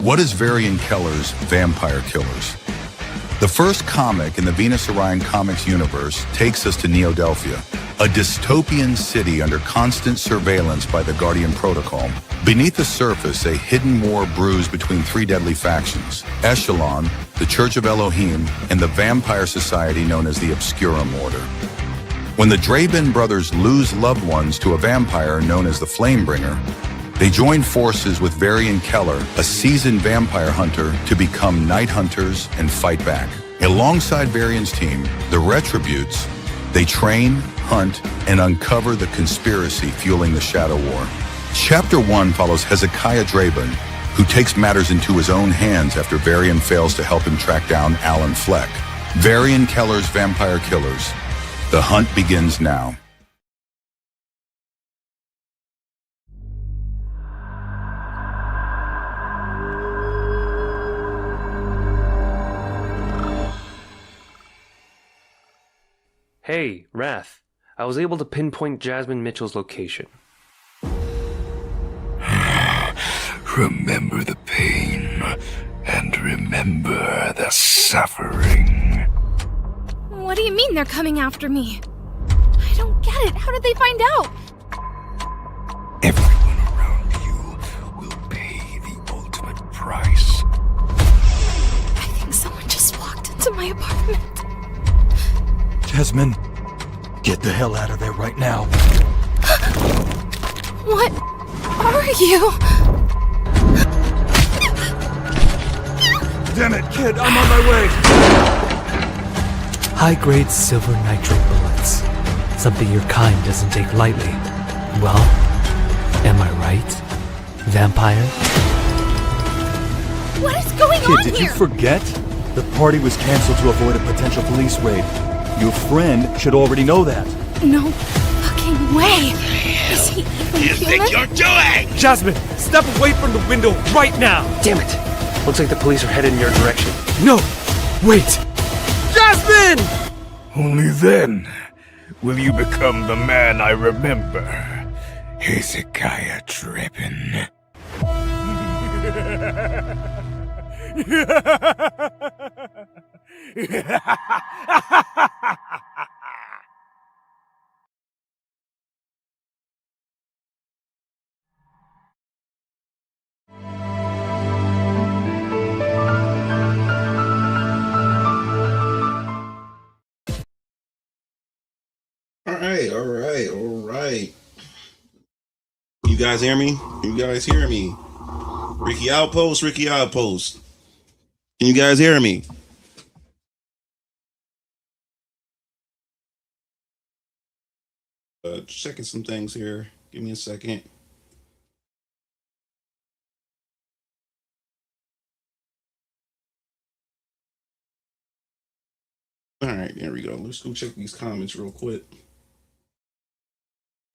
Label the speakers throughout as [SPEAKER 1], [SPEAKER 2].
[SPEAKER 1] What is Varian Keller's Vampire Killers? The first comic in the Venus Orion Comics universe takes us to Neodelphia, a dystopian city under constant surveillance by the Guardian Protocol. Beneath the surface, a hidden war brews between three deadly factions: Echelon, the Church of Elohim, and the vampire society known as the Obscurum Order. When the Draben brothers lose loved ones to a vampire known as the Flamebringer, they join forces with Varian Keller, a seasoned vampire hunter, to become night hunters and fight back. Alongside Varian's team, the Retributes, they train, hunt, and uncover the conspiracy fueling the Shadow War. Chapter 1 follows Hezekiah Draben, who takes matters into his own hands after Varian fails to help him track down Alan Fleck. Varian Keller's Vampire Killers. The hunt begins now.
[SPEAKER 2] Hey, Wrath. I was able to pinpoint Jasmine Mitchell's location.
[SPEAKER 3] Remember the pain, and remember the suffering.
[SPEAKER 4] What do you mean they're coming after me? I don't get it. How did they find out?
[SPEAKER 3] Everyone around you will pay the ultimate price.
[SPEAKER 4] I think someone just walked into my apartment.
[SPEAKER 5] Jasmine, get the hell out of there right now.
[SPEAKER 4] What are you?
[SPEAKER 5] Damn it, kid, I'm on my way.
[SPEAKER 6] High-grade silver nitrate bullets. Something your kind doesn't take lightly. Well, am I right? Vampire?
[SPEAKER 4] What is going
[SPEAKER 5] Kid,
[SPEAKER 4] on
[SPEAKER 5] did
[SPEAKER 4] here?
[SPEAKER 5] you forget? The party was canceled to avoid a potential police raid. Your friend should already know that.
[SPEAKER 4] No fucking way. Is he even human?
[SPEAKER 3] You're doing?
[SPEAKER 6] Jasmine, step away from the window right now!
[SPEAKER 2] Damn it! Looks like the police are headed in your direction.
[SPEAKER 6] No! Wait! Jasmine!
[SPEAKER 3] Only then will you become the man I remember. Hezekiah Draben.
[SPEAKER 7] All right. You guys hear me? You guys hear me? Ricky Outpost. Can you guys hear me? Checking some things here. Give me a second. All right, there we go. Let's go check these comments real quick.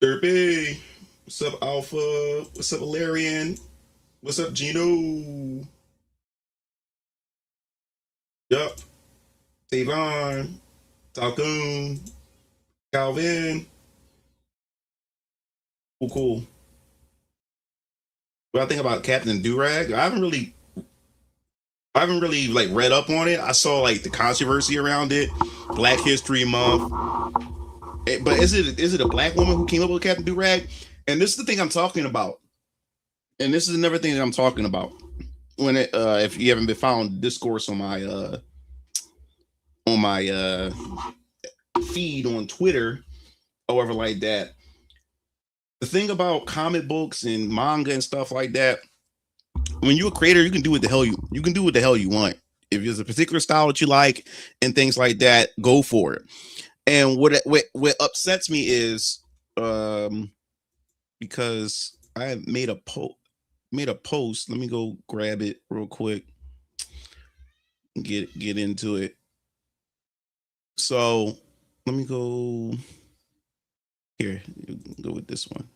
[SPEAKER 7] Derpy, what's up, Alpha? What's up, Valerian? What's up, Gino? Yup. Tavon, Talcoon, Calvin. Cool. What I think about Captain Durag? I haven't really like read up on it. I saw like the controversy around it, Black History Month. But is it a black woman who came up with Captain Durag? And this is the thing I'm talking about. And this is another thing that I'm talking about. When it if you haven't been following discourse on my feed on Twitter or whatever like that. The thing about comic books and manga and stuff like that, when you're a creator, you can do what the hell you want. If there's a particular style that you like and things like that, go for it. And what upsets me is because I made a post. Let me go grab it real quick. Get into it. So let me go here. Go with this one.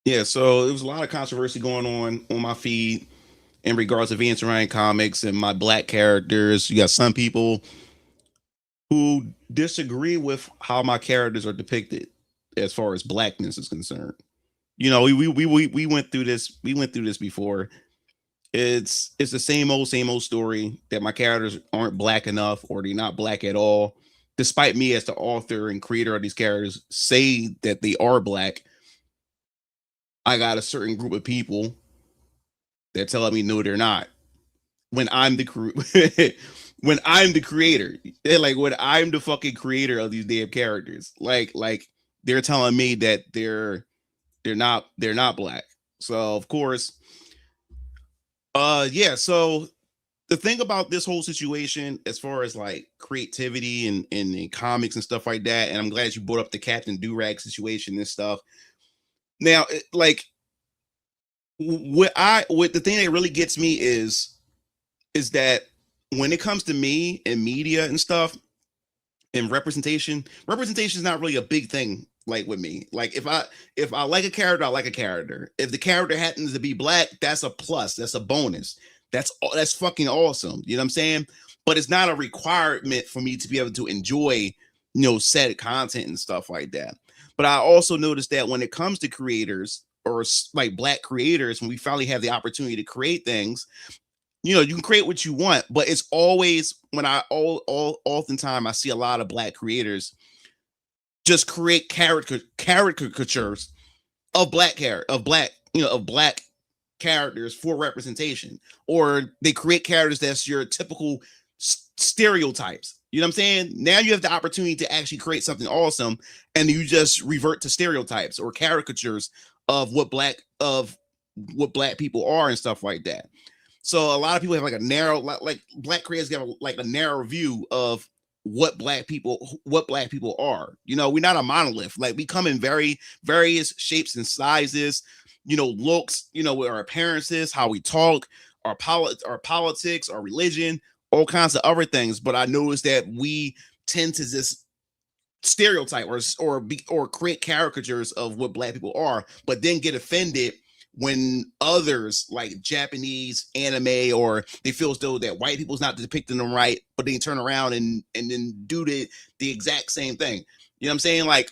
[SPEAKER 7] Yeah, so there was a lot of controversy going on my feed in regards to Venus Orion comics and my black characters. You got some people who disagree with how my characters are depicted as far as blackness is concerned. You know, we went through this. We went through this before. It's the same old story that my characters aren't black enough or they're not black at all. Despite me as the author and creator of these characters say that they are black, I got a certain group of people that telling me no, they're not. When I'm the when I'm the creator, they're like when I'm the fucking creator of these damn characters, like they're telling me that they're not black. So of course, yeah. So the thing about this whole situation, as far as like creativity and comics and stuff like that, and I'm glad you brought up the Captain Durag situation and stuff. Now, like what the thing that really gets me is that when it comes to me and media and stuff and representation is not really a big thing like with me. Like if I like a character, I like a character. If the character happens to be black, that's a plus, that's a bonus. That's fucking awesome. You know what I'm saying? But it's not a requirement for me to be able to enjoy, said content and stuff like that. But I also noticed that when it comes to creators or like black creators, when we finally have the opportunity to create things, you can create what you want, but it's always when oftentimes I see a lot of black creators just create caricatures of black characters for representation, or they create characters that's your typical stereotypes. You know what I'm saying? Now you have the opportunity to actually create something awesome, and you just revert to stereotypes or caricatures of what black people are and stuff like that. So a lot of people have like a narrow, like black creators have like a narrow view of what black people are. We're not a monolith. Like we come in various shapes and sizes, looks, with our appearances, how we talk, our politics, our religion, all kinds of other things. But I noticed that we tend to just stereotype or create caricatures of what black people are, but then get offended when others like Japanese anime, or they feel as though that white people's not depicting them right, but they turn around and then do the exact same thing. You know what I'm saying? Like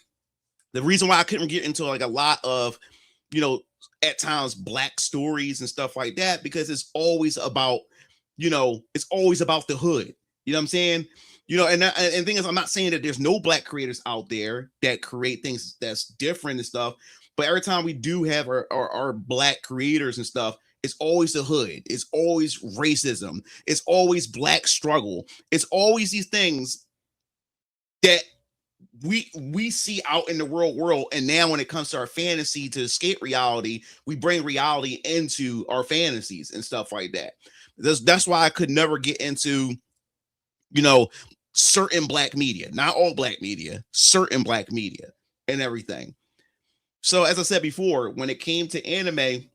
[SPEAKER 7] the reason why I couldn't get into like a lot of, at times black stories and stuff like that, because it's always about, it's always about the hood. You know what I'm saying? And the thing is, I'm not saying that there's no black creators out there that create things that's different and stuff. But every time we do have our black creators and stuff, it's always the hood. It's always racism. It's always black struggle. It's always these things that we see out in the real world. And now when it comes to our fantasy to escape reality, we bring reality into our fantasies and stuff like that. That's why I could never get into, certain black media, not all black media, certain black media and everything. So as I said before, when it came to anime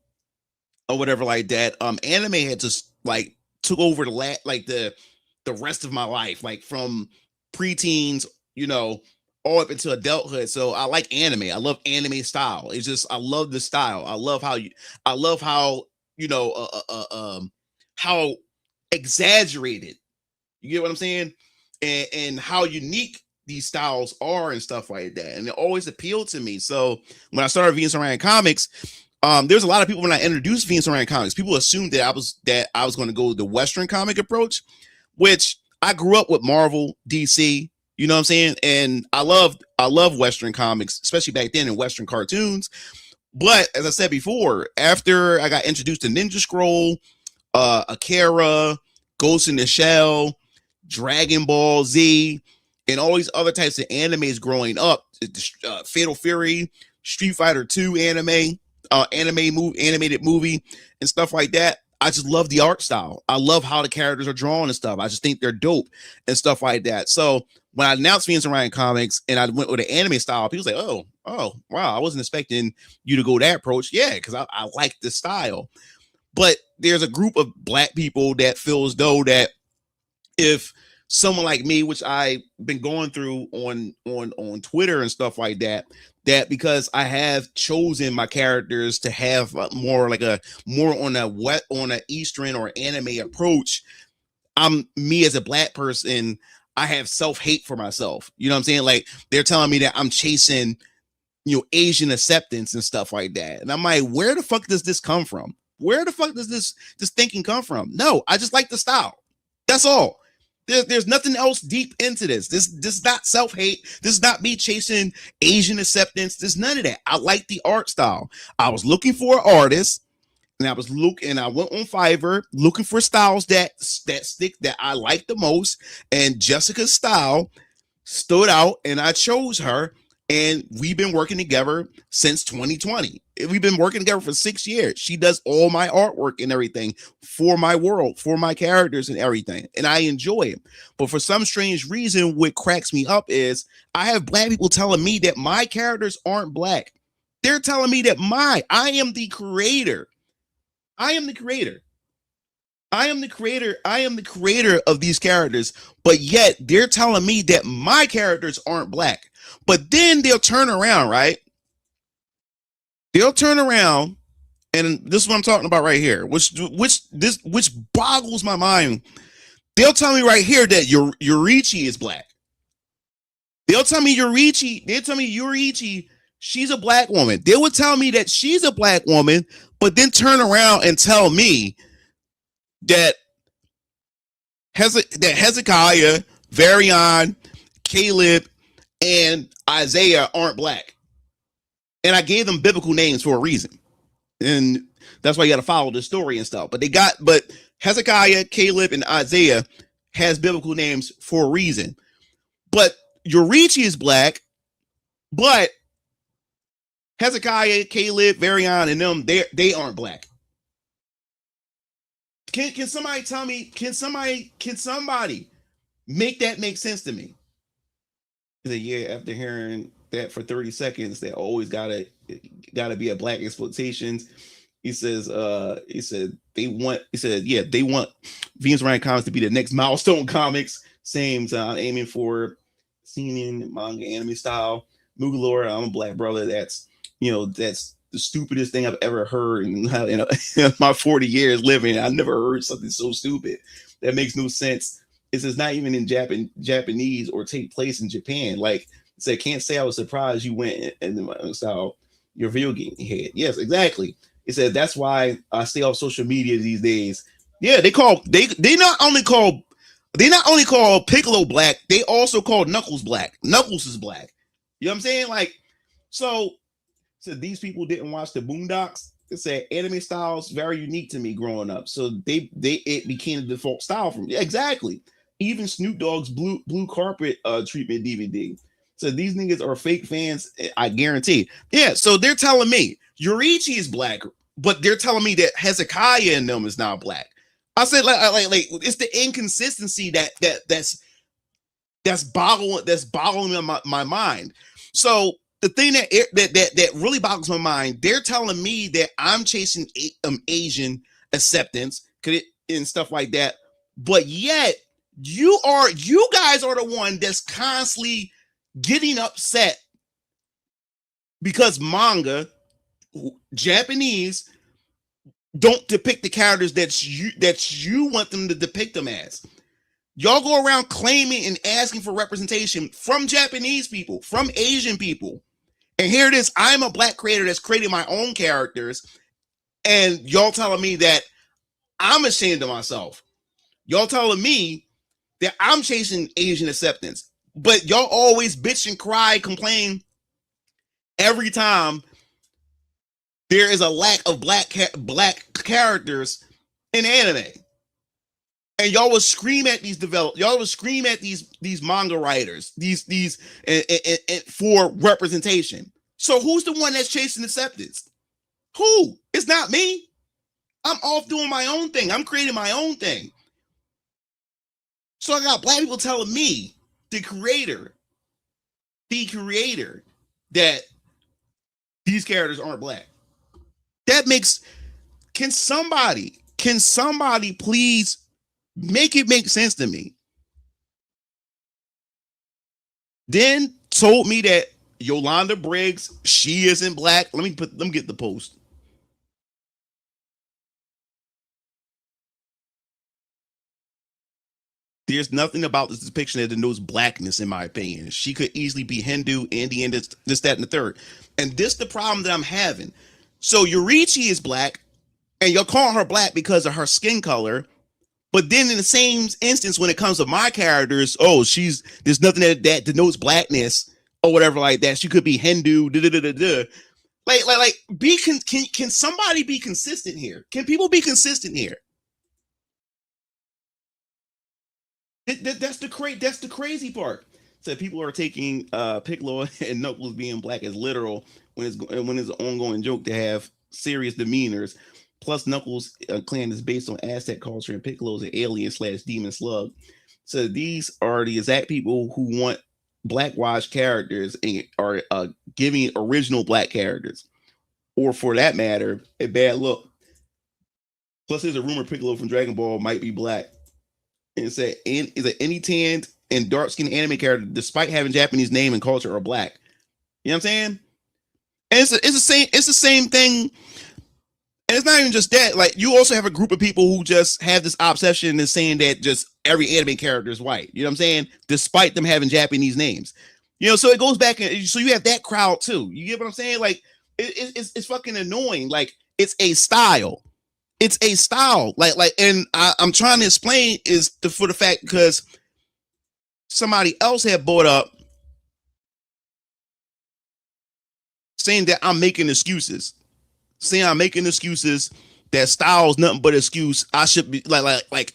[SPEAKER 7] or whatever like that, anime had just like took over the rest of my life, like from preteens, all up into adulthood. So I like anime. I love anime style. It's just I love the style. I love how how exaggerated, you get what I'm saying, and how unique these styles are and stuff like that. And it always appealed to me. So when I started Venus Orion Comics, there's a lot of people when I introduced Venus Orion Comics, people assumed that I was going to go the Western comic approach, which I grew up with Marvel, DC, you know what I'm saying? And I love Western comics, especially back then in Western cartoons. But as I said before, after I got introduced to Ninja Scroll, Akira, Ghost in the Shell, Dragon Ball Z, and all these other types of animes growing up, Fatal Fury, Street Fighter 2 animated movie and stuff like that. I just love the art style. I love how the characters are drawn and stuff. I just think they're dope and stuff like that. So when I announced Venus Orion Comics and I went with the anime style, people was like, oh, wow, I wasn't expecting you to go that approach. Yeah, because I like the style. But there's a group of black people that feel as though that if someone like me, which I've been going through on Twitter and stuff like that, that because I have chosen my characters to have more on a Eastern or anime approach, me as a black person, I have self-hate for myself. You know what I'm saying? Like they're telling me that I'm chasing, Asian acceptance and stuff like that. And I'm like, where the fuck does this come from? Where the fuck does this thinking come from? No, I just like the style. That's all. There's nothing else deep into this. This is not self-hate. This is not me chasing Asian acceptance. There's none of that. I like the art style. I was looking for an artist, and I went on Fiverr looking for styles that stick, that I like the most. And Jessica's style stood out, and I chose her. And we've been working together since 2020. We've been working together for 6 years. She does all my artwork and everything for my world, for my characters and everything. And I enjoy it. But for some strange reason, what cracks me up is I have Black people telling me that my characters aren't Black. They're telling me that I am the creator. I am the creator. I am the creator of these characters, but yet they're telling me that my characters aren't Black. But then they'll turn around, right? They'll turn around, and this is what I'm talking about right here, which boggles my mind. They'll tell me right here that Yurichi is Black. They'll tell me Yurichi, she's a Black woman. They would tell me that she's a Black woman, but then turn around and tell me that Hezekiah, Varian, Caleb, and Isaiah aren't Black. And I gave them biblical names for a reason. And that's why you got to follow the story and stuff. But Hezekiah, Caleb, and Isaiah has biblical names for a reason. But Yurichi is Black, but Hezekiah, Caleb, Varian, and them, they aren't Black. Can somebody tell me, can somebody make that make sense to me? Yeah, after hearing that for 30 seconds, that always gotta be a Black exploitation. He said they want Venus Ryan Comics to be the next Milestone Comics. Same time aiming for seinen manga anime style. Mugalore, I'm a Black brother. That's the stupidest thing I've ever heard in my 40 years living. I never heard something so stupid. That makes no sense. It's not even in Japanese or take place in Japan. Like I said, can't say I was surprised you went and saw your video game head. Yes, exactly. It said that's why I stay off social media these days. Yeah, they not only call Piccolo Black, they also call Knuckles Black. Knuckles is Black. You know what I'm saying? Like, so these people didn't watch the Boondocks. It said anime styles very unique to me growing up. So it became the default style for me. Yeah, exactly. Even Snoop Dogg's blue carpet treatment DVD. So these niggas are fake fans, I guarantee. Yeah, so they're telling me Yurichi is Black, but they're telling me that Hezekiah and them is not Black. I said like it's the inconsistency that's boggling my mind. So the thing that really boggles my mind, they're telling me that I'm chasing Asian acceptance and stuff like that, but yet you guys are the one that's constantly getting upset because manga, Japanese, don't depict the characters that you want them to depict them as. Y'all go around claiming and asking for representation from Japanese people, from Asian people. And here it is, I'm a Black creator that's creating my own characters, and y'all telling me that I'm ashamed of myself. Y'all telling me that I'm chasing Asian acceptance, but y'all always bitch and cry, complain every time there is a lack of black characters in anime. And y'all will scream at these y'all will scream at these manga writers, these for representation. So who's the one that's chasing acceptance? Who? It's not me. I'm off doing my own thing. I'm creating my own thing. So I got Black people telling me, the creator, that these characters aren't Black. That makes, can somebody please make it make sense to me? Then told me that Yolanda Briggs, she isn't Black. Let me get the post. There's nothing about this depiction that denotes blackness, in my opinion. She could easily be Hindu, Indian, this, that, and the third. And this the problem that I'm having. So Yurichi is black, and you're calling her black because of her skin color. But then in the same instance, when it comes to my characters, there's nothing that denotes blackness or whatever like that. She could be Hindu, Can somebody be consistent here? Can people be consistent here? That's the crazy part. So people are taking Piccolo and Knuckles being black as literal when it's an ongoing joke to have serious demeanors. Plus, Knuckles' clan is based on Aztec culture, and Piccolo's an alien / demon slug. So these are the exact people who want blackwashed characters and are giving original black characters, or for that matter, a bad look. Plus, there's a rumor Piccolo from Dragon Ball might be black. And it said, is an any tanned and dark skinned anime character, despite having Japanese name and culture, are black. You know what I'm saying? And it's the same thing. And it's not even just that. Like, you also have a group of people who just have this obsession in saying that just every anime character is white. You know what I'm saying? Despite them having Japanese names. You know, so it goes back, and so you have that crowd too. You get what I'm saying? Like, it's fucking annoying. Like, it's a style. It's a style. And I'm trying to explain for the fact because somebody else had brought up saying that I'm making excuses. That style is nothing but excuse. I should be like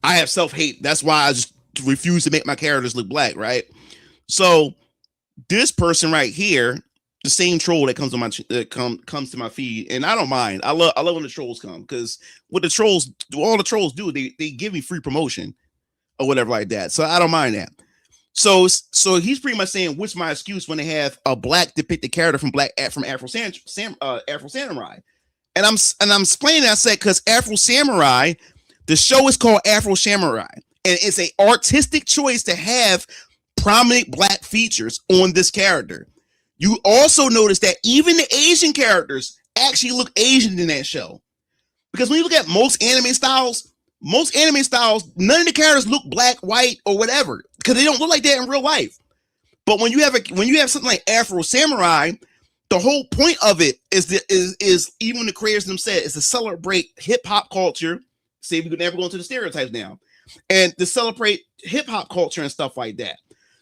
[SPEAKER 7] I have self-hate. That's why I just refuse to make my characters look black, right? So this person right here, the same troll that comes to my feed, and I don't mind. I love when the trolls come, because what all the trolls do, they give me free promotion or whatever like that. So I don't mind that. So he's pretty much saying, what's my excuse when they have a black depicted character from Afro Samurai? And I'm explaining. I said, because Afro Samurai, the show is called Afro Samurai, and it's an artistic choice to have prominent black features on this character. You also notice that even the Asian characters actually look Asian in that show, because when you look at most anime styles, none of the characters look black, white, or whatever, because they don't look like that in real life. But when you have something like Afro Samurai, the whole point of it is even the creators them said, is to celebrate hip hop culture. See, we could never go into the stereotypes now, and to celebrate hip hop culture and stuff like that.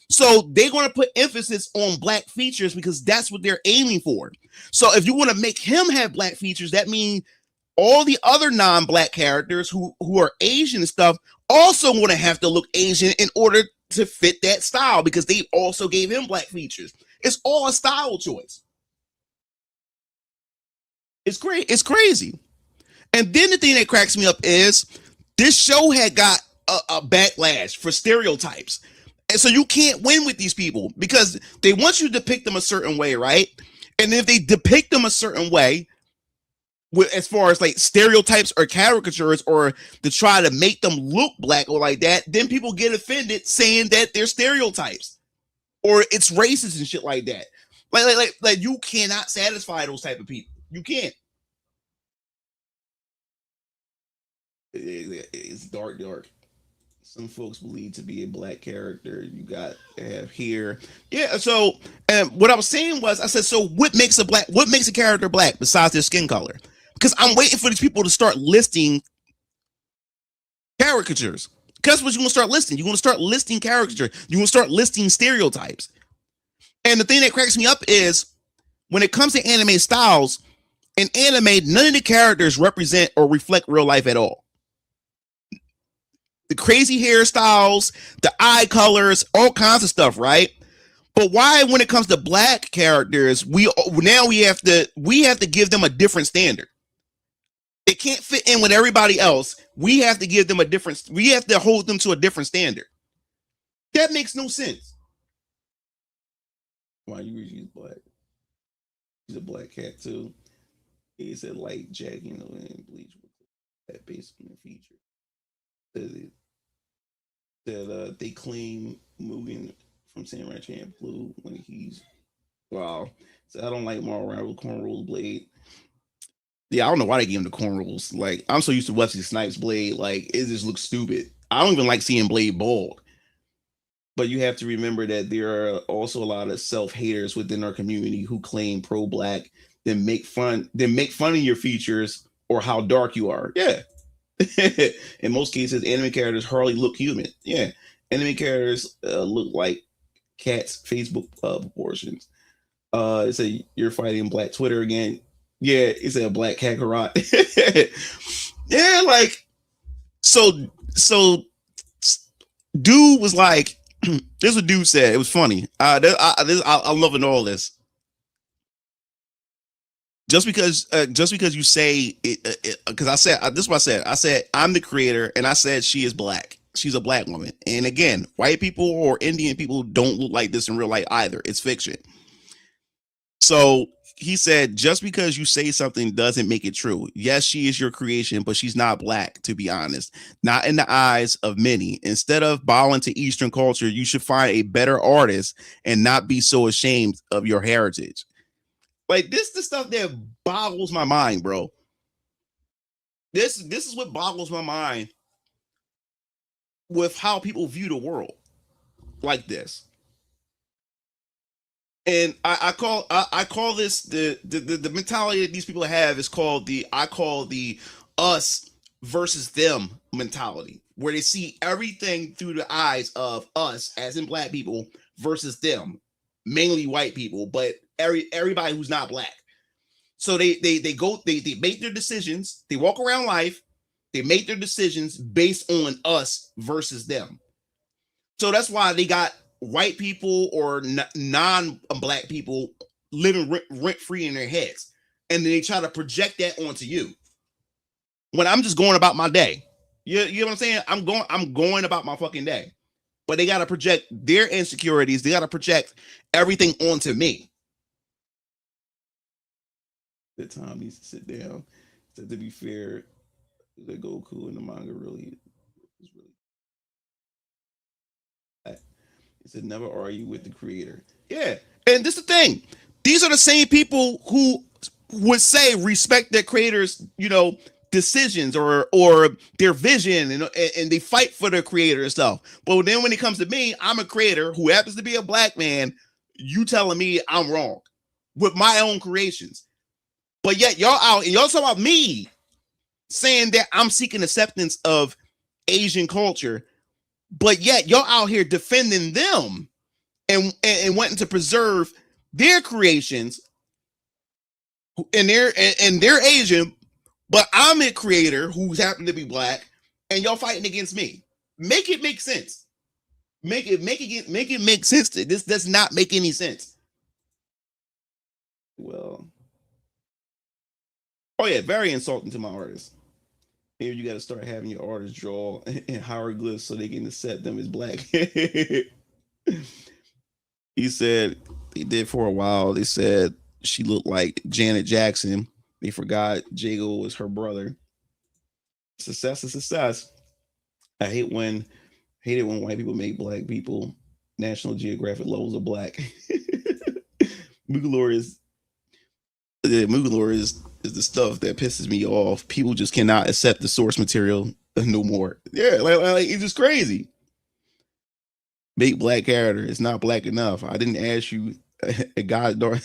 [SPEAKER 7] So they're going to put emphasis on black features because that's what they're aiming for. So if you want to make him have black features, that means all the other non-black characters who are Asian and stuff also want to have to look Asian in order to fit that style, because they also gave him black features. It's all a style choice. It's great. It's crazy. And then the thing that cracks me up is this show had got a backlash for stereotypes. And so you can't win with these people because they want you to depict them a certain way, right? And if they depict them a certain way, as far as like stereotypes or caricatures, or to try to make them look black or like that, then people get offended saying that they're stereotypes or it's racist and shit like that. Like you cannot satisfy those type of people. You can't. It's dark. Some folks believe to be a black character. You got to have here. Yeah. So, and what I was saying was, I said, so what makes a character black besides their skin color? Because I'm waiting for these people to start listing caricatures. Because what you want to start listing? You want to start listing caricatures. You want to start listing stereotypes. And the thing that cracks me up is when it comes to anime styles, in anime, none of the characters represent or reflect real life at all. The crazy hairstyles, the eye colors, all kinds of stuff, right? But why, when it comes to black characters, we have to give them a different standard. They can't fit in with everybody else. We have to give them we have to hold them to a different standard. That makes no sense. Why she's black? She's a black cat too. He said light jack, and bleach that basically feature. That they claim moving from Samurai Champ Blue when he's wow. So I don't like Marvel Rival Cornrows Blade. Yeah, I don't know why they gave him the cornrows. Like, I'm so used to Wesley Snipes Blade. Like, it just looks stupid. I don't even like seeing Blade bald. But you have to remember that there are also a lot of self-haters within our community who claim pro-black, then make fun of your features or how dark you are. Yeah. In most cases, anime characters hardly look human. Yeah. Anime characters look like cats' Facebook proportions. It said you're fighting Black Twitter again. Yeah, it said Black Kakarot. Yeah, like so dude was like, this is what dude said. It was funny. I'm loving all this. Just because you say it, because I said this is what I said. I said I'm the creator, and I said she is black. She's a black woman. And again, white people or Indian people don't look like this in real life either. It's fiction. So he said, just because you say something doesn't make it true. Yes, she is your creation, but she's not black, to be honest. Not in the eyes of many. Instead of bowing to Eastern culture, you should find a better artist and not be so ashamed of your heritage. Like, this is the stuff that boggles my mind, bro. This is what boggles my mind with how people view the world like this. And I call this the mentality that these people have is called I call the us versus them mentality, where they see everything through the eyes of us, as in black people, versus them, mainly white people, but everybody who's not black. So they make their decisions, they walk around life, they make their decisions based on us versus them. So that's why they got white people or non-black people living rent free in their heads, and then they try to project that onto you. When I'm just going about my day, you know what I'm saying? I'm going about my fucking day, but they got to project their insecurities. They got to project everything onto me. The time needs to sit down. So to be fair, the Goku in the manga really is really. He said, never argue with the creator. Yeah. And this is the thing. These are the same people who would say respect their creators, decisions or their vision, and they fight for their creator and stuff. But then when it comes to me, I'm a creator who happens to be a black man. You telling me I'm wrong with my own creations. But yet y'all out and y'all talking about me saying that I'm seeking acceptance of Asian culture. But yet y'all out here defending them and wanting to preserve their creations, and they're Asian, but I'm a creator who's happened to be black, and y'all fighting against me. Make it make sense. Make it make sense. This does not make any sense. Well, oh yeah, very insulting to my artists. Here you got to start having your artists draw in hieroglyphs so they can accept them as black. He said he did for a while. They said she looked like Janet Jackson. They forgot Jago was her brother. Success is success. I hate it when white people make black people National Geographic levels of black. Mugalore is the stuff that pisses me off. People just cannot accept the source material no more. Yeah, like it's just crazy. Make black character. It's not black enough. I didn't ask you a goddamn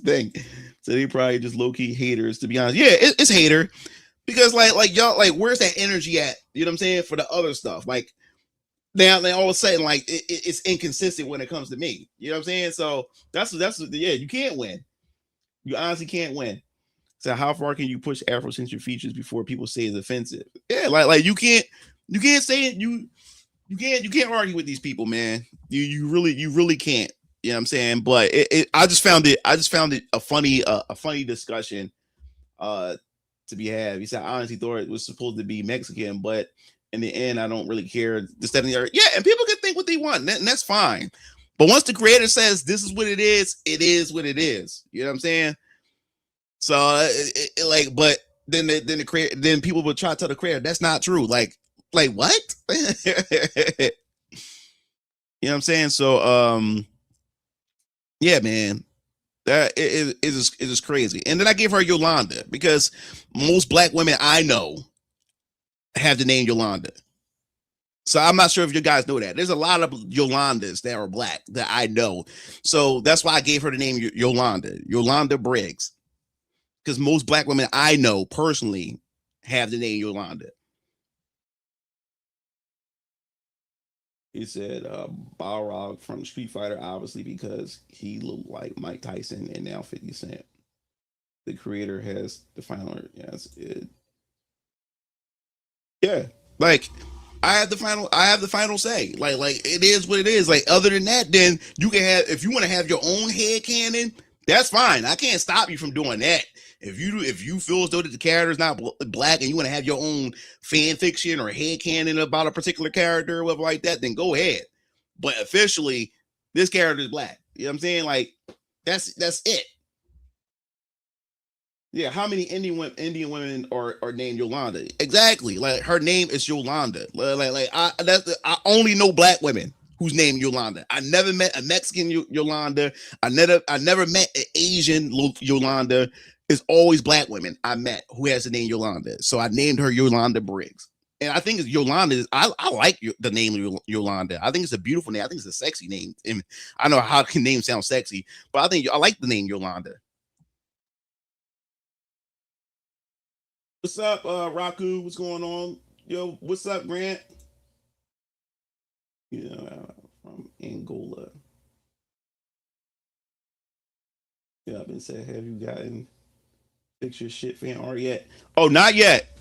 [SPEAKER 7] thing. So they probably just low-key haters, to be honest. Yeah, it's hater. Because like y'all, like, where's that energy at? You know what I'm saying? For the other stuff. Like now all of a sudden, like it's inconsistent when it comes to me. You know what I'm saying? So that's yeah, you can't win. You honestly can't win. So how far can you push Afrocentric features before people say it's offensive? Yeah, like you can't say it. You can't argue with these people, man. You really can't. You know what I'm saying? But I just found it a funny discussion to be had. He said, I honestly thought it was supposed to be Mexican, but in the end, I don't really care. This, that, and the other. Yeah, and people can think what they want, and that's fine. But once the creator says this is what it is what it is. You know what I'm saying? So but then the creator, then people will try to tell the creator that's not true. Like what? You know what I'm saying? So yeah, man, that it is crazy. And then I gave her Yolanda because most black women I know have the name Yolanda. So I'm not sure if you guys know that. There's a lot of Yolandas that are black that I know. So that's why I gave her the name Yolanda Briggs. Because most black women I know personally have the name Yolanda. He said Balrog from Street Fighter, obviously, because he looked like Mike Tyson and now 50 Cent. The creator has the final. Yes, yeah. Like I have the final say. Like it is what it is. Like other than that, then you can have, if you want to have your own head canon, that's fine. I can't stop you from doing that. If you feel as though that the character is not black and you want to have your own fan fiction or head canon about a particular character or whatever like that, then go ahead. But officially, this character is black. You know what I'm saying? Like that's it. Yeah, how many Indian women are named Yolanda? Exactly. Like her name is Yolanda. I only know black women whose name Yolanda. I never met a Mexican Yolanda. I never met an Asian Yolanda. It's always black women I met who has the name Yolanda. So I named her Yolanda Briggs. And I think Yolanda I like the name Yolanda. I think it's a beautiful name. I think it's a sexy name. And I know how names sound sexy, but I like the name Yolanda. What's up, Raku? What's going on? Yo, what's up, Grant? From Angola. Yeah, I've been saying, have you gotten picture shit fan art yet? Oh, not yet.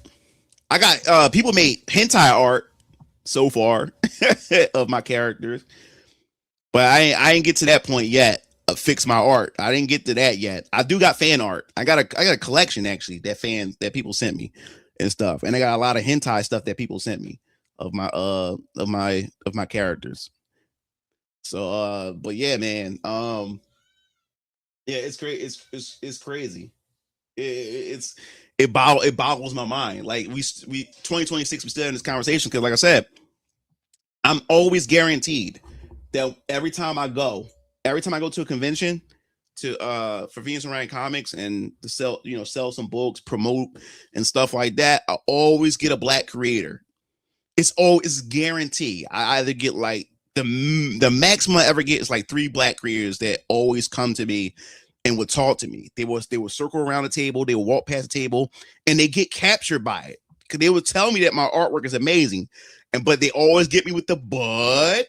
[SPEAKER 7] I got people made hentai art so far of my characters, but I ain't get to that point yet. Fix my art. I didn't get to that yet. I do got fan art. I got a collection actually that people sent me and stuff, and I got a lot of hentai stuff that people sent me of my characters. So but yeah, man, yeah, it's great. It's crazy. It boggles my mind. Like we 2026 we still in this conversation because like I said, I'm always guaranteed that every time I go to a convention for Venus and Ryan Comics and to sell some books, promote and stuff like that, I always get a black creator. It's always guaranteed. I either get like the maximum I ever get is like 3 black creators that always come to me and would talk to me. They would circle around the table, they would walk past the table, and they get captured by it. Because they would tell me that my artwork is amazing. But they always get me with the but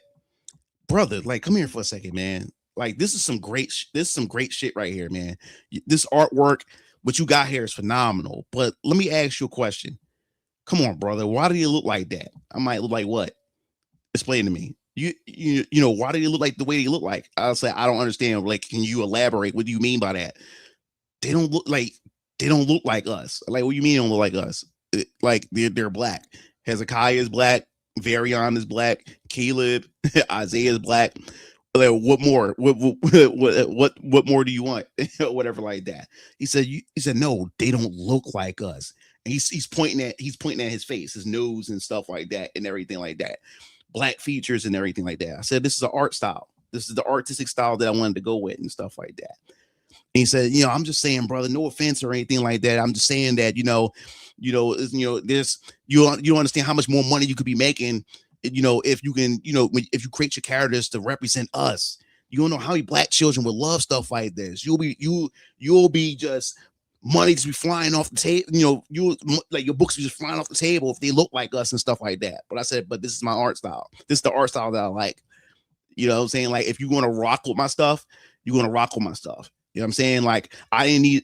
[SPEAKER 7] brother, like, come here for a second, man. Like, this is some great shit right here, man. This artwork, what you got here is phenomenal. But let me ask you a question. Come on, brother. Why do you look like that? I might look like what? Explain to me. You know, why do you look like the way you look like? I'll say, I don't understand. Like, can you elaborate? What do you mean by that? They don't look like us. Like, what do you mean they don't look like us? Like, they're black. Hezekiah is black. Varion is black. Caleb, Isaiah is black. Like, what more? What more do you want? Whatever like that. He said, no, they don't look like us. And he's pointing at his face, his nose and stuff like that, and everything like that. Black features and everything like that. I said, this is an art style. This is the artistic style that I wanted to go with and stuff like that. And he said, I'm just saying, brother, no offense or anything like that. I'm just saying that, there's you understand how much more money you could be making, if you can, if you create your characters to represent us. You don't know how many black children would love stuff like this. You'll be just money to be flying off the table. Like your books are just flying off the table if they look like us and stuff like that. But I said, but this is my art style. This is the art style that I like. You know what I'm saying? Like, if you're going to rock with my stuff, you're going to rock with my stuff. You know what I'm saying? Like, I didn't need,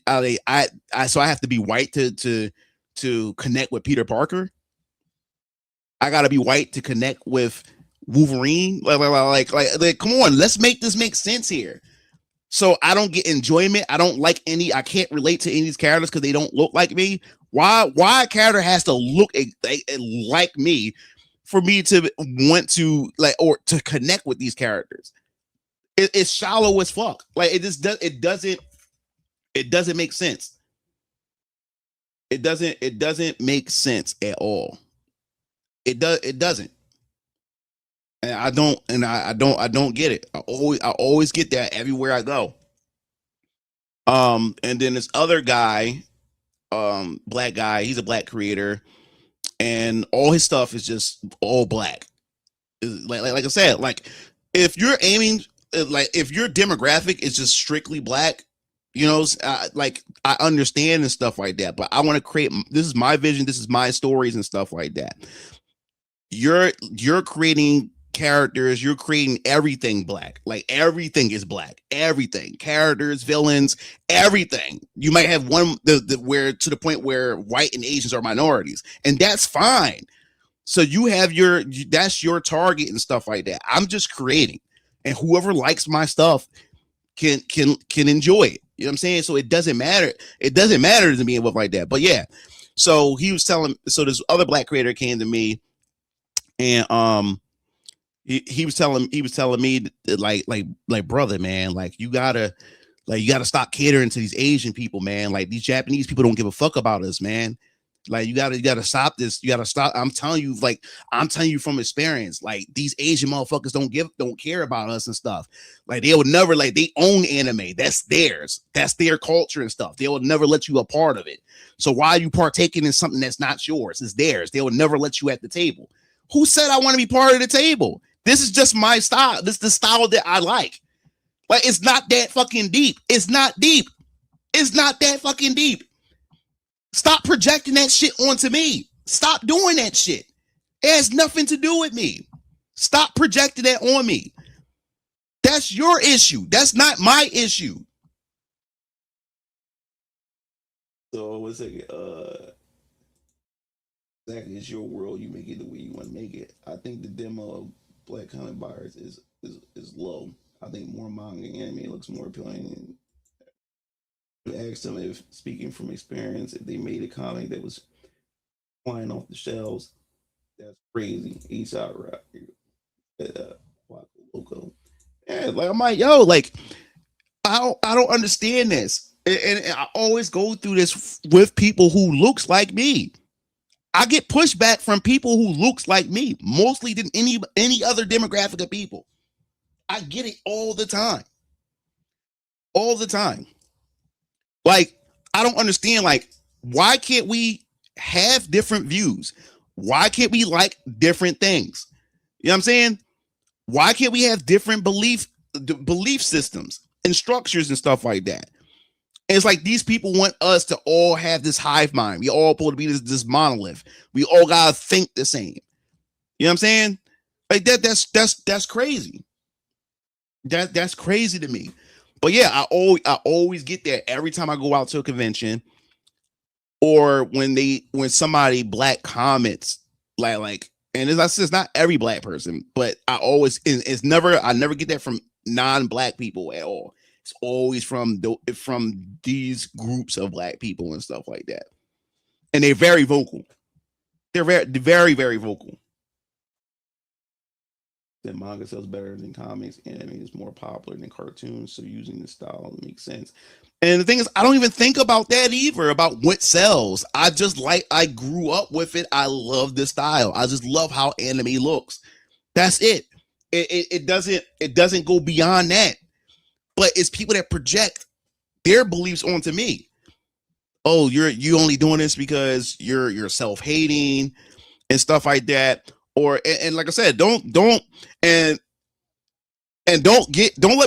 [SPEAKER 7] so I have to be white to connect with Peter Parker. I got to be white to connect with Wolverine. Like, come on, let's make this make sense here. So I don't get enjoyment. I can't relate to any of these characters because they don't look like me. Why a character has to look like me for me to want to or to connect with these characters? It's shallow as fuck. Like, it doesn't make sense. It doesn't make sense at all. It doesn't. And I don't get it. I always get that everywhere I go. And then this other guy, black guy, he's a black creator, and all his stuff is just all black. Like I said, like if you're aiming, like if your demographic is just strictly black, you know, like I understand and stuff like that, but I want to create. This is my vision. This is my stories and stuff like that. You're creating characters. You're creating everything black. Like everything is black. Everything, characters, villains, everything. You might have one where to the point where white and Asians are minorities, and that's fine. So you have that's your target and stuff like that. I'm just creating, and whoever likes my stuff can enjoy it. You know what I'm saying? So it doesn't matter. It doesn't matter to me and stuff like that. But yeah, so he was telling. So this other black creator came to me, and he was telling me that, like brother, man, like you gotta stop catering to these Asian people, man. Like these Japanese people don't give a fuck about us, man. Like you gotta stop this. You gotta stop. I'm telling you from experience. Like these Asian motherfuckers don't care about us and stuff. Like they would never, like they own anime. That's theirs. That's their culture and stuff. They will never let you a part of it. So why are you partaking in something that's not yours? It's theirs. They will never let you at the table. Who said I want to be part of the table? This is just my style. This is the style that I like. Like it's not that fucking deep. It's not deep. It's not that fucking deep. Stop projecting that shit onto me. Stop doing that shit. It has nothing to do with me. Stop projecting that on me. That's your issue. That's not my issue. So what's it? Exactly, it's your world. You make it the way you want to make it. I think the demo of black comic buyers is low. I think more manga and anime looks more appealing. Asked them if, speaking from experience, if they made a comic that was flying off the shelves. That's crazy. Eastside Rock, Loco. Yeah, like I'm like, yo, like I don't understand this, and I always go through this with people who looks like me. I get pushback from people who looks like me, mostly than any other demographic of people. I get it all the time. All the time. Like, I don't understand, like, why can't we have different views? Why can't we like different things? You know what I'm saying? Why can't we have different belief systems and structures and stuff like that? And it's like these people want us to all have this hive mind. We all supposed to be this monolith. We all gotta think the same. You know what I'm saying? Like that's crazy. That's crazy to me. But yeah, I always get that every time I go out to a convention, or when somebody black comments like, and it's not every black person, but I never get that from non-black people at all. It's always from these groups of black people and stuff like that, and they're very vocal. They're very, very vocal. That manga sells better than comics. Anime is more popular than cartoons, so using the style makes sense. And the thing is, I don't even think about that either, about what sells. I grew up with it. I love the style. I just love how anime looks. That's it. It doesn't go beyond that. But it's people that project their beliefs onto me. Oh, you only doing this because you're self-hating and stuff like that. Or and like I said, don't let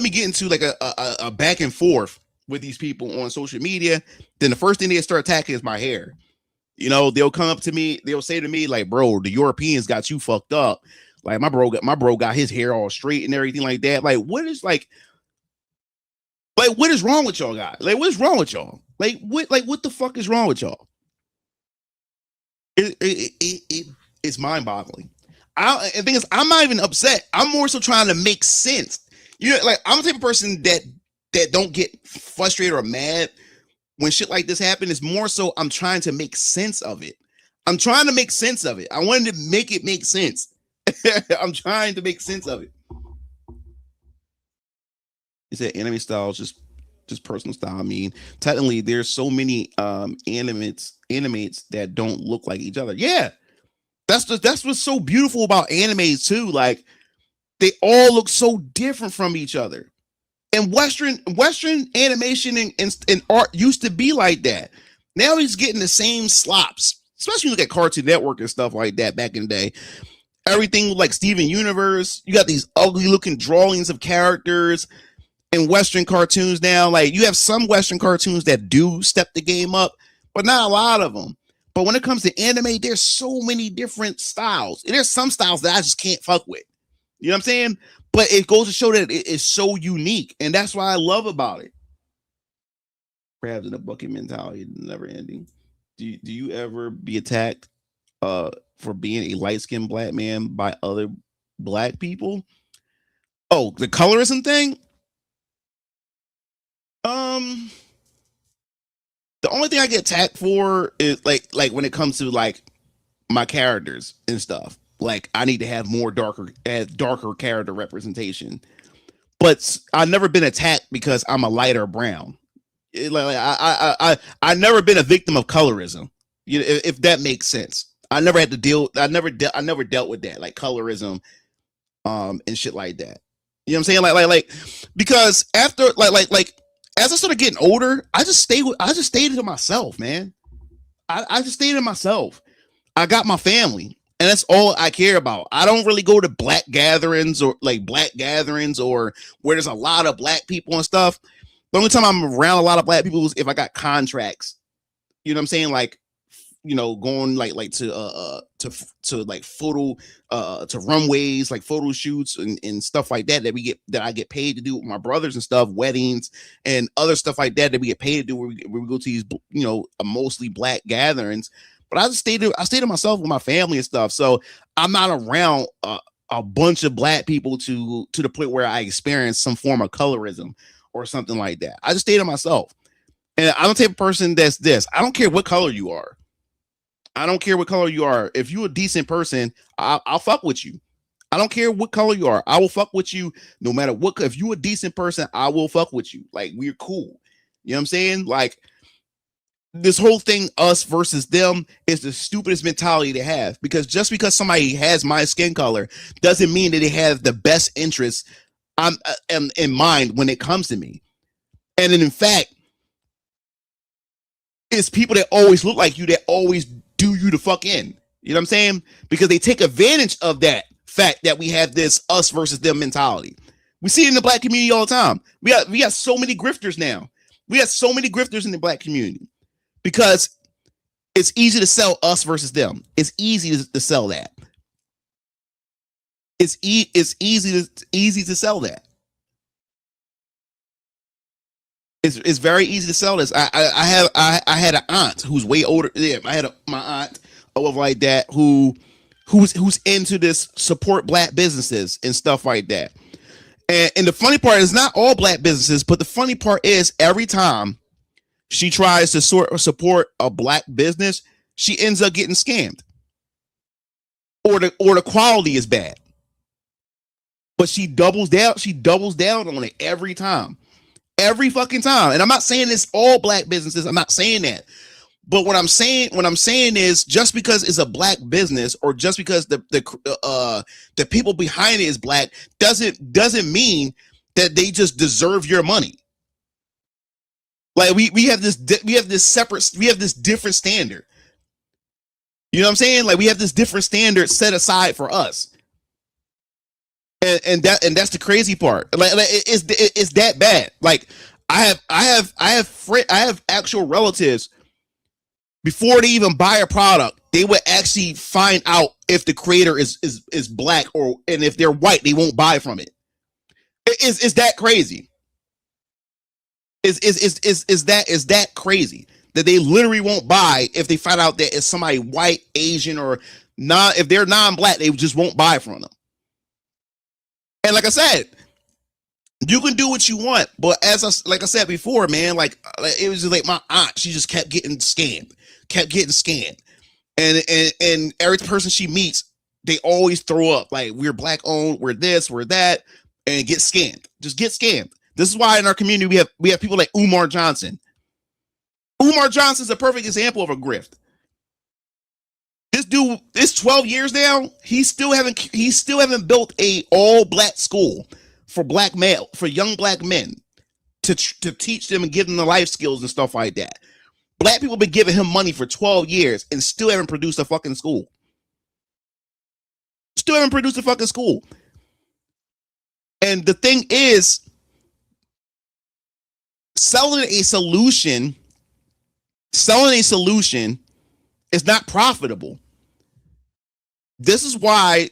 [SPEAKER 7] me get into like a back and forth with these people on social media. Then the first thing they start attacking is my hair. You know, they'll come up to me, they'll say to me, like, bro, the Europeans got you fucked up. Like my bro got his hair all straight and everything like that. Like, what is wrong with y'all guys? Like, what's wrong with y'all? Like, what the fuck is wrong with y'all? It's mind-boggling. And the thing is, I'm not even upset. I'm more so trying to make sense. You know, like I'm the type of person that don't get frustrated or mad when shit like this happens. It's more so I'm trying to make sense of it. I'm trying to make sense of it. I wanted to make it make sense. I'm trying to make sense of it. He said anime style is just personal style. I mean, technically, there's so many animates that don't look like each other. Yeah. That's what's so beautiful about animes too. Like they all look so different from each other. And Western animation and art used to be like that. Now he's getting the same slops, especially when you look at Cartoon Network and stuff like that back in the day. everything like Steven Universe. You got these ugly looking drawings of characters in Western cartoons now. Like you have some Western cartoons that do step the game up, but not a lot of them. But when it comes to anime, there's so many different styles. And there's some styles that I just can't fuck with. You know what I'm saying? But it goes to show that it is so unique. And that's what I love about it. Crabs in a bucket mentality, never ending. Do you ever be attacked for being a light-skinned black man by other black people? Oh, the colorism thing? The only thing I get attacked for is like when it comes to like my characters and stuff. Like I need to have more darker character representation. But I've never been attacked because I'm a lighter brown. I never been a victim of colorism. You know, if that makes sense. I never had to deal. I never dealt with that, like colorism, and shit like that. You know what I'm saying? Like because after like as I started getting older, I just stayed to myself, man. I just stayed to myself. I got my family, and that's all I care about. I don't really go to black gatherings or where there's a lot of black people and stuff. The only time I'm around a lot of black people is if I got contracts. You know what I'm saying? Like, you know, going like to like photo to runways, like photo shoots and stuff like that that I get paid to do with my brothers and stuff, weddings and other stuff like that we get paid to do where we go to these, you know, mostly black gatherings. But I stayed to myself with my family and stuff. So I'm not around a bunch of black people to the point where I experience some form of colorism or something like that. I just stay to myself. And I'm the type of person that's this. I don't care what color you are. I don't care what color you are. If you're a decent person, I'll fuck with you. I don't care what color you are. I will fuck with you no matter what. If you're a decent person, I will fuck with you. Like, we're cool. You know what I'm saying? Like, this whole thing, us versus them, is the stupidest mentality to have. Because just because somebody has my skin color doesn't mean that they have the best interests in mind when it comes to me. And then, in fact, it's people that always look like you that always do you the fuck in. You know what I'm saying? Because they take advantage of that fact that we have this us versus them mentality. We see it in the black community all the time. We got so many grifters now. We got so many grifters in the black community because it's easy to sell us versus them. It's easy to sell that. It's easy to sell that. It's very easy to sell this. I had an aunt who's way older. Yeah, I had my aunt like that who's into this support black businesses and stuff like that. And the funny part is not all black businesses, but the funny part is every time she tries to support a black business, she ends up getting scammed, or the quality is bad. But she doubles down. She doubles down on it every time. Every fucking time. And I'm not saying it's all black businesses. I'm not saying that. But what I'm saying is just because it's a black business or just because the people behind it is black doesn't mean that they just deserve your money. Like we have this different standard. You know what I'm saying? Like we have this different standard set aside for us. And that's the crazy part. Like it's that bad. Like I have actual relatives before they even buy a product, they would actually find out if the creator is black and if they're white, they won't buy from it. Is that crazy? Is that crazy that they literally won't buy if they find out that it's somebody white, Asian, or not? If they're non-black, they just won't buy from them. And like I said, you can do what you want, but like I said before, man, like it was just like my aunt, she just kept getting scammed, and every person she meets, they always throw up like we're black owned, we're this, we're that, and get scammed. Just get scammed. This is why in our community we have people like Umar Johnson. Umar Johnson's a perfect example of a grift. This dude, it's 12 years now. He still haven't built a all black school for young black men to teach them and give them the life skills and stuff like that. Black people been giving him money for 12 years and still haven't produced a fucking school. still haven't produced a fucking school. And the thing is, selling a solution is not profitable. This is why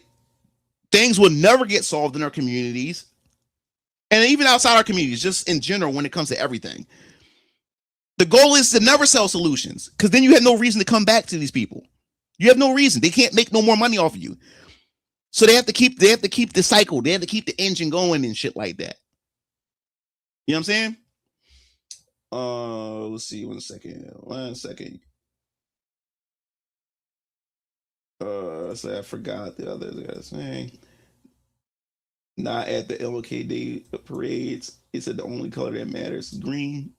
[SPEAKER 7] things will never get solved in our communities, and even outside our communities, just in general, when it comes to everything. The goal is to never sell solutions, because then you have no reason to come back to these people. You have no reason. They can't make no more money off of you. So they have to keep the cycle. They have to keep the engine going and shit like that. You know what I'm saying? Let's see. One second. So I forgot the other thing. Not at the LK Day parades. It said the only color that matters is green.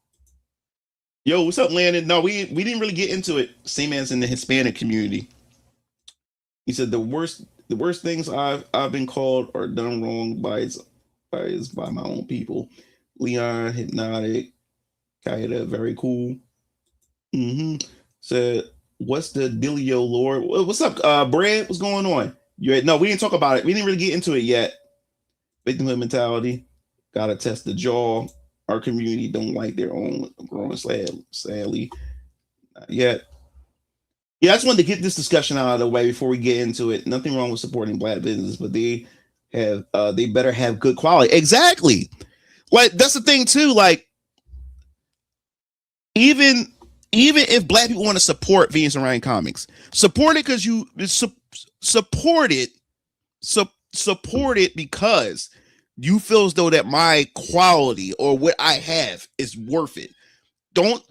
[SPEAKER 7] Yo, what's up, Landon? No, we didn't really get into it. Same as in the Hispanic community. He said the worst things I've been called or done wrong by my own people. Leon, Hypnotic, Kaida, very cool. Said, what's the dealio, Lord? What's up, Brad? What's going on? No, we didn't talk about it. We didn't really get into it yet. Victimhood mentality. Gotta test the jaw. Our community don't like their own growing, sadly. Not yet. Yeah, I just wanted to get this discussion out of the way before we get into it. Nothing wrong with supporting Black business, but they better have good quality. Exactly. Like, that's the thing too. Like, even if Black people want to support Venus and Ryan Comics, support it because you support it because you feel as though that my quality or what I have is worth it. Don't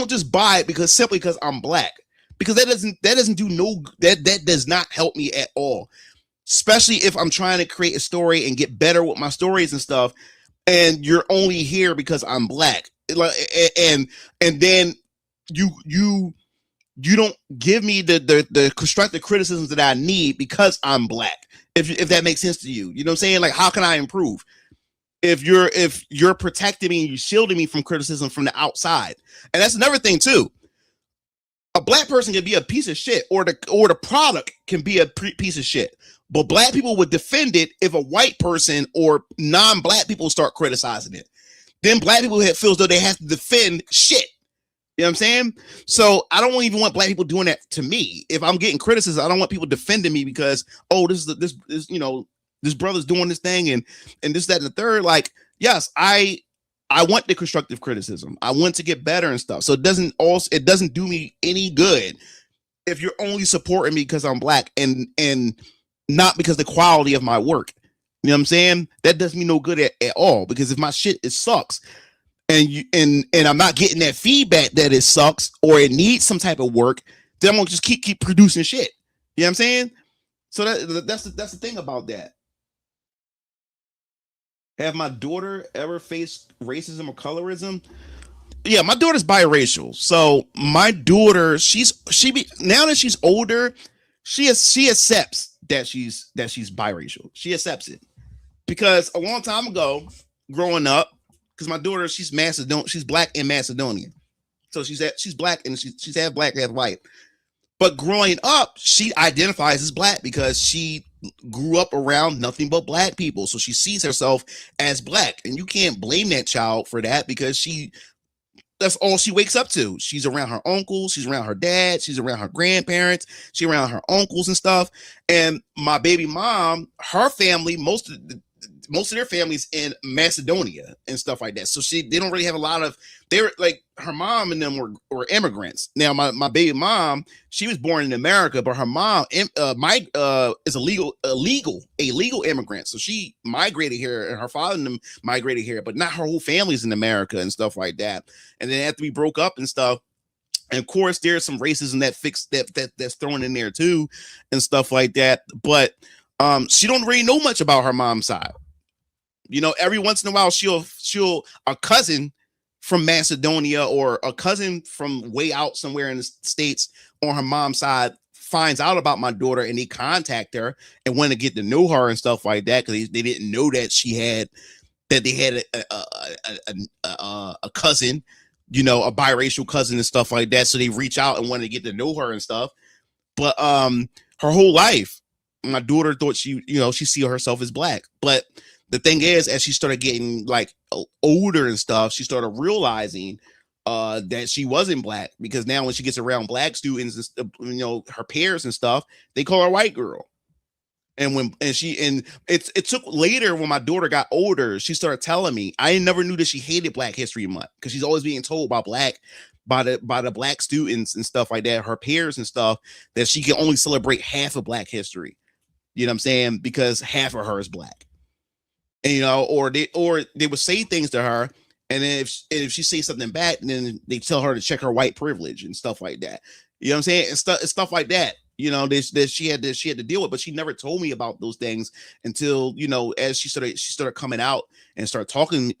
[SPEAKER 7] just buy it simply because I'm Black, because that does not help me at all. Especially if I'm trying to create a story and get better with my stories and stuff, and you're only here because I'm Black. And then you don't give me the constructive criticisms that I need because I'm Black. If that makes sense to you, you know what I'm saying? Like, how can I improve? If you're protecting me and you're shielding me from criticism from the outside. And that's another thing too. A Black person can be a piece of shit, or the product can be a piece of shit. But Black people would defend it if a white person or non-Black people start criticizing it. Then Black people feel as though they have to defend shit. You know what I'm saying? So I don't even want Black people doing that to me. If I'm getting criticism, I don't want people defending me because, oh, this brother's doing this thing and this, that, and the third. Like, yes, I want the constructive criticism. I want to get better and stuff. So it doesn't do me any good if you're only supporting me because I'm Black and not because the quality of my work. You know what I'm saying? That does me no good at all, because if my shit sucks, and I'm not getting that feedback that it sucks or it needs some type of work, then I'm gonna just keep producing shit. You know what I'm saying? So that's the thing about that. Have my daughter ever faced racism or colorism? Yeah, my daughter's biracial. So my daughter, now that she's older, she accepts that she's biracial. She accepts it, because a long time ago, growing up, because my daughter, she's Black and Macedonian, so she's Black and she's half Black, half white. But growing up, she identifies as Black because she grew up around nothing but Black people, so she sees herself as Black, and you can't blame that child for that, because that's all she wakes up to. She's around her uncles, she's around her dad, she's around her grandparents, she's around her uncles and stuff. And my baby mom, her family, most of their families in Macedonia and stuff like that. So they don't really have a lot of, they're like, her mom and them were immigrants. Now my baby mom, she was born in America, but her mom is a legal immigrant. So she migrated here, and her father and them migrated here, but not her whole family's in America and stuff like that. And then after we broke up and stuff, and of course there's some racism that's thrown in there too and stuff like that. But she don't really know much about her mom's side. You know, every once in a while she'll a cousin from Macedonia or a cousin from way out somewhere in the States on her mom's side finds out about my daughter, and they contact her and want to get to know her and stuff like that, because they didn't know that they had a cousin, you know, a biracial cousin and stuff like that. So they reach out and want to get to know her and stuff. But her whole life my daughter thought she see herself as black. But the thing is, as she started getting like older and stuff, she started realizing that she wasn't black, because now when she gets around black students, her peers and stuff, they call her white girl. And it took later, when my daughter got older, she started telling me, I never knew that she hated Black History Month, because she's always being told by the black students and stuff like that, her peers and stuff, that she can only celebrate half of Black history. You know what I'm saying? Because half of her is black. And or they would say things to her, and then if she says something back, then they tell her to check her white privilege and stuff like that. You know what I'm saying? And stuff like that. That she had to deal with, but she never told me about those things until, as she started coming out and started talking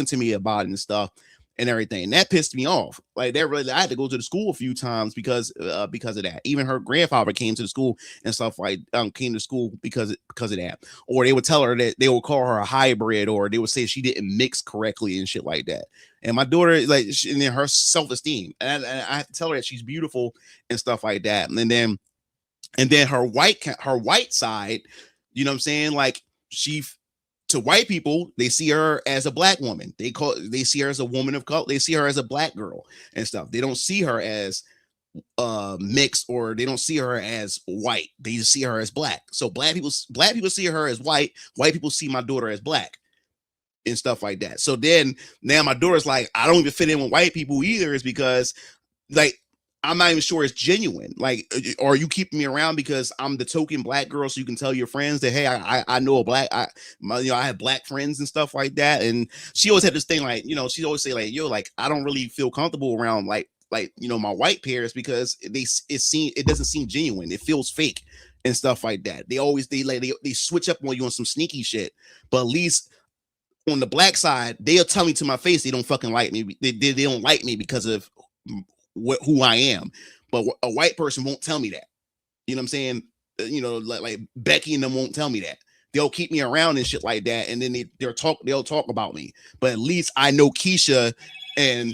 [SPEAKER 7] to me about it and stuff and everything. And that pissed me off. Like, that really, I had to go to the school a few times because of that. Even her grandfather came to the school and stuff like came to school because of that. Or they would tell her that they would call her a hybrid, or they would say she didn't mix correctly and shit like that. And my daughter, like, and then her self-esteem, and I have to tell her that she's beautiful and stuff like that. And then her white side, you know what I'm saying? Like, to white people, they see her as a black woman. They see her as a woman of color. They see her as a black girl and stuff. They don't see her as mixed, or they don't see her as white. They just see her as black. So black people see her as white. White people see my daughter as black and stuff like that. So then now my daughter's like, I don't even fit in with white people either, is because, like, I'm not even sure it's genuine. Like, are you keeping me around because I'm the token black girl, so you can tell your friends that, hey, I know a black, I have black friends and stuff like that. And she always had this thing, like, she always say, like, like, I don't really feel comfortable around like my white peers, because it doesn't seem genuine. It feels fake and stuff like that. They switch up on you on some sneaky shit, but at least on the black side, they'll tell me to my face they don't fucking like me. They don't like me because of who I am. But a white person won't tell me that. You know what I'm saying? Like Becky and them won't tell me that. They'll keep me around and shit like that, and then they'll talk about me. But at least I know Keisha and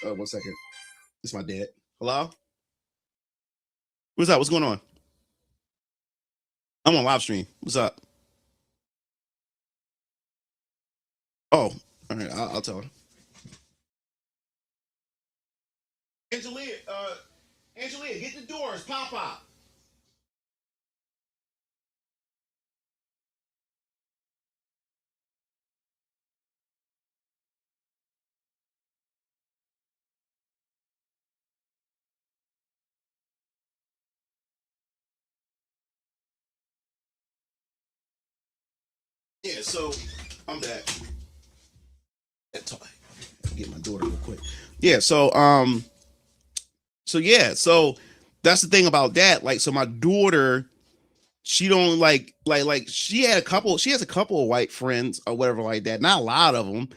[SPEAKER 7] 1 second. It's my dad. Hello? What's up? What's going on? I'm on live stream. What's up? Oh, all right. I'll tell her. Angelia, get the doors. Pop. Yeah, so I'm back. Get my daughter real quick. Yeah, so that's the thing about that. Like, so my daughter, she don't like she has a couple of white friends or whatever like that. Not a lot of them.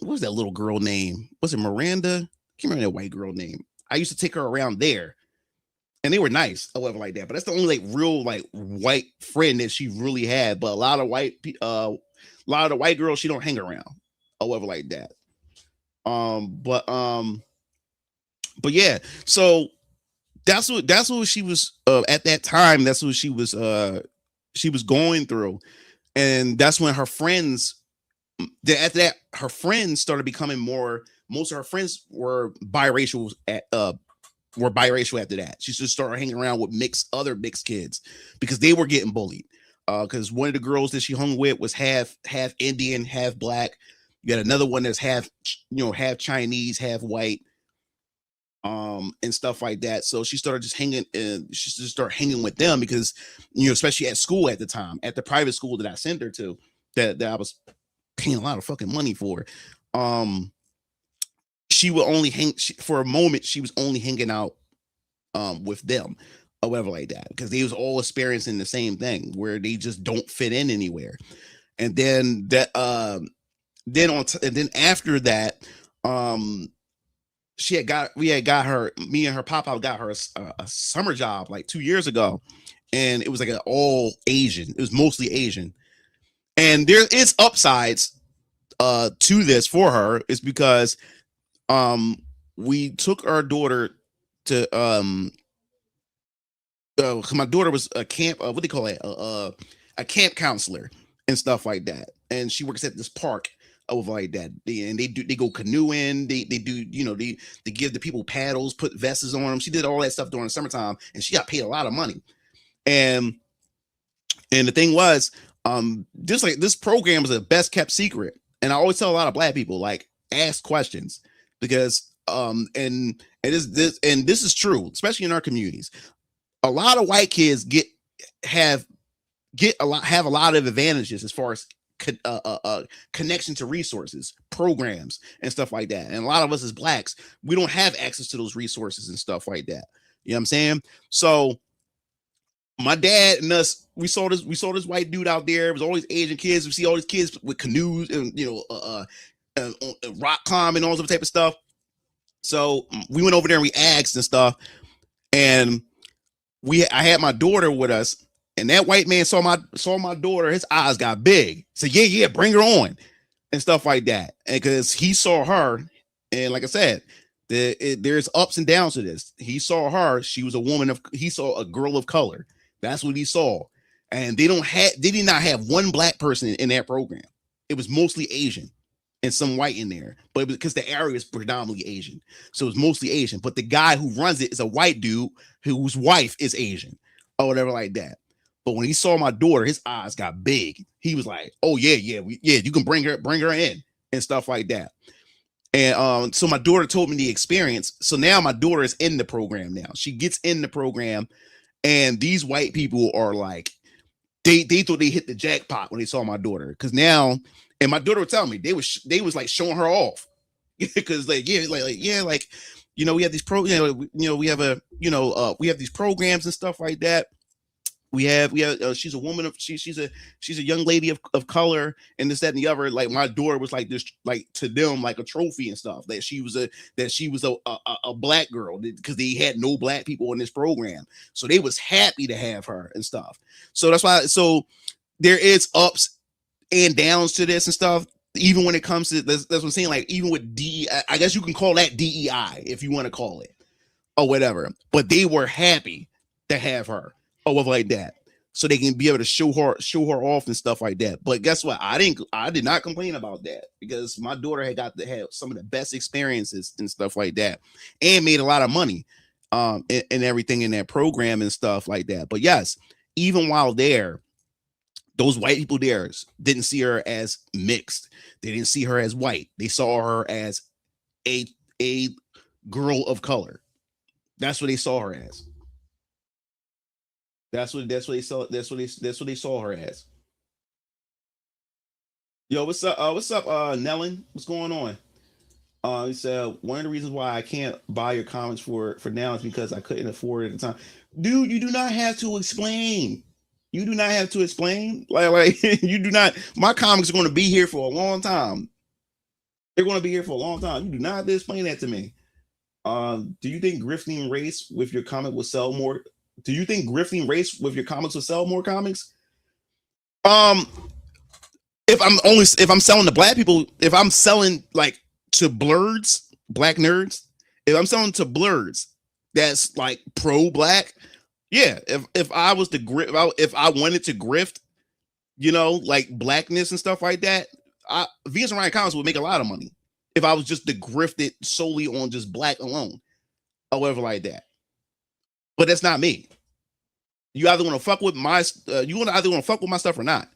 [SPEAKER 7] What was that little girl name? Was it Miranda? I can't remember that white girl name. I used to take her around there, and they were nice or whatever like that. But that's the only like real like white friend that she really had. But a lot of the white girls she don't hang around or whatever like that. But yeah, so that's what she was at that time. That's what she was going through, and that's when her friends. After that, her friends started becoming more. Most of her friends were biracial. After that. She just started hanging around with other mixed kids because they were getting bullied. Because one of the girls that she hung with was half Indian, half black. You got another one that's half Chinese, half white. And stuff like that. So she started just hanging, and she just started hanging with them because, especially at school at the time, at the private school that I sent her to, that I was paying a lot of fucking money for. She would only for a moment. She was only hanging out with them or whatever like that, because they was all experiencing the same thing where they just don't fit in anywhere. And then after that, me and her papa got her a summer job like 2 years ago, and it was like an all Asian. It was mostly Asian, and there is upsides to this for her. Is because we took our daughter to my daughter was a camp, what do they call it, a camp counselor and stuff like that, and she works at this park over like that. They go canoeing, they do, you know, they give the people paddles, put vests on them. She did all that stuff during the summertime, and she got paid a lot of money. And the thing was, this program is the best kept secret. And I always tell a lot of black people, like, ask questions, because this is true, especially in our communities. A lot of white kids have a lot of advantages as far as connection to resources, programs, and stuff like that. And a lot of us as blacks, we don't have access to those resources and stuff like that. You know what I'm saying? So my dad and us, we saw this white dude out there. It was all these Asian kids. We see all these kids with canoes and, you know, rock climbing and all that type of stuff. So we went over there and we asked and stuff, and I had my daughter with us, and that white man saw my daughter. His eyes got big. Said, yeah, bring her on, and stuff like that. And because he saw her, and like I said, there's ups and downs to this. He saw her. She was a woman he saw a girl of color. That's what he saw. And they did not have one black person in that program. It was mostly Asian and some white in there, but because the area is predominantly Asian, so it's mostly Asian. But the guy who runs it is a white dude whose wife is Asian or whatever like that. But when he saw my daughter, his eyes got big. He was like, "Oh yeah, you can bring her in and stuff like that." And so my daughter told me the experience. So now my daughter is in the program now. She gets in the program, and these white people are like, they thought they hit the jackpot when they saw my daughter, because now. And my daughter would tell me they was like showing her off, because like you know, we have these we have these programs and stuff like that. We have she's a woman she's a young lady of color, and this, that, and the other. Like my daughter was like this, like to them, like a trophy and stuff, that she was a black girl, because they had no black people in this program, so they was happy to have her and stuff. So that's why. So there is ups and downs to this and stuff. Even when it comes to that's what I'm saying. Like even with DEI, I guess you can call that DEI if you want to call it or whatever. But they were happy to have her or whatever like that, so they can be able to show her off and stuff like that. But guess what? I did not complain about that, because my daughter had got to have some of the best experiences and stuff like that, and made a lot of money and everything in that program and stuff like that. But yes, even while there, those white people there didn't see her as mixed. They didn't see her as white. They saw her as a girl of color. That's what they saw her as. That's what they saw her as. Yo, what's up? Nellen? What's going on? He said one of the reasons why I can't buy your comics for now is because I couldn't afford it at the time. Dude, you do not have to explain. You do not have to explain. Like you do not. My comics are going to be here for a long time. They're going to be here for a long time. You do not have to explain that to me. Do you think grifting race with your comic will sell more? Do you think grifting race with your comics will sell more comics? If I'm selling to black people, if I'm selling like to blurs, black nerds, if I'm selling to blurs, that's like pro black. Yeah, if I was to if I wanted to grift, you know, like blackness and stuff like that, Venus and Ryan Comics would make a lot of money if I was just to grift it solely on just black alone, or whatever like that. But that's not me. You either want to fuck with my stuff or not.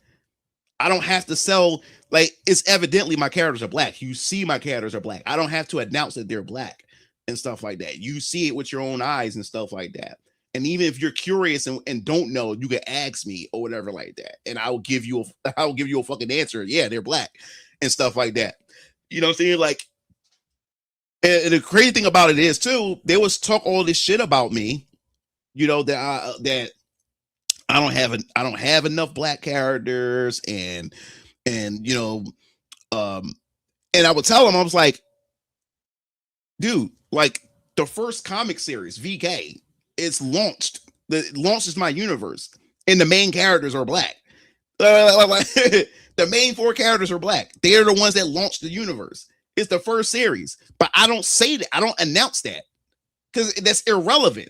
[SPEAKER 7] I don't have to sell, like, it's evidently my characters are black. You see my characters are black. I don't have to announce that they're black and stuff like that. You see it with your own eyes and stuff like that. And even if you're curious and don't know, you can ask me or whatever like that, and I will give you a fucking answer. Yeah, they're black and stuff like that. You know what I'm saying? Like, and the crazy thing about it is too, they was talk all this shit about me. You know that I don't have enough black characters, and you know, and I would tell them, I was like, dude, like the first comic series VK. It's launched. It launches my universe, and the main characters are black. The main 4 characters are black. They're the ones that launched the universe. It's the first series, but I don't say that. I don't announce that because that's irrelevant.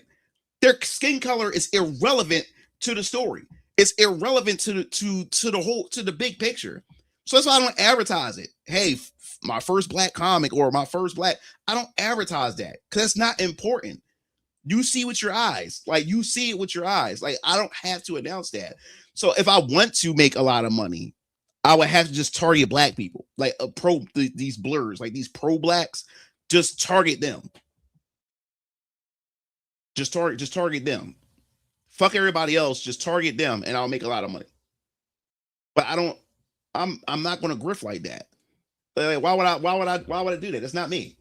[SPEAKER 7] Their skin color is irrelevant to the story. It's irrelevant to the big picture. So that's why I don't advertise it. Hey, my first black comic or my first black, I don't advertise that because that's not important. You see with your eyes. Like, you see it with your eyes. Like, I don't have to announce that. So if I want to make a lot of money, I would have to just target black people, like these blurs, like these pro blacks, just target them. Just target them. Fuck everybody else. Just target them, and I'll make a lot of money. But I'm not going to grift like that. Like, why would I do that? That's not me.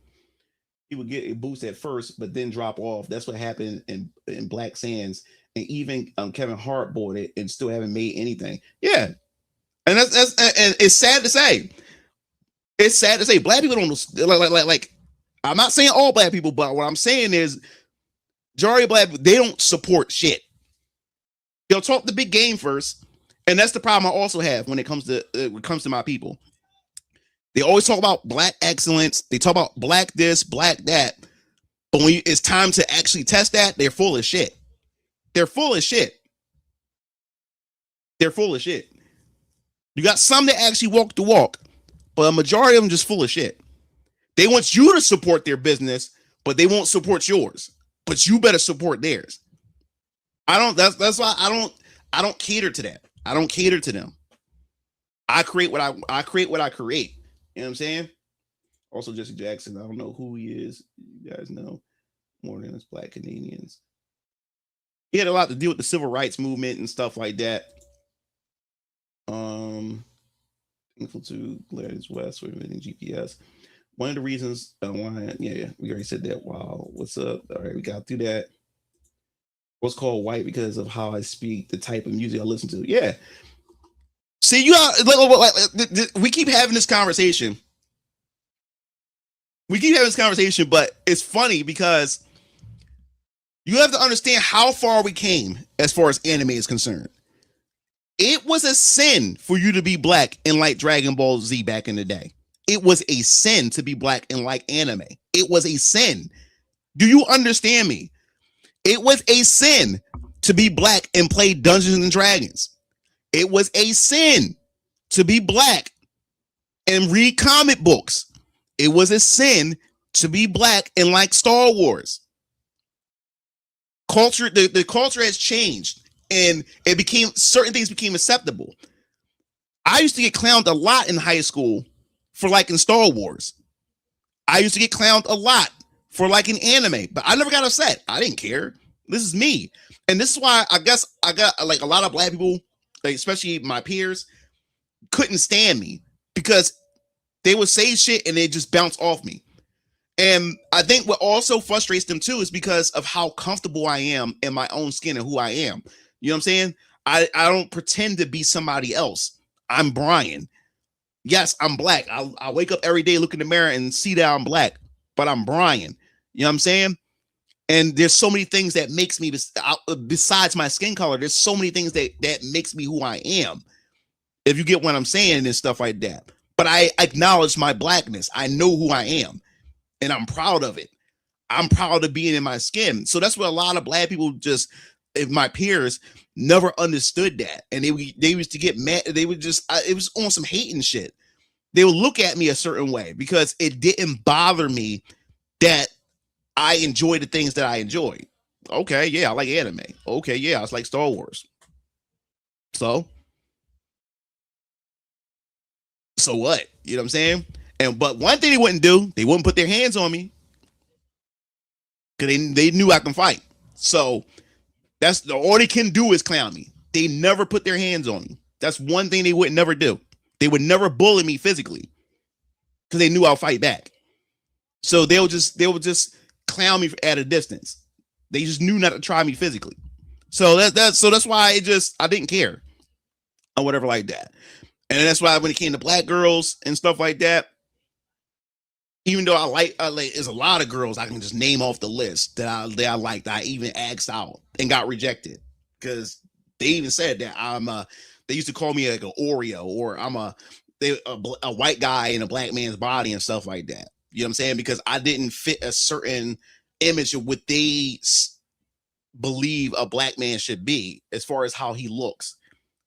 [SPEAKER 7] He would get a boost at first, but then drop off. That's what happened in Black Sands, and even Kevin Hart bought it and still haven't made anything. Yeah, and that's and it's sad to say. It's sad to say black people don't like. I'm not saying all black people, but what I'm saying is, majority of black people, they don't support shit. They'll talk the big game first, and that's the problem I also have when it comes to my people. They always talk about black excellence. They talk about black this, black that. But when it's time to actually test that, they're full of shit. They're full of shit. They're full of shit. You got some that actually walk the walk, but a majority of them just full of shit. They want you to support their business, but they won't support yours. But you better support theirs. That's why I don't cater to that. I don't cater to them. I create what I create. You know what I'm saying? Also, Jesse Jackson, I don't know who he is. You guys know more than us black Canadians. He had a lot to do with the civil rights movement and stuff like that. Thankful to Gladys West for inventing GPS. One of the reasons why, yeah, we already said that. Wow, what's up? All right, we got through that. What's called white because of how I speak, the type of music I listen to. Yeah. See, we keep having this conversation. But it's funny because you have to understand how far we came as far as anime is concerned. It was a sin for you to be black and like Dragon Ball Z back in the day. It was a sin to be black and like anime. It was a sin. Do you understand me? It was a sin to be black and play Dungeons and Dragons. It was a sin to be black and read comic books. It was a sin to be black and like Star Wars. Culture, the culture has changed, and certain things became acceptable. I used to get clowned a lot in high school for liking Star Wars. I used to get clowned a lot for liking anime, but I never got upset. I didn't care. This is me. And this is why I guess I got like a lot of black people, like especially my peers, couldn't stand me because they would say shit and they just bounce off me. And I think what also frustrates them too is because of how comfortable I am in my own skin and who I am. You know what I'm saying? I don't pretend to be somebody else. I'm Brian. Yes, I'm black. I wake up every day, look in the mirror and see that I'm black, but I'm Brian. You know what I'm saying? And there's so many things that makes me, besides my skin color, there's so many things that makes me who I am. If you get what I'm saying and stuff like that. But I acknowledge my blackness. I know who I am. And I'm proud of it. I'm proud of being in my skin. So that's what a lot of black people if my peers never understood that. And they used to get mad. They would it was on some hating shit. They would look at me a certain way because it didn't bother me that I enjoy the things that I enjoy. Okay, yeah, I like anime. Okay, yeah, I like Star Wars. So what? You know what I'm saying? But one thing they wouldn't do, they wouldn't put their hands on me because they knew I can fight. So that's all they can do is clown me. They never put their hands on me. That's one thing they would never do. They would never bully me physically because they knew I'll fight back. So they would just clown me at a distance. They just knew not to try me physically. So that's why I didn't care or whatever like that. And that's why when it came to black girls and stuff like that, even though I like there's a lot of girls I can just name off the list that I liked, I even asked out and got rejected because they even said that they used to call me like an Oreo or I'm a white guy in a black man's body and stuff like that. You know what I'm saying? Because I didn't fit a certain image of what they believe a black man should be as far as how he looks.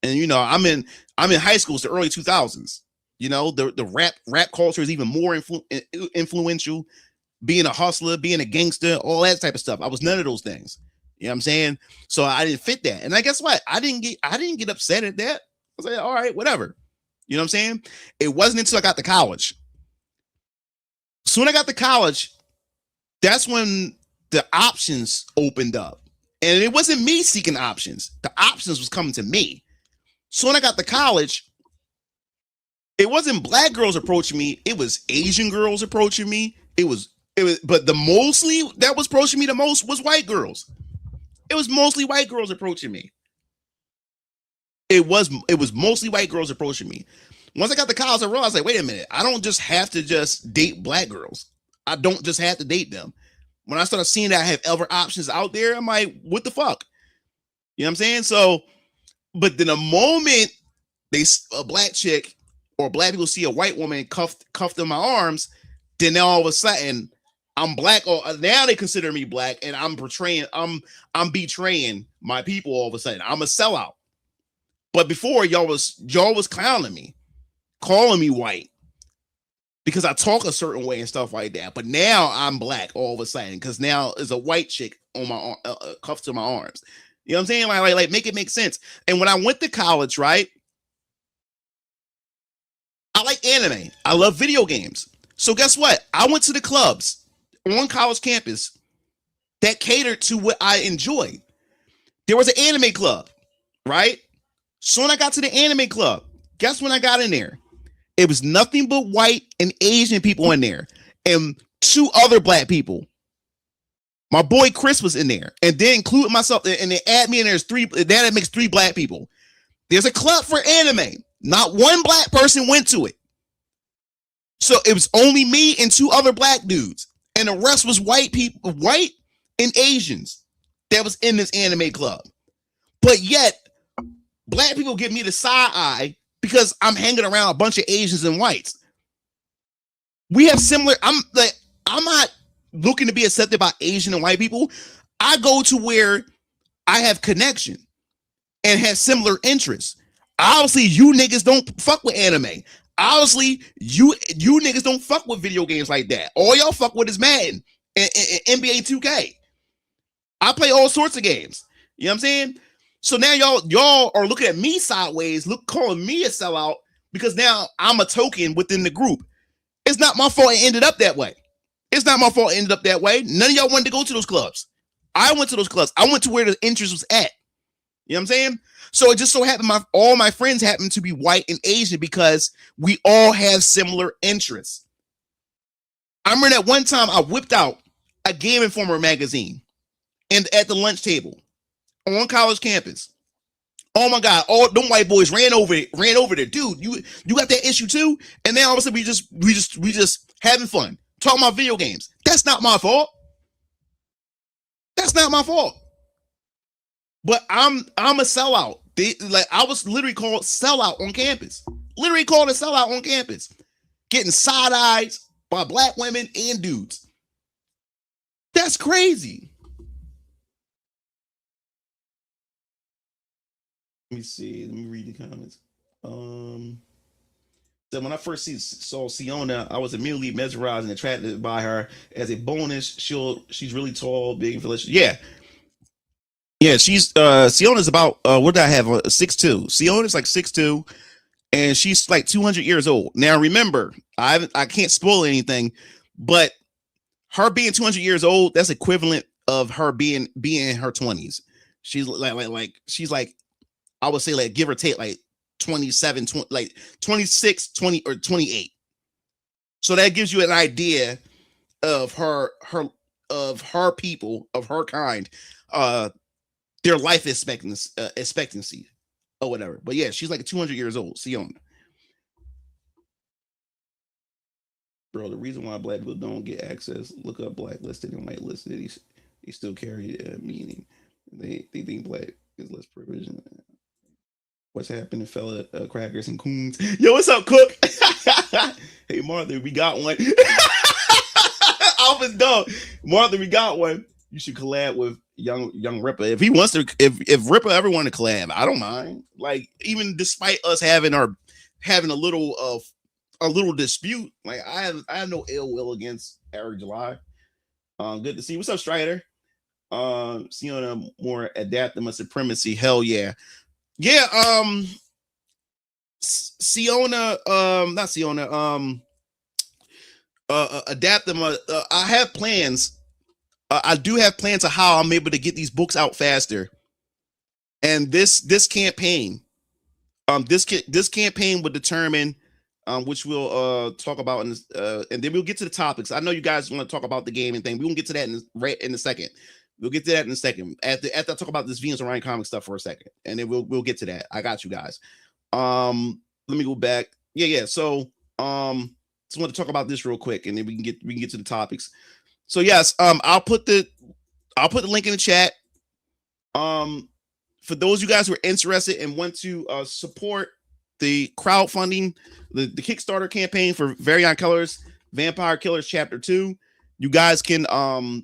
[SPEAKER 7] And you know, I'm in high school, it's the early 2000s. You know, the rap culture is even more influential. Being a hustler, being a gangster, all that type of stuff. I was none of those things. You know what I'm saying? So I didn't fit that. And I guess what? I didn't get upset at that. I was like, all right, whatever. You know what I'm saying? It wasn't until I got to college. So when I got to college, that's when the options opened up. And it wasn't me seeking options. The options was coming to me. So when I got to college, it wasn't black girls approaching me. It was Asian girls approaching me. It was, but the mostly that was approaching me the most was white girls. It was mostly white girls approaching me. It was mostly white girls approaching me. Once I got to college, I realized, like, wait a minute, I don't just have to just date black girls. I don't just have to date them. When I started seeing that I have other options out there, I'm like, what the fuck? You know what I'm saying? So, but then the moment a black chick or black people see a white woman cuffed in my arms, then all of a sudden I'm black, or now they consider me black, and I'm betraying my people all of a sudden. I'm a sellout. But before, y'all was clowning me, calling me white because I talk a certain way and stuff like that. But now I'm black all of a sudden because now there's a white chick on my cuffed to my arms. You know what I'm saying? Like make it make sense. And when I went to college, right, I like anime. I love video games. So guess what? I went to the clubs on college campus that catered to what I enjoyed. There was an anime club, right? So when I got to the anime club, guess when I got in there? It was nothing but white and Asian people in there, and 2 other black people. My boy Chris was in there, and then including myself, and they add me in. There's 3. That makes 3 black people. There's a club for anime. Not one black person went to it. So it was only me and 2 other black dudes, and the rest was white people, white and Asians that was in this anime club. But yet, black people give me the side eye because I'm hanging around a bunch of Asians and whites. We have similar. I'm not looking to be accepted by Asian and white people. I go to where I have connection and have similar interests. Obviously, you niggas don't fuck with anime. Obviously, you niggas don't fuck with video games like that. All y'all fuck with is Madden and NBA 2K. I play all sorts of games. You know what I'm saying? So now y'all are looking at me sideways, calling me a sellout because now I'm a token within the group. It's not my fault it ended up that way. It's not my fault it ended up that way. None of y'all wanted to go to those clubs. I went to those clubs. I went to where the interest was at. You know what I'm saying? So it just so happened all my friends happen to be white and Asian because we all have similar interests. I remember that one time I whipped out a Game Informer magazine and at the lunch table on college campus. Oh my God, all them white boys ran over there. Dude, you got that issue too? And then all of a sudden we just having fun, talking about video games. That's not my fault. That's not my fault. But I'm a sellout. I was literally called sellout on campus. Literally called a sellout on campus. Getting side-eyed by black women and dudes. That's crazy. Let me see. Let me read the comments. So when I first saw Siona, I was immediately mesmerized and attracted by her. As a bonus, she's really tall, big, and delicious. Yeah, she's Siona's about what did I have? 6'2". Siona's like 6'2", and she's like 200 years old. Now remember, I can't spoil anything, but her being 200 years old, that's equivalent of her being in her 20s. She's like she's like, I would say, like, give or take, like 27, 20, like 26, 20, or 28. So that gives you an idea of her people, of her kind, their life expectancy or whatever. But yeah, she's like 200 years old. Siona. Bro, the reason why black people don't get access, look up blacklisted and whitelisted. They still carry meaning. They think black is less privileged. What's happening, fella? Crackers and coons. Yo, what's up, Cook? Hey, Martha, we got one. Alpha's dog. Martha, we got one. You should collab with young Ripper. If he wants to, if Ripper ever want to collab, I don't mind. Like, even despite us having a little dispute, like I have no ill will against Eric July. Good to see. What's up, Strider? Siona more adaptive supremacy. Hell yeah. Yeah. Siona, not Siona, adaptive. I have plans. I do have plans of how I'm able to get these books out faster. And this campaign, this campaign will determine which we'll talk about in this, and then we'll get to the topics. I know you guys want to talk about the game and thing. We won't get to that in a second. We'll get to that in a second. After I talk about this Venus Orion comic stuff for a second, and then we'll get to that. I got you guys. Let me go back. Yeah. So just want to talk about this real quick, and then we can get to the topics. So yes, I'll put the link in the chat. For those of you guys who are interested and want to support the crowdfunding, the Kickstarter campaign for Variant Colors, Vampire Killers Chapter 2, you guys can follow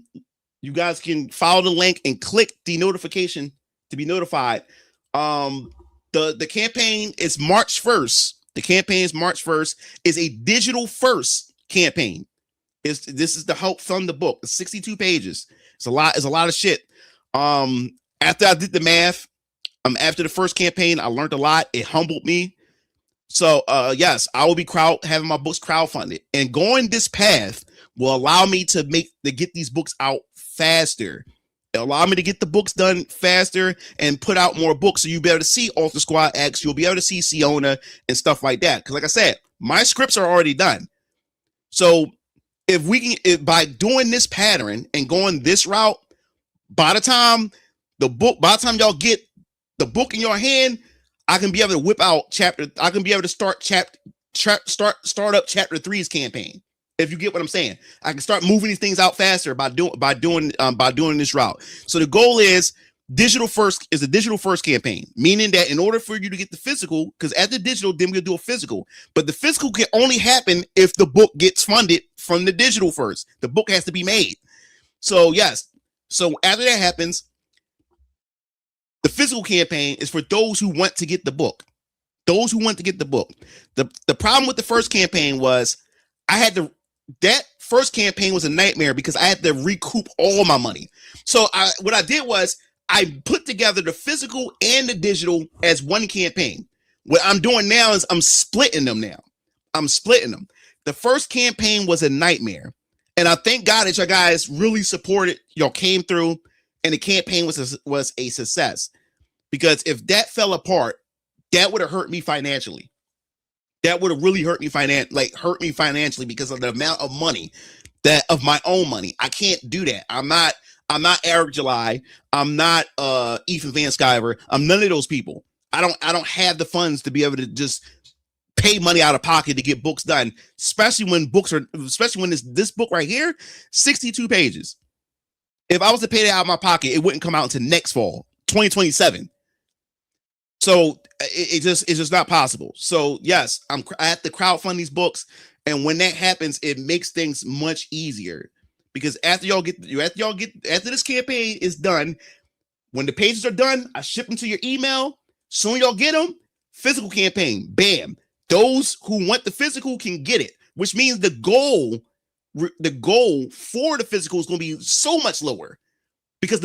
[SPEAKER 7] the link and click the notification to be notified. The campaign is March 1st. The campaign is March 1st. Is a digital first campaign. This is to help fund the book. It's 62 pages. It's a lot of shit. After I did the math, after the first campaign, I learned a lot. It humbled me. So yes, I will be having my books crowdfunded, and going this path will allow me to get these books out faster. It'll allow me to get the books done faster and put out more books, so you'll be able to see Alter Squad X, you'll be able to see Siona and stuff like that. Because like I said, my scripts are already done. So if by doing this pattern and going this route, by the time y'all get the book in your hand, I can be able to whip out I can be able to start up chapter 3's campaign. If you get what I'm saying, I can start moving these things out faster by doing this route. So the goal is a digital first campaign, meaning that in order for you to get the physical, because at the digital, then we'll do a physical, but the physical can only happen if the book gets funded from the digital first. The book has to be made. So yes. So after that happens, the physical campaign is for those who want to get the book. Those who want to get the book. The problem with the first campaign was that first campaign was a nightmare because I had to recoup all my money. So what I did was I put together the physical and the digital as one campaign. What I'm doing now is I'm splitting them now. The first campaign was a nightmare. And I thank God that you guys really supported. Y'all came through and the campaign was a success. Because if that fell apart, that would have hurt me financially. That would have really hurt me financially because of the amount of money of my own money. I can't do that. I'm not Eric July. I'm not Ethan Van Sciver. I'm none of those people. I don't have the funds to be able to just pay money out of pocket to get books done, especially when this book right here, 62 pages. If I was to pay that out of my pocket, it wouldn't come out until next fall, 2027. So it's just not possible. So yes, I have to crowdfund these books, and when that happens, it makes things much easier. Because after this campaign is done, when the pages are done, I ship them to your email. Soon y'all get them. Physical campaign, bam. Those who want the physical can get it, which means the goal for the physical is going to be so much lower because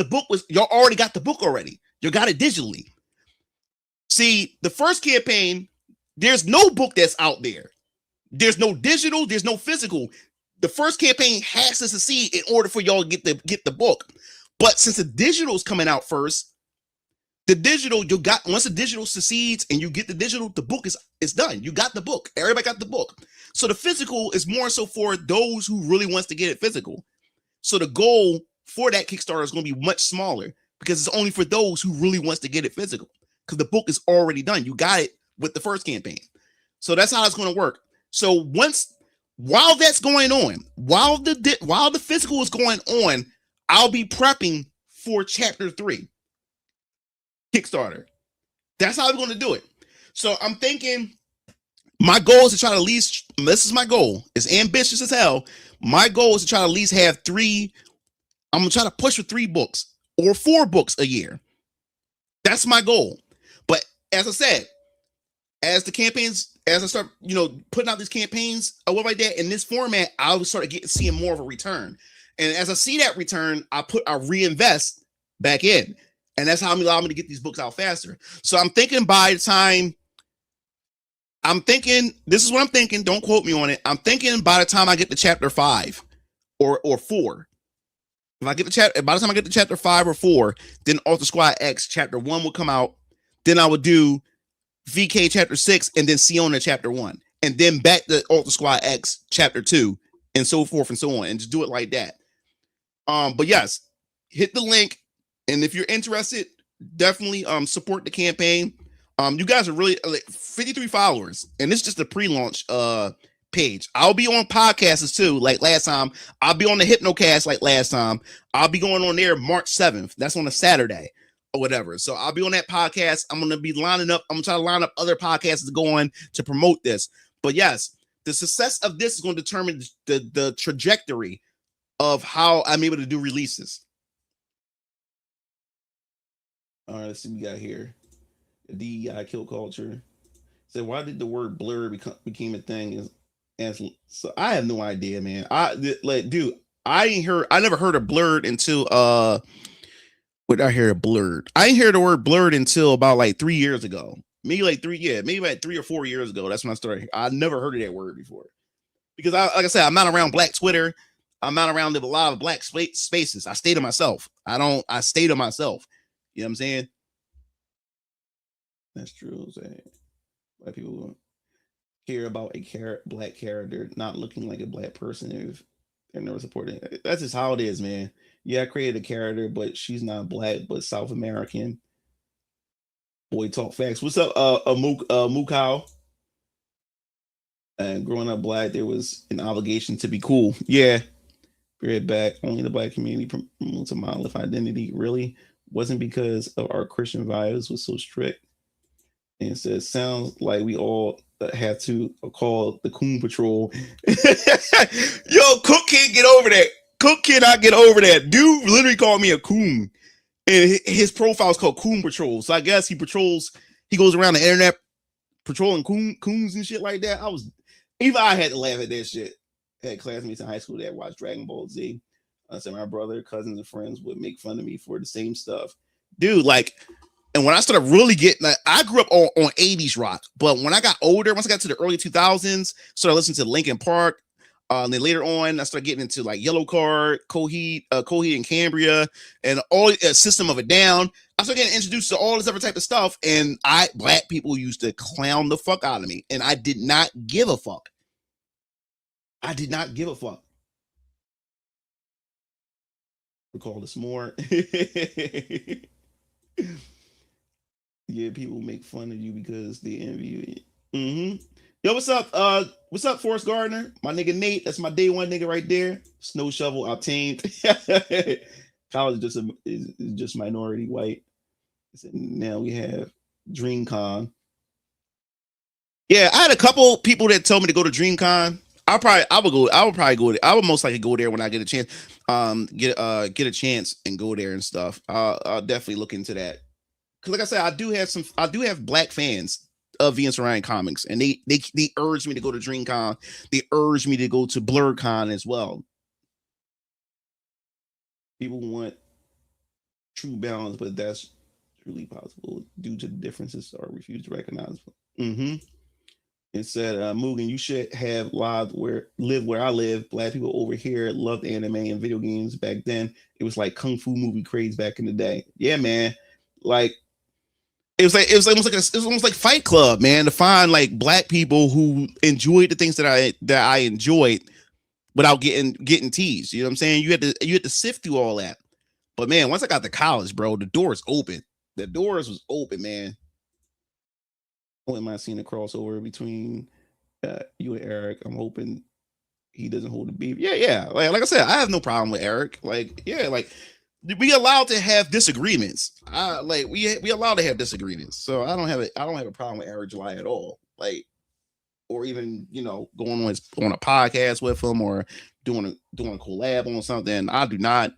[SPEAKER 7] y'all already got the book already. You got it digitally. See, the first campaign, there's no book that's out there. There's no digital, there's no physical. The first campaign has to succeed in order for y'all to get the book. But since the digital is coming out first, once the digital succeeds and you get the digital, the book is done. You got the book. Everybody got the book. So the physical is more so for those who really wants to get it physical. So the goal for that Kickstarter is going to be much smaller because it's only for those who really wants to get it physical because the book is already done. You got it with the first campaign. So that's how it's going to work. So while that's going on, while the physical is going on, I'll be prepping for chapter 3 Kickstarter. That's how I'm going to do it. So I'm thinking my goal is to try to at least, this is my goal. It's ambitious as hell. My goal is to try to at least have 3. I'm going to try to push for 3 books or 4 books a year. That's my goal. But as I said, as I start, putting out these campaigns or what like that in this format, I'll start seeing more of a return. And as I see that return, I reinvest back in. And that's how I'm allowing me to get these books out faster. So I'm thinking this is what I'm thinking. Don't quote me on it. I'm thinking by the time I get to chapter 5 or 4, by the time I get to chapter 5 or 4, then Alter Squad X chapter 1 will come out. Then I would do VK chapter 6 and then Siona chapter 1. And then back to Alter Squad X chapter 2 and so forth and so on. And just do it like that. But yes, hit the link. And if you're interested, definitely support the campaign. You guys are really 53 followers. And it's just a pre-launch page. I'll be on podcasts too, like last time. I'll be on the Hypnocast like last time. I'll be going on there March 7th. That's on a Saturday or whatever. So I'll be on that podcast. I'm going to be lining up. I'm going to try to line up other podcasts to go on to promote this. But yes, the success of this is going to determine the trajectory of how I'm able to do releases. All right, let's see what we got here. DEI kill culture. So why did the word blur became a thing? So I have no idea, man. I never heard of blurred until what I hear blurred. I didn't hear the word blurred until about like 3 years ago. Maybe like 3 or 4 years ago. That's when I started. I never heard of that word before. Because like I said, I'm not around Black Twitter. I'm not around a lot of Black spaces. I stay to myself. I stay to myself. You know what I'm saying? That's true. Black people care about a Black character not looking like a Black person if they're never supporting. That's just how it is, man. Yeah, I created a character, but she's not Black, but South American. Boy, talk facts. What's up, Mukau? And growing up Black, there was an obligation to be cool. Yeah. Right back. Only the Black community promotes a monolith identity. Really wasn't because of our Christian values was so strict. And it says, sounds like we all have to call the Coon Patrol. Yo, Cook can't get over that. Cook cannot get over that. Dude literally called me a coon. And his profile is called Coon Patrol. So I guess he goes around the internet patrolling coons and shit like that. I had to laugh at that shit. I had classmates in high school that watched Dragon Ball Z. I said my brother, cousins, and friends would make fun of me for the same stuff. Dude, and when I started really getting, I grew up on 80s rock, but when I got older, once I got to the early 2000s, started listening to Linkin Park. And then later on, I started getting into like Yellow Card, Coheed and Cambria, and all System of a Down. I started getting introduced to all this other type of stuff, and Black people used to clown the fuck out of me, and I did not give a fuck. I did not give a fuck. Recall this more. Yeah, people make fun of you because they envy you. Mm-hmm. Yo, what's up? What's up, Forrest Gardner? My nigga Nate. That's my day one nigga right there. Snow shovel obtained. College is just minority white. Now we have DreamCon. Yeah, I had a couple people that told me to go to DreamCon. I would probably go there. I would most likely go there when I get a chance. Get a chance and go there and stuff. I'll definitely look into that. Cause like I said, I do have Black fans of Venus Orion Comics, and they urged me to go to DreamCon. They urged me to go to BlurCon as well. People want true balance, but that's truly possible due to the differences are refused to recognize. Mm-hmm. It said, Mugen, you should have live where I live. Black people over here loved anime and video games back then. It was like kung fu movie craze back in the day. Yeah, man. Like it was almost like Fight Club, man, to find like Black people who enjoyed the things that I enjoyed without getting teased. You know what I'm saying? You had to sift through all that. But man, once I got to college, bro, the doors open. The doors was open, man. When am I seeing a crossover between you and Eric? I'm hoping he doesn't hold the beef. Yeah. Like I said, I have no problem with Eric. We allowed to have disagreements. We allowed to have disagreements. So I don't have a problem with Eric July at all. Like, or even going on a podcast with him or doing a collab on something, I do not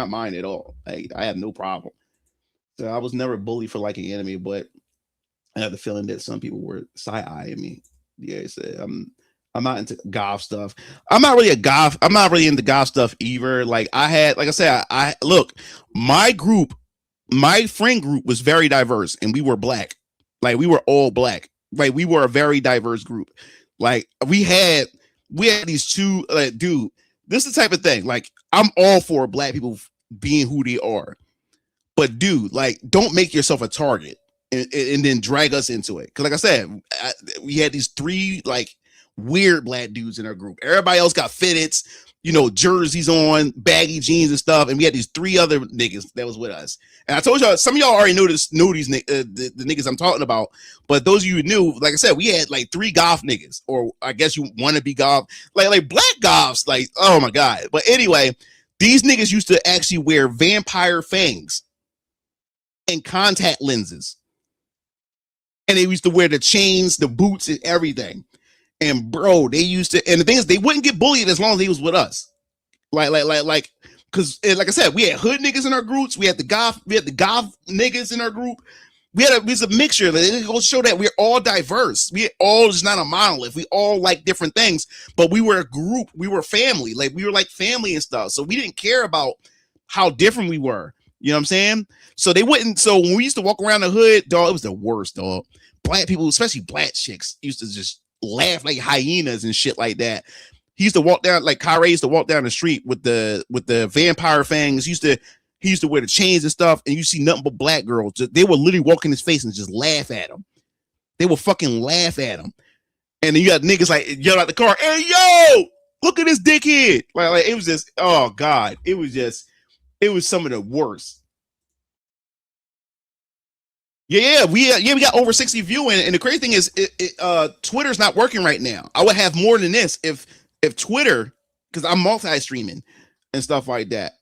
[SPEAKER 7] mind at all. Like I have no problem. So I was never bullied for liking anime, but I have the feeling that some people were side-eyeing me. Yeah, so I'm not into goth stuff. I'm not really into goth stuff either. Like I said, I look, my friend group was very diverse, and we were black. Like we were all black. Like we were a very diverse group. Like we had these two, dude, this is the type of thing. Like I'm all for black people being who they are. But dude, like don't make yourself a target and then drag us into it. Cause like I said, we had these 3 like weird black dudes in our group. Everybody else got fitteds, jerseys on, baggy jeans and stuff. And we had these 3 other niggas that was with us. And I told y'all, some of y'all already know these the niggas I'm talking about. But those of you who knew, like I said, we had like 3 goth niggas, or I guess you want to be goth, like black goths. Like, oh my God. But anyway, these niggas used to actually wear vampire fangs and contact lenses. And they used to wear the chains, the boots, and everything. And bro, they used to, and the thing is, they wouldn't get bullied as long as they was with us. Because like I said, we had hood niggas in our groups. We had the goth niggas in our group. We was a mixture. It goes to show that we're all diverse. We all just not a monolith. We all like different things, but we were a group. We were family. Like we were like family and stuff. So we didn't care about how different we were. You know what I'm saying? So they wouldn't. So when we used to walk around the hood, dog, it was the worst, dog. Black people, especially black chicks, used to just laugh like hyenas and shit like that. He used to walk down, like Kyrie used to walk down the street with the vampire fangs. He used to wear the chains and stuff, and you see nothing but black girls. They would literally walk in his face and just laugh at him. They would fucking laugh at him. And then you got niggas like yell out the car, "Hey yo, look at this dickhead!" Like it was just, oh God, it was some of the worst. Yeah, we got over 60 viewing, and the crazy thing is, Twitter's not working right now. I would have more than this if Twitter, because I'm multi-streaming and stuff like that.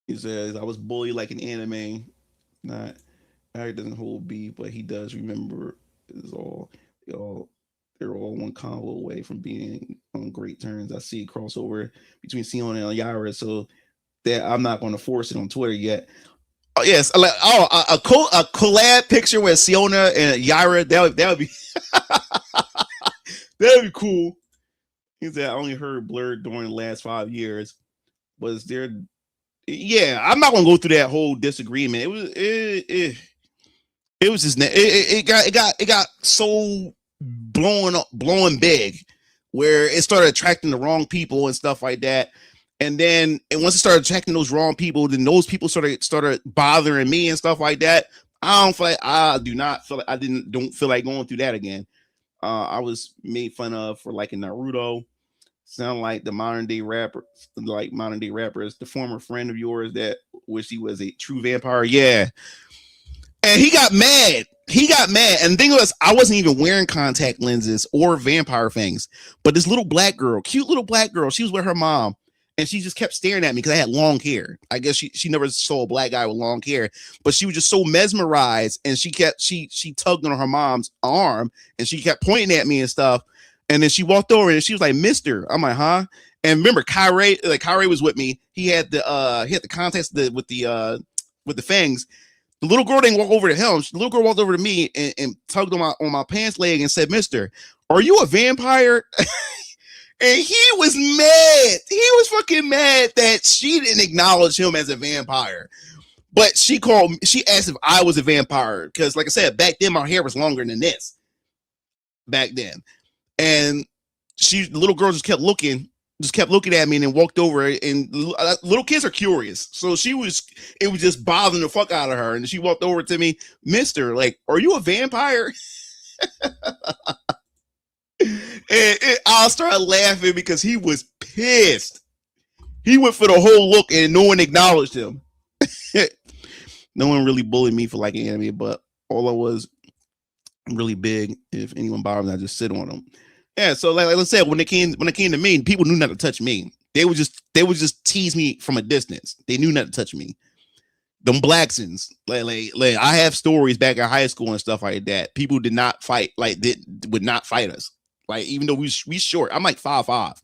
[SPEAKER 7] He says I was bullied like an anime. Not Harry doesn't hold beef, but he does remember. They're all one combo away from being on great terms. I see a crossover between Sion and Yara, so that I'm not going to force it on Twitter yet. Oh yes, a collab picture with Siona and Yara. That would be that'd be cool. He said I only heard Blurred during the last 5 years. Was there? Yeah, I'm not gonna go through that whole disagreement. It was just it got so blowing big where it started attracting the wrong people and stuff like that. And once it started attracting those wrong people, then those people started bothering me and stuff like that. I don't feel like going through that again. I was made fun of for liking Naruto. Sound like the modern day rappers, the former friend of yours that wish he was a true vampire. Yeah. And he got mad. And the thing was, I wasn't even wearing contact lenses or vampire fangs. But this cute little black girl, she was with her mom. And she just kept staring at me because I had long hair. I guess she never saw a black guy with long hair, but she was just so mesmerized, and she tugged on her mom's arm, and she kept pointing at me and stuff. And then she walked over and she was like, "Mister," I'm like, "Huh?" And remember, Kyrie was with me. He had the contest with the fangs. The little girl didn't walk over to him. The little girl walked over to me and tugged on my pants leg and said, "Mister, are you a vampire?" And he was mad. He was fucking mad that she didn't acknowledge him as a vampire. But she asked if I was a vampire. Because like I said, back then my hair was longer than this. Back then. And the little girl just kept looking at me and then walked over. And little kids are curious. So it was just bothering the fuck out of her. And she walked over to me, "Mister, like, are you a vampire?" And I started laughing because he was pissed. He went for the whole look and no one acknowledged him. No one really bullied me for liking anime, but all I was really big. If anyone bothered me, I just sit on them. Yeah, so like I said, when it came to me, people knew not to touch me. They would just tease me from a distance. They knew not to touch me. Them Blacksons, like I have stories back in high school and stuff like that. People did not fight, would not fight us. Like, even though we short, I'm like 5'5",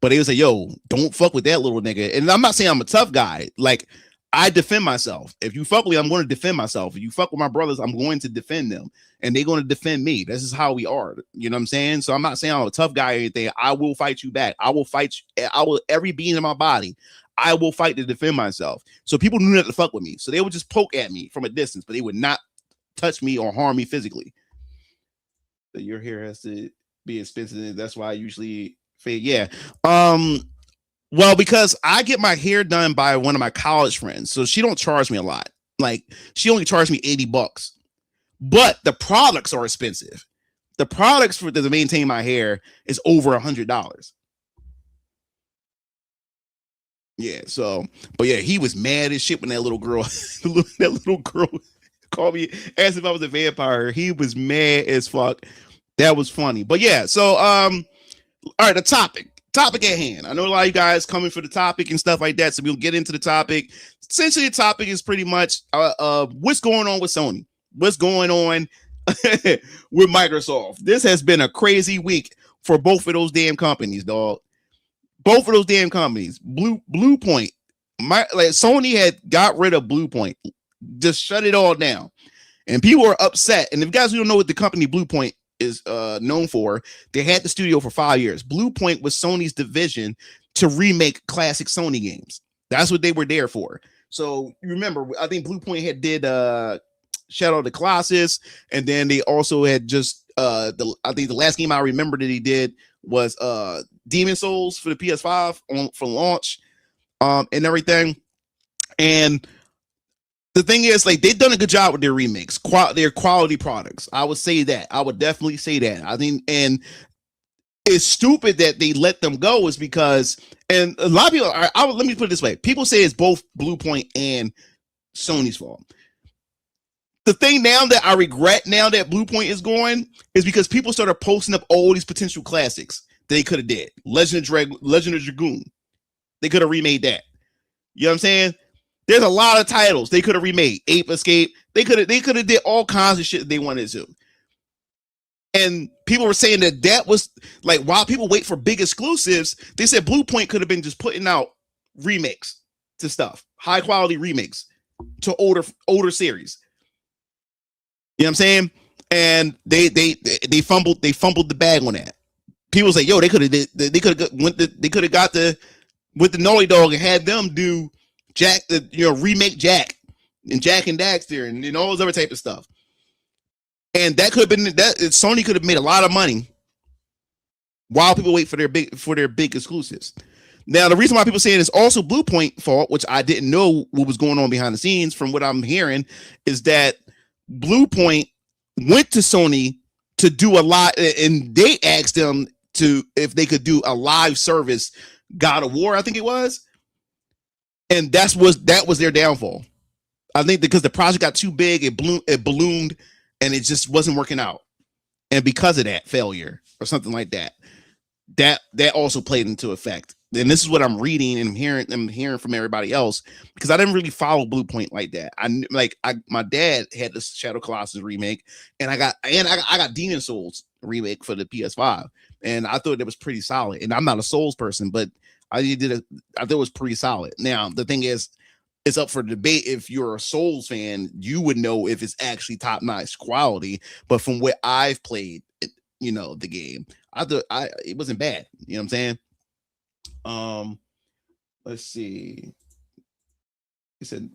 [SPEAKER 7] but they was like, yo, don't fuck with that little nigga. And I'm not saying I'm a tough guy. Like, I defend myself. If you fuck with me, I'm going to defend myself. If you fuck with my brothers, I'm going to defend them, and they're going to defend me. This is how we are. You know what I'm saying? So I'm not saying I'm a tough guy or anything. I will fight you back. I will fight you. I will, every being in my body, I will fight to defend myself. So people knew not to fuck with me. So they would just poke at me from a distance, but they would not touch me or harm me physically. So your hair has to be expensive. That's why I usually fade. Yeah. Well, because I get my hair done by one of my college friends, so she don't charge me a lot. Like, she only charged me $80, but the products are expensive. The products for to maintain my hair is over $100. Yeah. So, but yeah, he was mad as shit when that little girl, that little girl called me, asked if I was a vampire. He was mad as fuck. That was funny. But yeah. So, all right, the topic at hand. I know a lot of you guys coming for the topic and stuff like that, so we'll get into the topic. Essentially, the topic is pretty much what's going on with Sony, what's going on with Microsoft. This has been a crazy week for both of those damn companies, dog. Both of those damn companies. Blue Point, Sony had got rid of Blue Point, just shut it all down, and people are upset. And if you guys don't know what the company Blue Point is known for, they had the studio for 5 years. Blue Point was Sony's division to remake classic Sony games. That's what they were there for. So you remember, I think Blue Point had did Shadow of the Colossus, and then they also had just I think the last game I remember that he did was Demon Souls for the PS5 for launch, and everything. And the thing is, like, they've done a good job with their remakes, their quality products. I would say that. I would definitely say that. I think, and it's stupid that they let them go, is because, and a lot of people, let me put it this way: people say it's both Blue Point and Sony's fault. The thing now that I regret now that Blue Point is going is because people started posting up all these potential classics they could have did. Legend of Dragoon, they could have remade that. You know what I'm saying? There's a lot of titles they could have remade. Ape Escape. They could have did all kinds of shit they wanted to. And people were saying that was like, while people wait for big exclusives, they said Blue Point could have been just putting out remakes to stuff, high quality remakes to older series. You know what I'm saying? And they fumbled the bag on that. People say, yo, they could have got with the Naughty Dog and had them do Jack, remake Jack and Jack and Daxter and all those other type of stuff. And that could have been that. Sony could have made a lot of money while people wait for their big exclusives. Now, the reason why people saying it's also Blue Point fault, which I didn't know what was going on behind the scenes, from what I'm hearing, is that Blue Point went to Sony to do a lot, and they asked them if they could do a live service God of War, I think it was. And that was their downfall. I think because the project got too big, it ballooned, and it just wasn't working out. And because of that failure or something like that, that also played into effect. And this is what I'm reading and hearing from everybody else, because I didn't really follow Blue Point like that. My dad had the Shadow Colossus remake, and I got Demon Souls remake for the PS5, and I thought it was pretty solid. And I'm not a Souls person, but I thought it was pretty solid. Now the thing is, it's up for debate. If you're a Souls fan, you would know if it's actually top-notch quality. But from what I've played, the game, I thought it wasn't bad. You know what I'm saying? Let's see. He said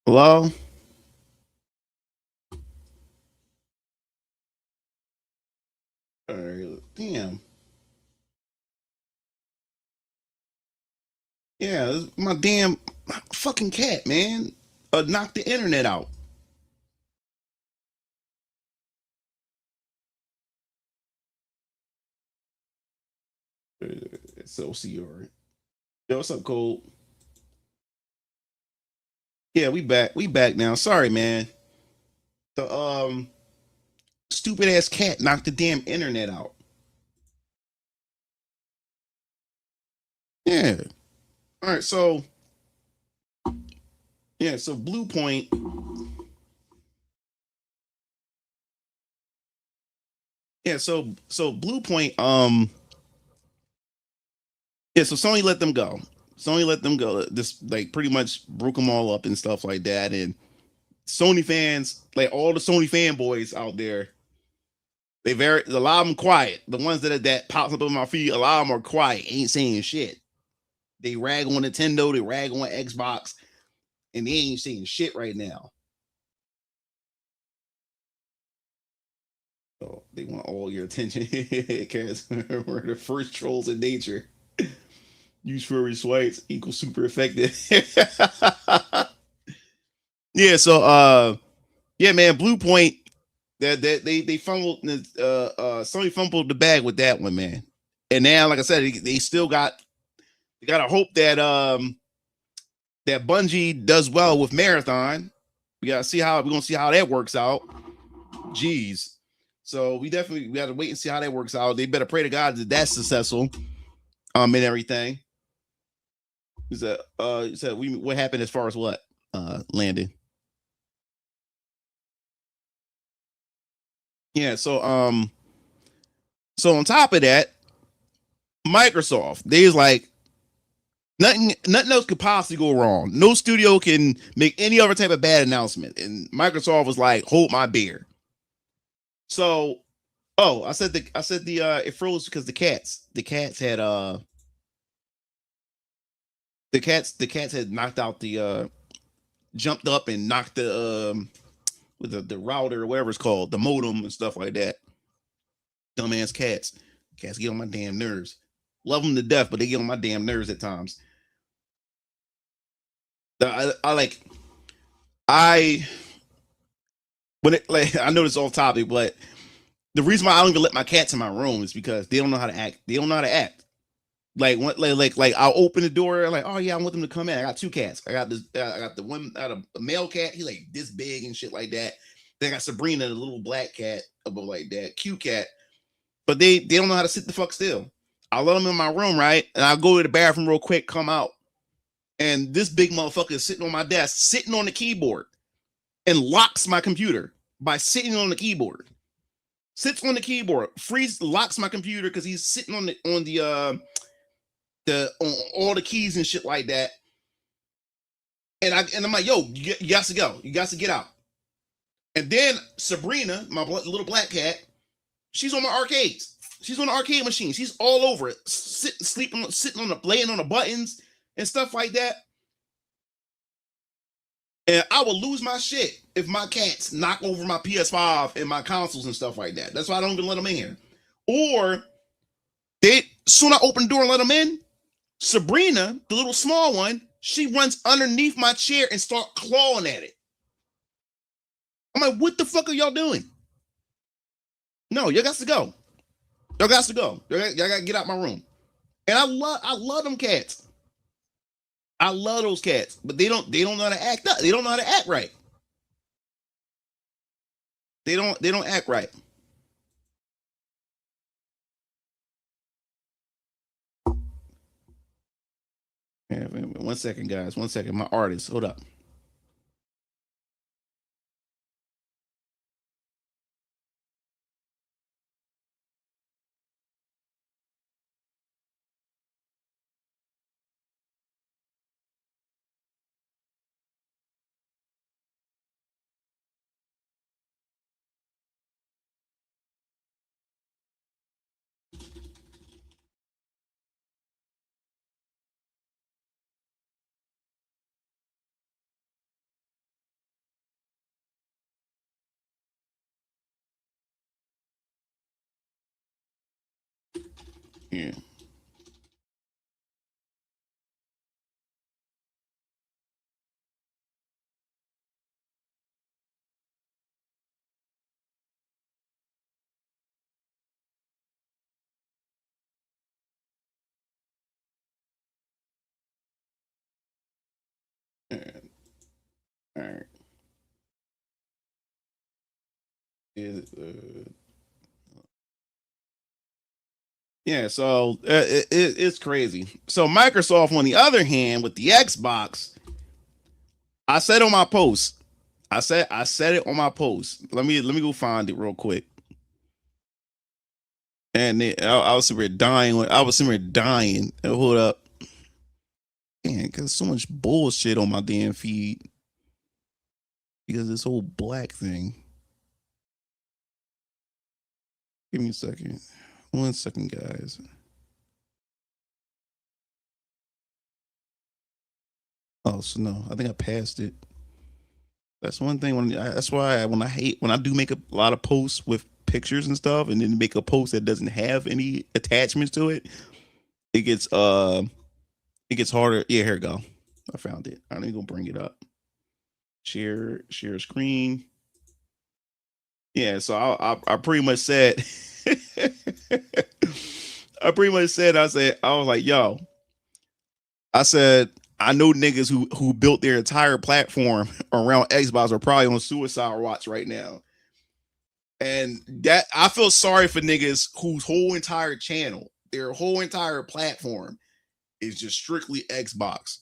[SPEAKER 7] Hello? All right. Damn. Yeah, this is my damn fucking cat, man. Knocked the internet out. It's OCR. Yo, what's up, Cole? Yeah, we back. We back now. Sorry, man. The stupid ass cat knocked the damn internet out. Yeah. All right, so yeah, so Blue Point. Yeah, so Blue Point, yeah, so Sony let them go. Sony let them go. This like pretty much broke them all up and stuff like that. And Sony fans, like all the Sony fanboys out there, a lot of them quiet. The ones that pops up on my feed, a lot of them are quiet, ain't saying shit. They rag on Nintendo, they rag on Xbox, and they ain't saying shit right now. So they want all your attention because we're the first trolls in nature. Use furry swipes equals super effective. Yeah, so yeah, man, Blue Point, that they fumbled Sony fumbled the bag with that one, man. And now, like I said, they still gotta hope that that Bungie does well with Marathon. We're gonna see how that works out. Jeez. So we gotta wait and see how that works out. They better pray to God that that's successful, and everything. What happened as far as what? Landon. Yeah, so on top of that, Microsoft, there's like nothing else could possibly go wrong. No studio can make any other type of bad announcement. And Microsoft was like, hold my beer. So I said the it froze because the cats had the cats had knocked out the jumped up and knocked the with the router or whatever it's called, the modem and stuff like that. Dumbass cats. Cats get on my damn nerves. Love them to death, but they get on my damn nerves at times. I like I when it like I know this off topic, but the reason why I don't even let my cats in my room is because they don't know how to act. They don't know how to act. Like I'll open the door, like, oh yeah, I want them to come in. I got two cats. I got the one out of a male cat, he's like this big and shit like that. Then I got Sabrina, the little black cat, about like that, cute cat. But they don't know how to sit the fuck still. I let them in my room, right? And I'll go to the bathroom real quick, come out. And this big motherfucker is sitting on my desk, sitting on the keyboard, and locks my computer by sitting on the keyboard. Sits on the keyboard, locks my computer because he's sitting on all the keys and shit like that. And I'm like, yo, you got to go. You got to get out. And then Sabrina, my little black cat, she's on my arcades. She's on the arcade machine. She's all over it, sitting laying on the buttons and stuff like that. And I will lose my shit if my cats knock over my PS5 and my consoles and stuff like that. That's why I don't even let them in here. Or soon I open the door and let them in. Sabrina, the little small one, she runs underneath my chair and start clawing at it. I'm like, what the fuck are y'all doing? No, y'all got to go. Y'all got to go. Y'all got to get out my room. And I love them cats. I love those cats, but they don't know how to act up. They don't know how to act right. They don't act right. Yeah, 1 second, guys. 1 second. My artist. Hold up. Yeah. All right. Yeah, so it's crazy. So Microsoft, on the other hand, with the Xbox, I said on my post, I said it on my post. Let me go find it real quick. And I was sitting here dying. I was sitting here dying. Hold up, man, because so much bullshit on my damn feed because this whole black thing. Give me a second. 1 second, guys. Oh, so no, I think I passed it. That's one thing. That's why when I hate when I do make a lot of posts with pictures and stuff, and then make a post that doesn't have any attachments to it, it gets harder. Yeah, here we go. I found it. I'm gonna bring it up. Share screen. Yeah, so I pretty much said I was like, yo, I said, I know niggas who built their entire platform around Xbox are probably on suicide watch right now. And that I feel sorry for niggas whose whole entire channel, their whole entire platform is just strictly Xbox.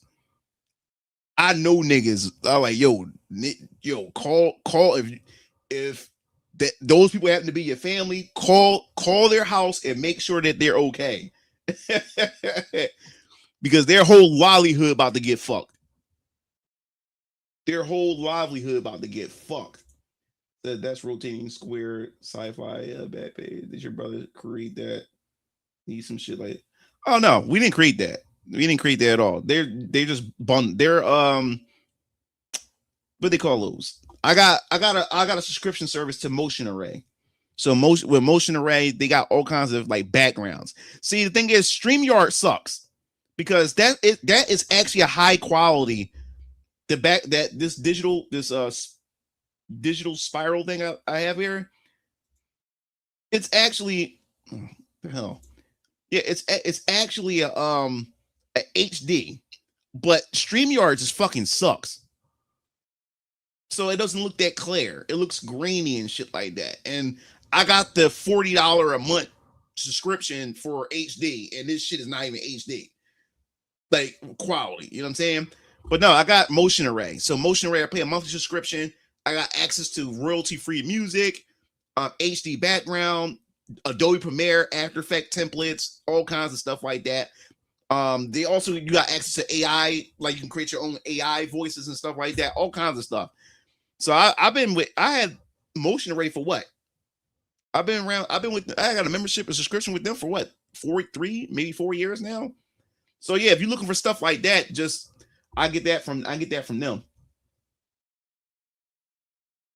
[SPEAKER 7] I know niggas. I'm like, call if that those people happen to be your family, call their house and make sure that they're okay. Because their whole livelihood about to get fucked. Their whole livelihood about to get fucked. That's rotating square sci-fi back page. Did your brother create that? Need some shit like, oh no, we didn't create that. We didn't create that at all. They just they're what they call those. I got a subscription service to Motion Array. So with Motion Array, they got all kinds of like backgrounds. See, the thing is, StreamYard sucks because that is actually a high quality. This digital spiral thing I have here. It's actually the hell. Yeah, it's actually a HD, but StreamYard just fucking sucks. So it doesn't look that clear. It looks grainy and shit like that. And I got the $40 a month subscription for HD, and this shit is not even HD. Like quality, you know what I'm saying? But no, I got Motion Array. So Motion Array, I pay a monthly subscription. I got access to royalty-free music, HD background, Adobe Premiere, After Effects templates, all kinds of stuff like that. You got access to AI, like you can create your own AI voices and stuff like that, all kinds of stuff. So I had Motion Array for what? I got a membership and subscription with them for what? maybe 4 years now. So yeah, if you're looking for stuff like that, I get that from them.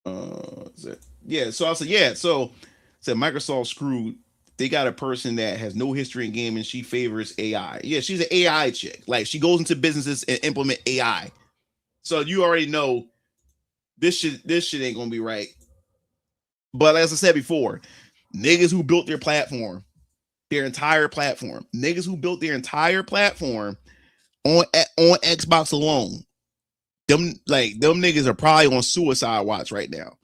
[SPEAKER 7] So I said Microsoft screwed. They got a person that has no history in gaming. She favors AI. Yeah, she's an AI chick. Like she goes into businesses and implement AI. So you already know this shit ain't gonna be right. But as I said before, niggas who built their entire platform on Xbox alone, them niggas are probably on suicide watch right now.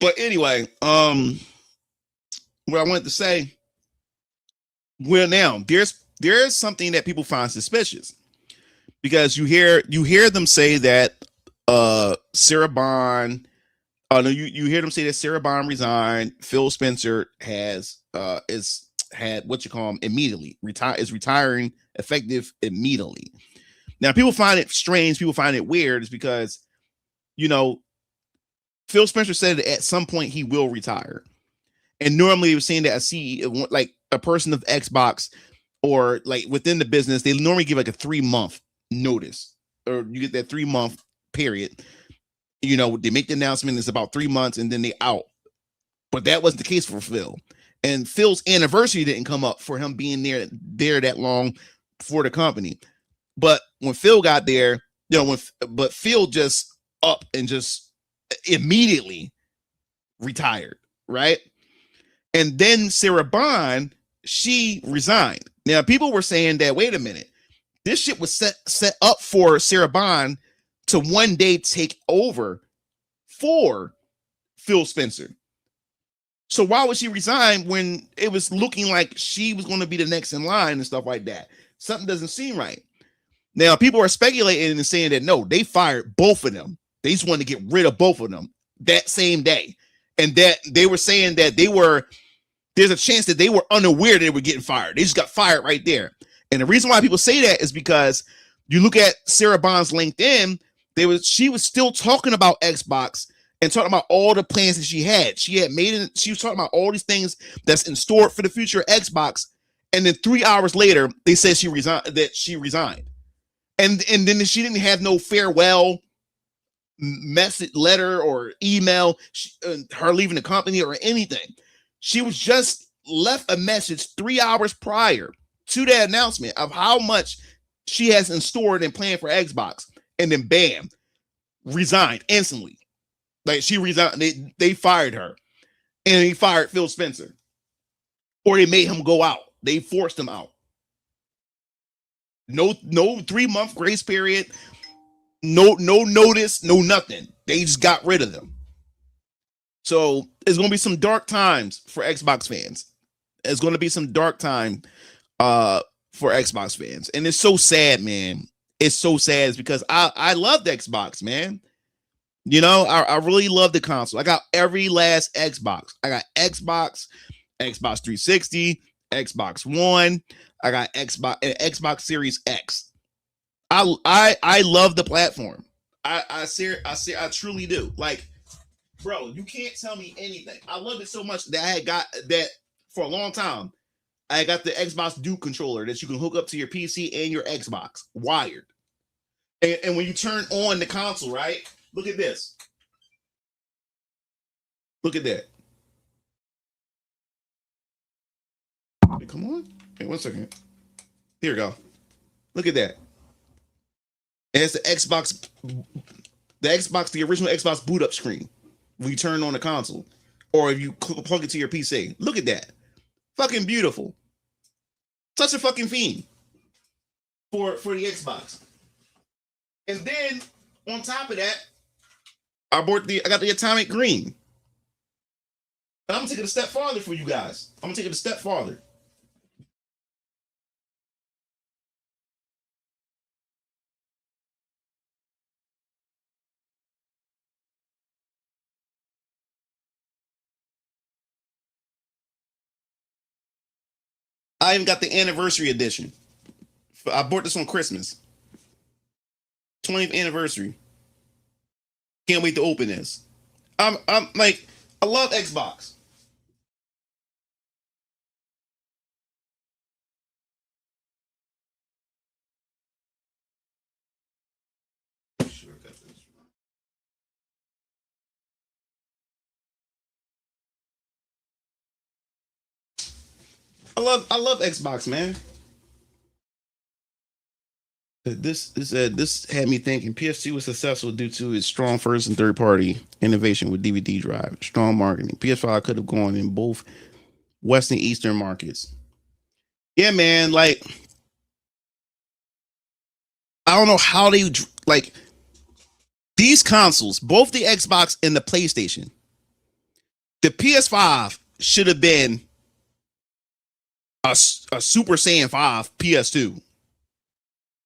[SPEAKER 7] But anyway, what I wanted to say, well, now there's something that people find suspicious because you hear them say that Sarah Bond. Oh no, you hear them say that Sarah Bond resigned. Phil Spencer had what you call him immediately is retiring effective immediately. Now people find it strange. People find it weird, is because Phil Spencer said that at some point he will retire, and normally he was saying that a CEO, like a person of Xbox or like within the business, they normally give like a 3-month notice, or you get that 3-month period. They make the announcement, it's about 3 months and then they out. But that wasn't the case for Phil. and Phil's anniversary didn't come up for him being there that long for the company. But when Phil got there, but Phil just up and just immediately retired, right? And then Sarah Bond, she resigned. Now people were saying that, wait a minute, this shit was set up for Sarah Bond to one day take over for Phil Spencer. So why would she resign when it was looking like she was going to be the next in line and stuff like that? Something doesn't seem right. Now, people are speculating and saying that, no, they fired both of them. They just wanted to get rid of both of them that same day. And that they were saying that there's a chance that they were unaware that they were getting fired. They just got fired right there. And the reason why people say that is because you look at Sarah Bond's LinkedIn, she was still talking about Xbox and talking about all the plans that she had. She was talking about all these things that's in store for the future of Xbox. And then 3 hours later, they said she resigned. And then she didn't have no farewell message, letter, or email, her leaving the company or anything. She was just left a message 3 hours prior to that announcement of how much she has in store and planned for Xbox. And then bam, resigned instantly. Like she resigned, they fired her, and they fired Phil Spencer, or they made him go out. They forced him out. No 3-month grace period. No notice. No nothing. They just got rid of them. So it's gonna be some dark times for Xbox fans. It's gonna be some dark time for Xbox fans, and it's so sad, man. It's so sad. It's because I loved Xbox, man. You know, I really love the console. I got every last Xbox. I got Xbox 360, Xbox One. I got Xbox Series X. I love the platform. I truly do. Like, bro, you can't tell me anything. I love it so much that I had got that for a long time. I got the Xbox Duke controller that you can hook up to your PC and your Xbox wired. And when you turn on the console, right? Look at this. Look at that. Hey, come on. Hey, 1 second. Here we go. Look at that. And it's the original Xbox boot up screen when you turn on the console, or if you plug it to your PC. Look at that. Fucking beautiful. Such a fucking fiend for the Xbox. And then on top of that, I got the Atomic Green. And I'm gonna take it a step farther for you guys. I'm gonna take it a step farther. I even got the anniversary edition. I bought this on Christmas. 20th anniversary. Can't wait to open this. I'm like, I love Xbox. I love Xbox, man. This had me thinking PS2 was successful due to its strong first and third party innovation with DVD drive, strong marketing. PS5 could have gone in both Western and Eastern markets. Yeah, man. Like, I don't know how they like these consoles, both the Xbox and the PlayStation. The PS5 should have been a Super Saiyan 5 PS2.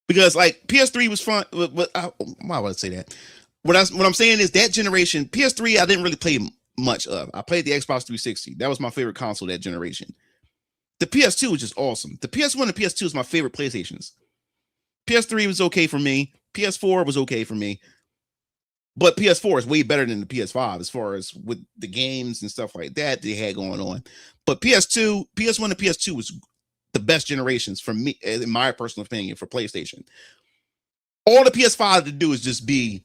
[SPEAKER 7] Because like PS3 was fun, but why would I say that? What I'm saying is that generation, PS3, I didn't really play much of. I played the Xbox 360. That was my favorite console that generation. The PS2 was just awesome. The PS1 and PS2 is my favorite PlayStations. PS3 was okay for me. PS4 was okay for me. But PS4 is way better than the PS5 as far as with the games and stuff like that they had going on. But PS1 and PS2 was the best generations for me, in my personal opinion, for PlayStation. All the PS5 to do is just be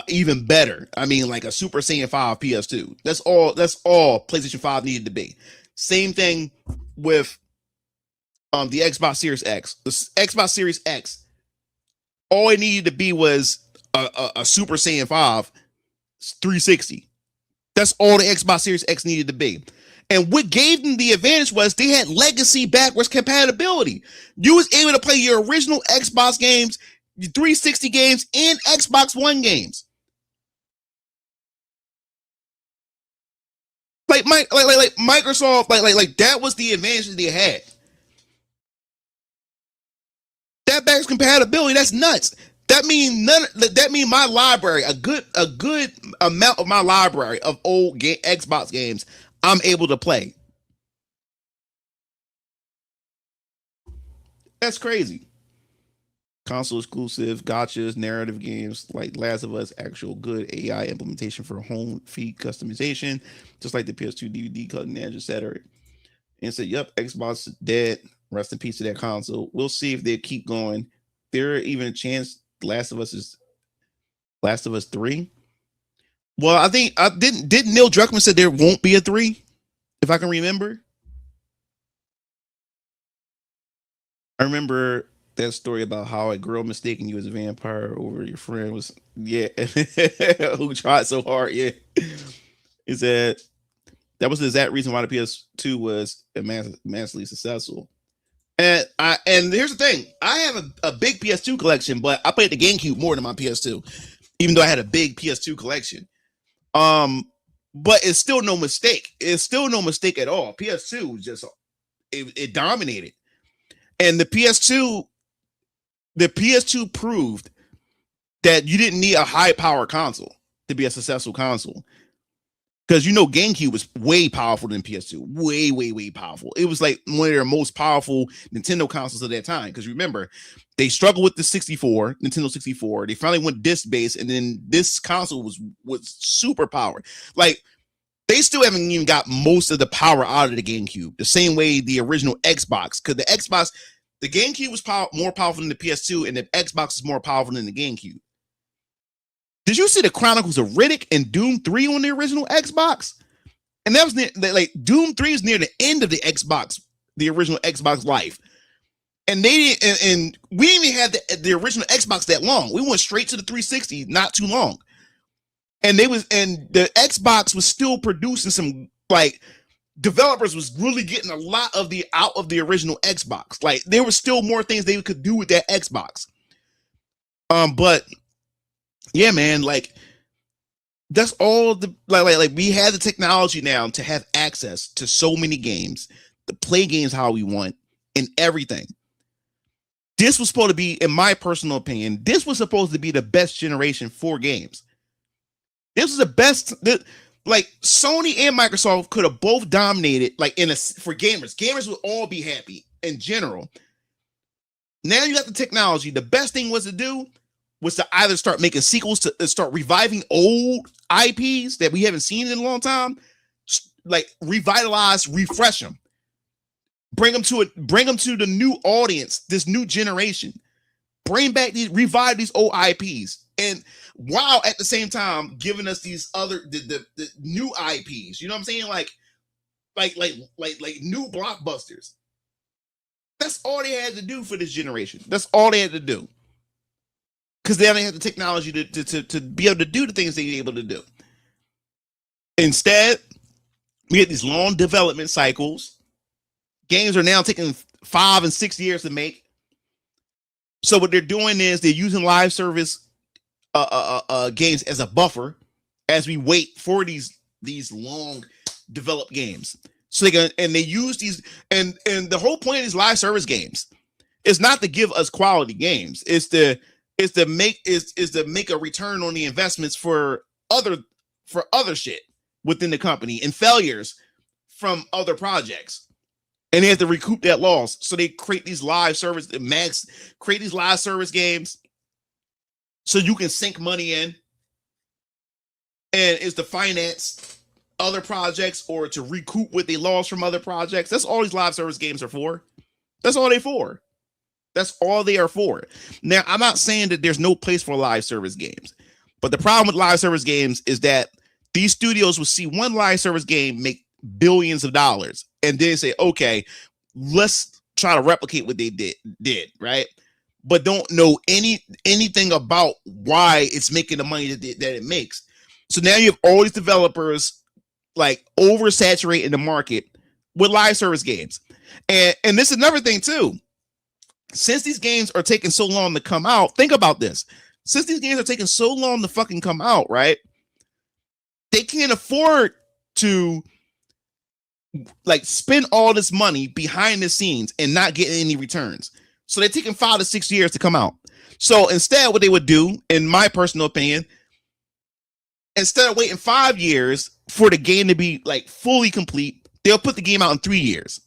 [SPEAKER 7] even better. I mean, like a Super Saiyan 5 PS2. That's all PlayStation 5 needed to be. Same thing with the Xbox Series X. The Xbox Series X, all it needed to be was a Super Saiyan 5 360. That's all the Xbox Series X needed to be. And what gave them the advantage was they had legacy backwards compatibility. You was able to play your original Xbox games, your 360 games, and Xbox One games. Like Microsoft, like that was the advantage that they had. That backwards compatibility, that's nuts. That means my library, a good amount of my library of old Xbox games, I'm able to play. That's crazy. Console exclusive, gotchas, narrative games like Last of Us, actual good AI implementation for home feed customization, just like the PS2 DVD cutting edge, etc. And said, "Yep, Xbox is dead. Rest in peace to that console. We'll see if they keep going. There even a chance Last of Us 3." Well, I think didn't Neil Druckmann said there won't be a 3, if I can remember. I remember that story about how a girl mistaking you as a vampire over your friend was, yeah, who tried so hard, yeah. Is that was the exact reason why the PS2 was immensely successful. And here's the thing, I have a big PS2 collection, but I played the GameCube more than my PS2, even though I had a big PS2 collection. But it's still no mistake. It's still no mistake at all. PS2 just it dominated. And the PS2 proved that you didn't need a high power console to be a successful console. Because GameCube was way powerful than PS2. Way, way, way powerful. It was like one of their most powerful Nintendo consoles of that time. Because remember, they struggled with the Nintendo 64. They finally went disc-based, and then this console was super powered. Like, they still haven't even got most of the power out of the GameCube. The same way the original Xbox. Because the GameCube was more powerful than the PS2, and the Xbox is more powerful than the GameCube. Did you see the Chronicles of Riddick and Doom 3 on the original Xbox? And that was Doom 3 is near the end of the original Xbox life. And we didn't even have the original Xbox that long. We went straight to the 360 not too long. And the Xbox was still producing some, like, developers was really getting a lot of out of the original Xbox. Like, there was still more things they could do with that Xbox. But yeah, man, like, that's all like we have the technology now to have access to so many games, to play games how we want, and everything. This was supposed to be, in my personal opinion, this was supposed to be the best generation for games. This was the best. Like, Sony and Microsoft could have both dominated, like, for gamers. Gamers would all be happy in general. Now you got the technology. The best thing was to either start making sequels, to start reviving old IPs that we haven't seen in a long time, like revitalize, refresh them, bring them to the new audience, this new generation, revive these old IPs, and while at the same time giving us these other the new IPs. You know what I'm saying? Like new blockbusters. That's all they had to do for this generation. That's all they had to do. Because they don't have the technology to be able to do the things they're able to do. Instead, we had these long development cycles. Games are now taking 5 and 6 years to make. So what they're doing is they're using live service games as a buffer as we wait for these long developed games. So they use these, and the whole point of these live service games is not to give us quality games. It's to make a return on the investments for other shit within the company and failures from other projects, and they have to recoup that loss. So they create these live service games so you can sink money in, and it's to finance other projects or to recoup what they lost from other projects. That's all these live service games are for. That's all they're for. That's all they are for. Now, I'm not saying that there's no place for live service games, But the problem with live service games is that these studios will see one live service game make billions of dollars and then say, okay, let's try to replicate what they did, right? But don't know anything about why it's making the money that it makes. So now you have all these developers like oversaturating the market with live service games. And this is another thing too. Since these games are taking so long to come out, think about this. Since these games are taking so long to fucking come out, right? They can't afford to like spend all this money behind the scenes and not get any returns. So they're taking 5 to 6 years to come out. So instead, what they would do, in my personal opinion, instead of waiting 5 years for the game to be like fully complete, they'll put the game out in 3 years.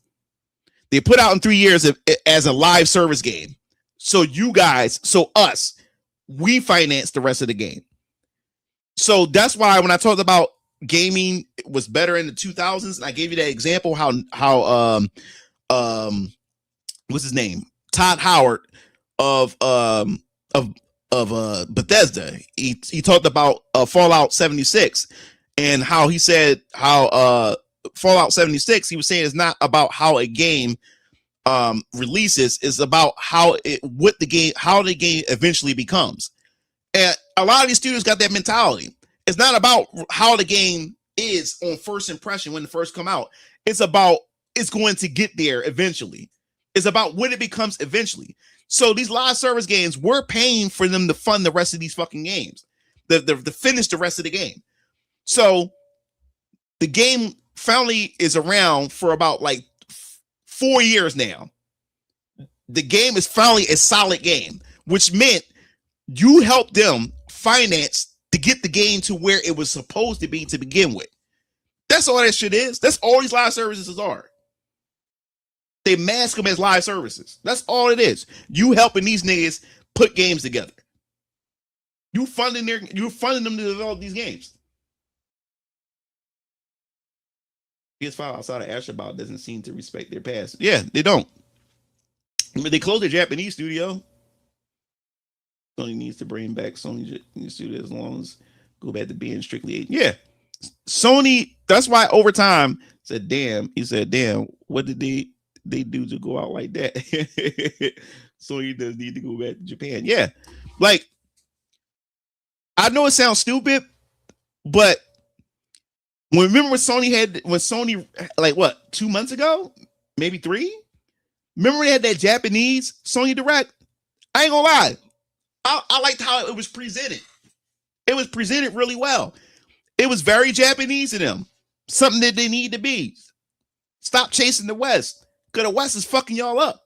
[SPEAKER 7] They put out in 3 years as a live service game. So you guys, so us, we finance the rest of the game. So that's why when I talked about gaming was better in the 2000s, and I gave you that example how what's his name? Todd Howard of Bethesda. He talked about Fallout 76 and how he said how Fallout 76, he was saying it's not about how a game releases, is about how the game eventually becomes. And a lot of these studios got that mentality. It's not about how the game is on first impression when it first come out. It's about it's going to get there eventually. It's about what it becomes eventually. So these live service games, we're paying for them to fund the rest of these fucking games, the finish the rest of the game. So the game finally is around for about like 4 years now. The game is finally a solid game, which meant you helped them finance to get the game to where it was supposed to be to begin with. That's all that shit is. That's all these live services are. They mask them as live services. That's all it is. You helping these niggas put games together. You're funding them to develop these games. PS5 outside of Astronaut doesn't seem to respect their past. Yeah, they don't. I mean, they closed their Japanese studio. Sony needs to bring back Sony studio as long as go back to being strictly. Yeah, Sony. That's why over time said, "Damn." He said, "Damn, what did they do to go out like that?" Sony does need to go back to Japan. Yeah, like I know it sounds stupid, but remember when Sony like what 2 months ago, maybe 3. Remember they had that Japanese Sony Direct. I ain't gonna lie. I liked how it was presented. It was presented really well. It was very Japanese to them. Something that they need to be. Stop chasing the West. Because the West is fucking y'all up.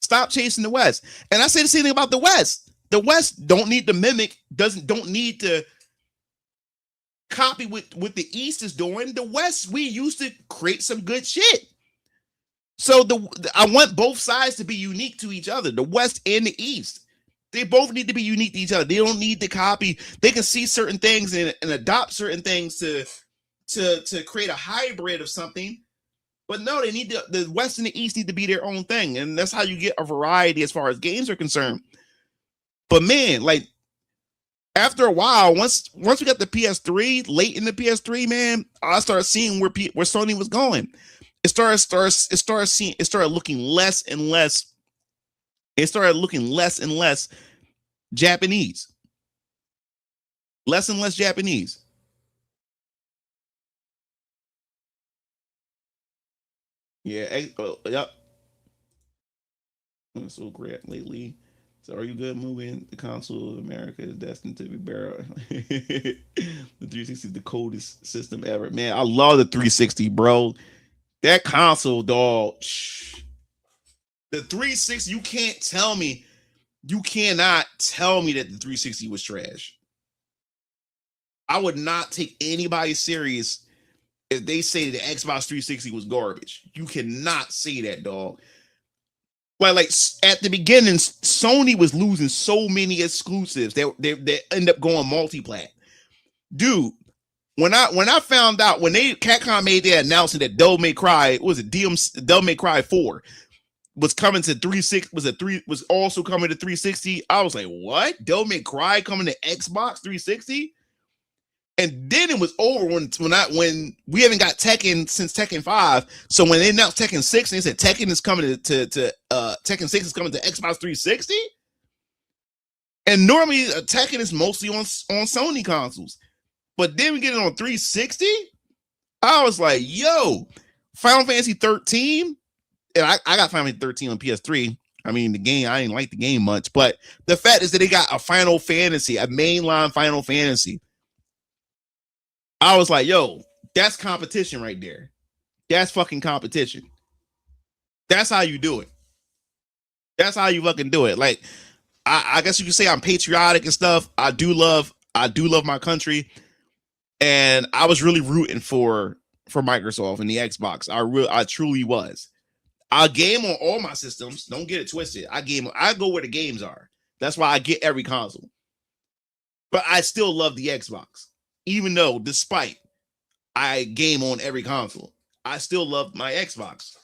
[SPEAKER 7] Stop chasing the West. And I say the same thing about the West. The West don't need to mimic, don't need to copy what the East is doing. The West, we used to create some good shit. So I want both sides to be unique to each other, the West and the East. They both need to be unique to each other. They don't need to copy. They can see certain things and adopt certain things to create a hybrid of something. But no, they need the West and the East need to be their own thing. And that's how you get a variety as far as games are concerned. But man, like after a while, once we got the PS3, late in the PS3, man, I started seeing where Sony was going. It started looking less and less. It started looking less and less Japanese. Less and less Japanese. Yeah, yep. So great lately. So are you good moving? The console of America is destined to be buried. The 360 is the coldest system ever. Man, I love the 360, bro. That console, dog. The 360, you cannot tell me that the 360 was trash. I would not take anybody serious if they say the Xbox 360 was garbage. You cannot say that, dog. Like at the beginning, Sony was losing so many exclusives that end up going multi-plat. Dude, when I found out when Capcom made their announcement that Devil May Cry 4 was coming to 360, was also coming to 360. I was like, what? Devil May Cry coming to Xbox 360? And then it was over when we haven't got Tekken since Tekken 5. So when they announced Tekken 6 and they said Tekken is coming to Tekken 6 is coming to Xbox 360. And normally Tekken is mostly on Sony consoles. But then we get it on 360. I was like, yo, Final Fantasy 13. And I got Final Fantasy 13 on PS3. I mean, the game, I didn't like the game much. But the fact is that they got a Final Fantasy, a mainline Final Fantasy. I was like, yo, that's competition right there. That's fucking competition. That's how you do it. That's how you fucking do it. Like, I guess you could say I'm patriotic and stuff. I do love my country. And I was really rooting for Microsoft and the Xbox. I truly was. I game on all my systems. Don't get it twisted. I go where the games are. That's why I get every console. But I still love the Xbox. Even though, despite I game on every console, I still love my Xbox.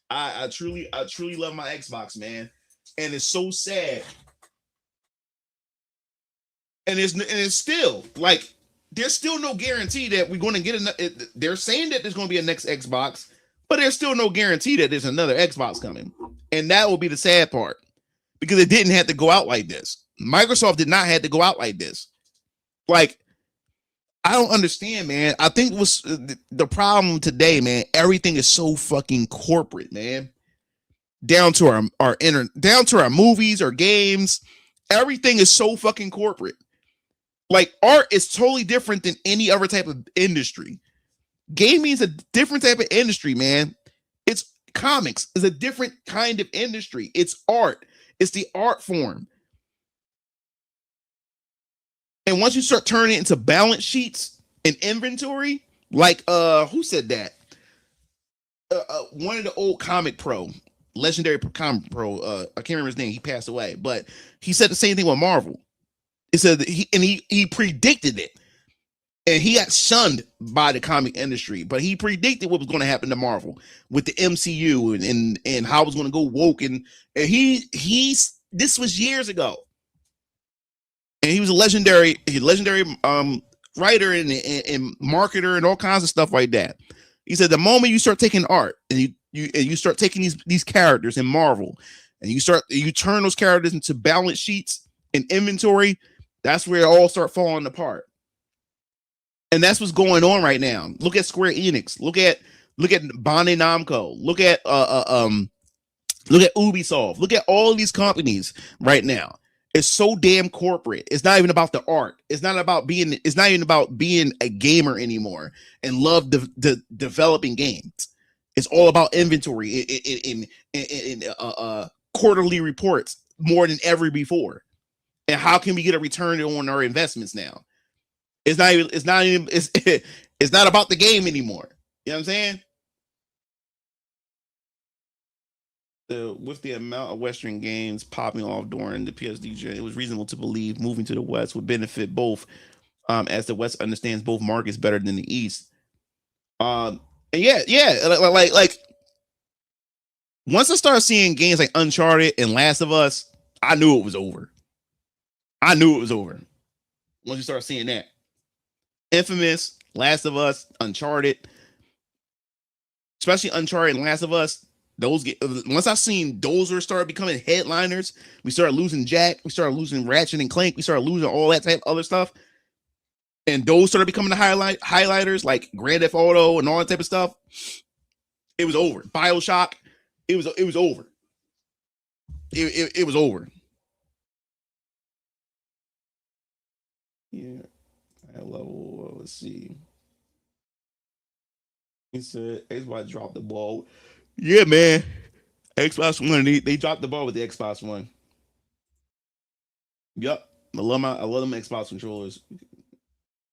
[SPEAKER 7] I truly love my Xbox, man. And it's so sad. And it's still like there's still no guarantee that we're going to get another. They're saying that there's going to be a next Xbox, but there's still no guarantee that there's another Xbox coming. And that will be the sad part because it didn't have to go out like this. Microsoft did not have to go out like this. Like, I don't understand, man. I think what's the problem today, man. Everything is so fucking corporate, man. Down to our movies, our games. Everything is so fucking corporate. Like, art is totally different than any other type of industry. Gaming is a different type of industry, man. It's comics is a different kind of industry. It's art. It's the art form. And once you start turning it into balance sheets and inventory, like who said that? One of the old legendary comic pro, I can't remember his name, he passed away, but he said the same thing with Marvel. He said that he predicted it. And he got shunned by the comic industry, but he predicted what was going to happen to Marvel with the MCU and how it was going to go woke. And this was years ago. And he was a legendary writer and marketer and all kinds of stuff like that. He said the moment you start taking art and you start taking these characters in Marvel and you turn those characters into balance sheets and inventory, that's where it all start falling apart. And that's what's going on right now. Look at Square Enix. Look at Bandai Namco. Look at Ubisoft. Look at all these companies right now. It's so damn corporate. It's not even about the art. It's not even about being a gamer anymore and love developing games. It's all about inventory in quarterly reports more than ever before. And how can we get a return on our investments now? It's not about the game anymore. You know what I'm saying? With the amount of Western games popping off during the PSD, it was reasonable to believe moving to the West would benefit both, as the West understands both markets better than the East. And like once I started seeing games like Uncharted and Last of Us, I knew it was over. Once you start seeing that. Infamous, Last of Us, Uncharted, especially Uncharted and Last of Us, once I seen those started becoming headliners, we started losing Jack, we started losing Ratchet and Clank, we started losing all that type of other stuff, and those started becoming the highlighters like Grand Theft Auto and all that type of stuff. It was over. BioShock, it was over. It was over. Yeah. Level, let's see. He said Xbox dropped the ball. Yeah, man. Xbox One, they dropped the ball with the Xbox One. Yep. I love them Xbox controllers.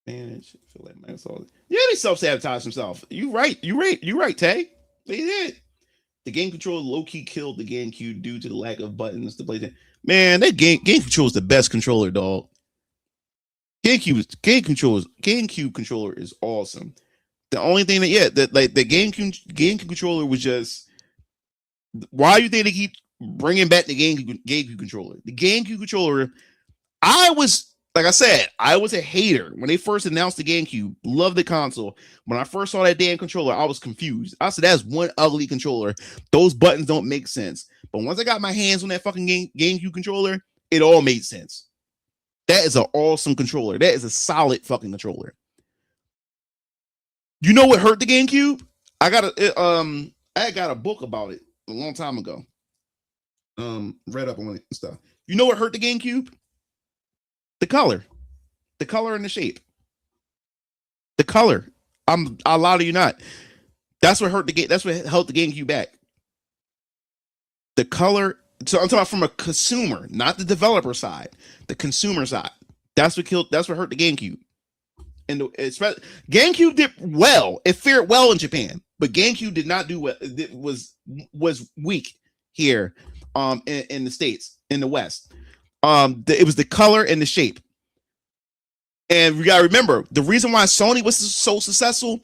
[SPEAKER 7] Man, I feel like Microsoft. Yeah, they self-sabotage themselves. You right, Tay. They did. The game controller low-key killed the GameCube due to the lack of buttons to play that. Man, that game controller is the best controller, dog. GameCube controller is awesome. The only thing the GameCube controller was just Why do you think they keep bringing back the GameCube controller? The GameCube controller, I was, like I said, I was a hater when they first announced the GameCube. Loved the console. When I first saw that damn controller, I was confused. I said, that's one ugly controller. Those buttons don't make sense. But once I got my hands on that fucking GameCube controller, it all made sense. That is an awesome controller. That is a solid fucking controller. You know what hurt the GameCube? I got a book about it a long time ago. Read up on it and stuff. You know what hurt the GameCube? The color and the shape. The color. I'll lie to you not. That's what hurt the game. That's what held the GameCube back. The color. So I'm talking from a consumer, not the developer side. The consumer side. That's what hurt the GameCube. And GameCube did well. It fared well in Japan, but GameCube did not do well. It was weak here, in the States, in the West. It was the color and the shape. And you gotta remember, the reason why Sony was so successful,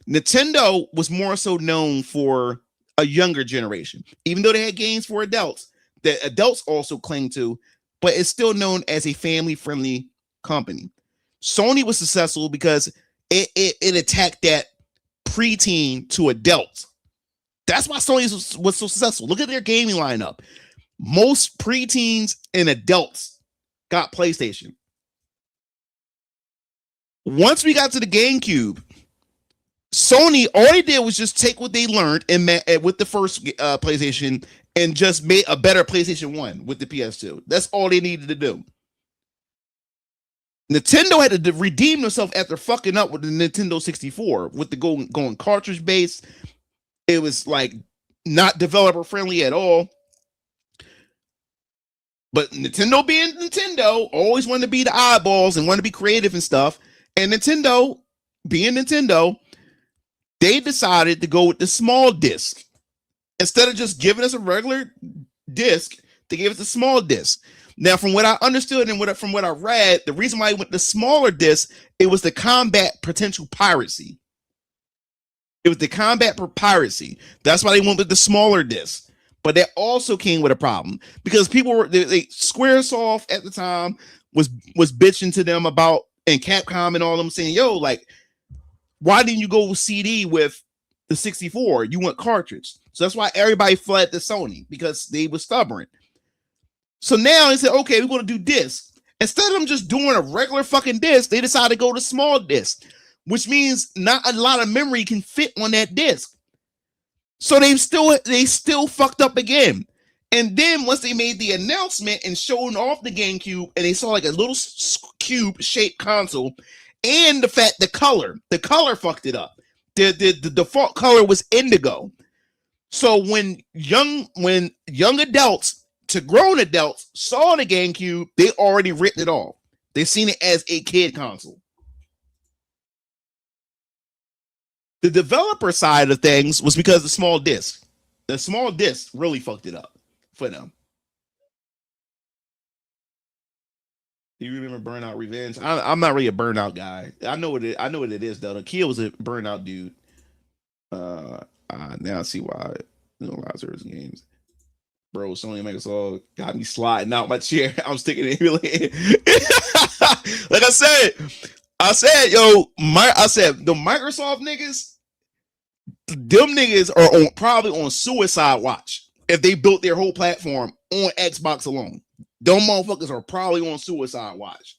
[SPEAKER 7] Nintendo was more so known for a younger generation. Even though they had games for adults, that adults also cling to, but it's still known as a family-friendly company. Sony was successful because it attacked that preteen to adults. That's why Sony was so successful. Look at their gaming lineup. Most preteens and adults got PlayStation. Once we got to the GameCube, Sony, all they did was just take what they learned with the first PlayStation and just made a better PlayStation 1 with the PS2. That's all they needed to do. Nintendo had to redeem themselves after fucking up with the Nintendo 64 with the going cartridge based. It was like not developer friendly at all. But Nintendo being Nintendo always wanted to be the eyeballs and wanted to be creative and stuff. And Nintendo being Nintendo, they decided to go with the small disc. Instead of just giving us a regular disc, they gave us a small disc. Now, from what I understood and from what I read, the reason why I went the smaller disc, it was to combat potential piracy. It was the combat for piracy. That's why they went with the smaller disc. But that also came with a problem because people were Squaresoft at the time was bitching to them about, and Capcom and all them saying, yo, like, why didn't you go CD with the 64? You went cartridge. So that's why everybody fled to Sony, because they were stubborn. So now they said, okay, we're going to do disc. Instead of them just doing a regular fucking disc, they decided to go to small disc, which means not a lot of memory can fit on that disc. So they still fucked up again. And then once they made the announcement and showing off the GameCube, and they saw like a little cube shaped console, and the color fucked it up. The default color was indigo. So when young adults to grown adults saw the GameCube, they already written it off. They seen it as a kid console. The developer side of things was because of the small disc. The small disc really fucked it up for them. Do you remember Burnout Revenge? I'm not really a Burnout guy. I know what it is though. The Kia was a Burnout dude. Now I see why. Lazarus games. Bro, Sony and Microsoft got me sliding out my chair. I'm sticking it like I said, the Microsoft niggas, them niggas are probably on suicide watch if they built their whole platform on Xbox alone. Them motherfuckers are probably on suicide watch.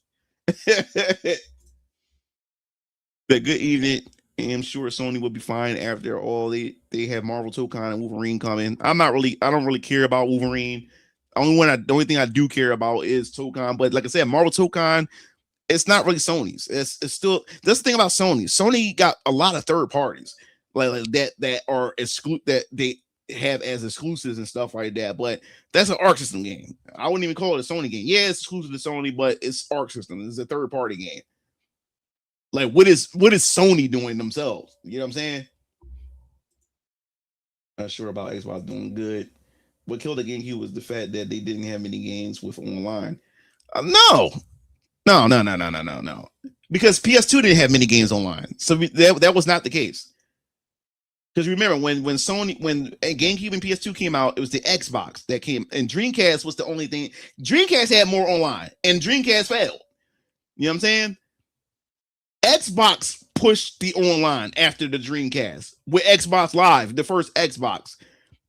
[SPEAKER 7] But good evening. I'm sure Sony will be fine after all. They have Marvel Tokon and Wolverine coming. I don't really care about Wolverine. The only thing I do care about is Tokon. But like I said, Marvel Tokon, it's not really Sony's. It's still, that's the thing about Sony. Sony got a lot of third parties like that are that they have as exclusives and stuff like that. But that's an Arc System game. I wouldn't even call it a Sony game. Yeah, it's exclusive to Sony, but it's Arc System. It's a third party game. Like, what is Sony doing themselves? You know what I'm saying? Not sure about Xbox doing good. What killed the GameCube was the fact that they didn't have many games with online. No. Because PS2 didn't have many games online. So that was not the case. Because remember when Sony when GameCube and PS2 came out, it was the Xbox that came, and Dreamcast was the only thing. Dreamcast had more online, and Dreamcast failed. You know what I'm saying? Xbox pushed the online after the Dreamcast with Xbox Live, the first Xbox.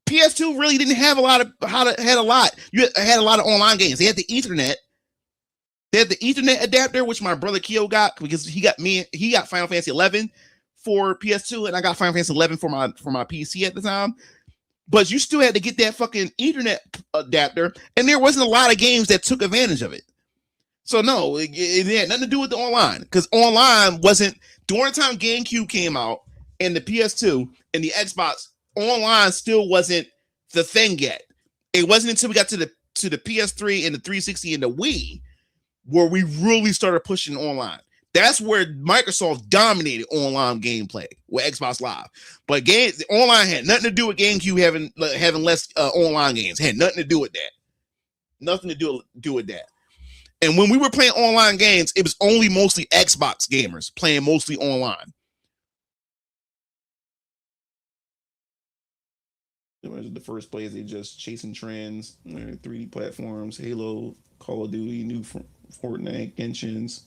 [SPEAKER 7] PS2 really didn't have a lot of You had a lot of online games. They had the Ethernet. They had the Ethernet adapter, which my brother Keo got because he got Final Fantasy 11 for PS2, and I got Final Fantasy 11 for my PC at the time. But you still had to get that fucking Ethernet adapter, and there wasn't a lot of games that took advantage of it. So no, it had nothing to do with the online, because online wasn't during the time GameCube came out and the PS2 and the Xbox. Online still wasn't the thing yet. It wasn't until we got to the PS3 and the 360 and the Wii where we really started pushing online. That's where Microsoft dominated online gameplay with Xbox Live. But online had nothing to do with GameCube having less online games. It had nothing to do with that. Nothing to do with that. And when we were playing online games, it was only mostly Xbox gamers playing mostly online. The first plays, they just chasing trends, 3D platforms, Halo, Call of Duty, new Fortnite, Genshin's.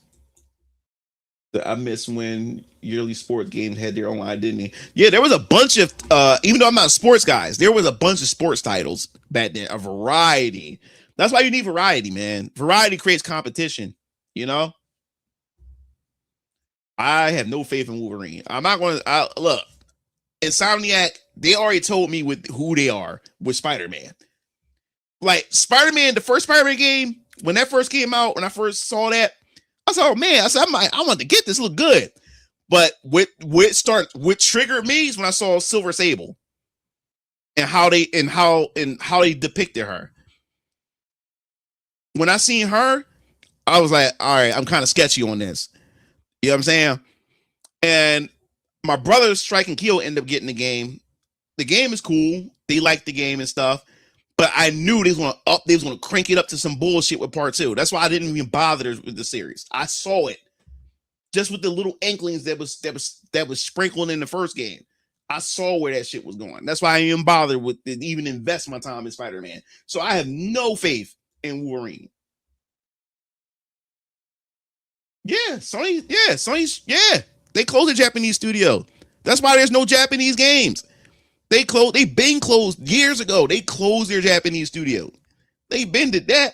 [SPEAKER 7] I miss when yearly sports games had their own identity. Yeah, there was a bunch of, even though I'm not sports guys, there was a bunch of sports titles back then, a variety. That's why you need variety, man. Variety creates competition, you know? I have no faith in Wolverine. I'm not going to, look, Insomniac, they already told me with who they are with Spider-Man. Like Spider-Man, the first Spider-Man game, when that first came out, when I first saw that, I said, oh man, I want to get this, look good. But what triggered me is when I saw Silver Sable and how they depicted her. When I seen her, I was like, all right, I'm kind of sketchy on this. You know what I'm saying? And my brother Strike and Keel ended up getting the game. The game is cool. They like the game and stuff. But I knew they was gonna crank it up to some bullshit with part 2. That's why I didn't even bother with the series. I saw it just with the little inklings that was sprinkled in the first game. I saw where that shit was going. That's why I didn't even bother with it, even invest my time in Spider-Man. So I have no faith in Wolverine. Sony's they closed the Japanese studio. That's why there's no Japanese games. They been closed years ago. They closed their Japanese studio. They been did that.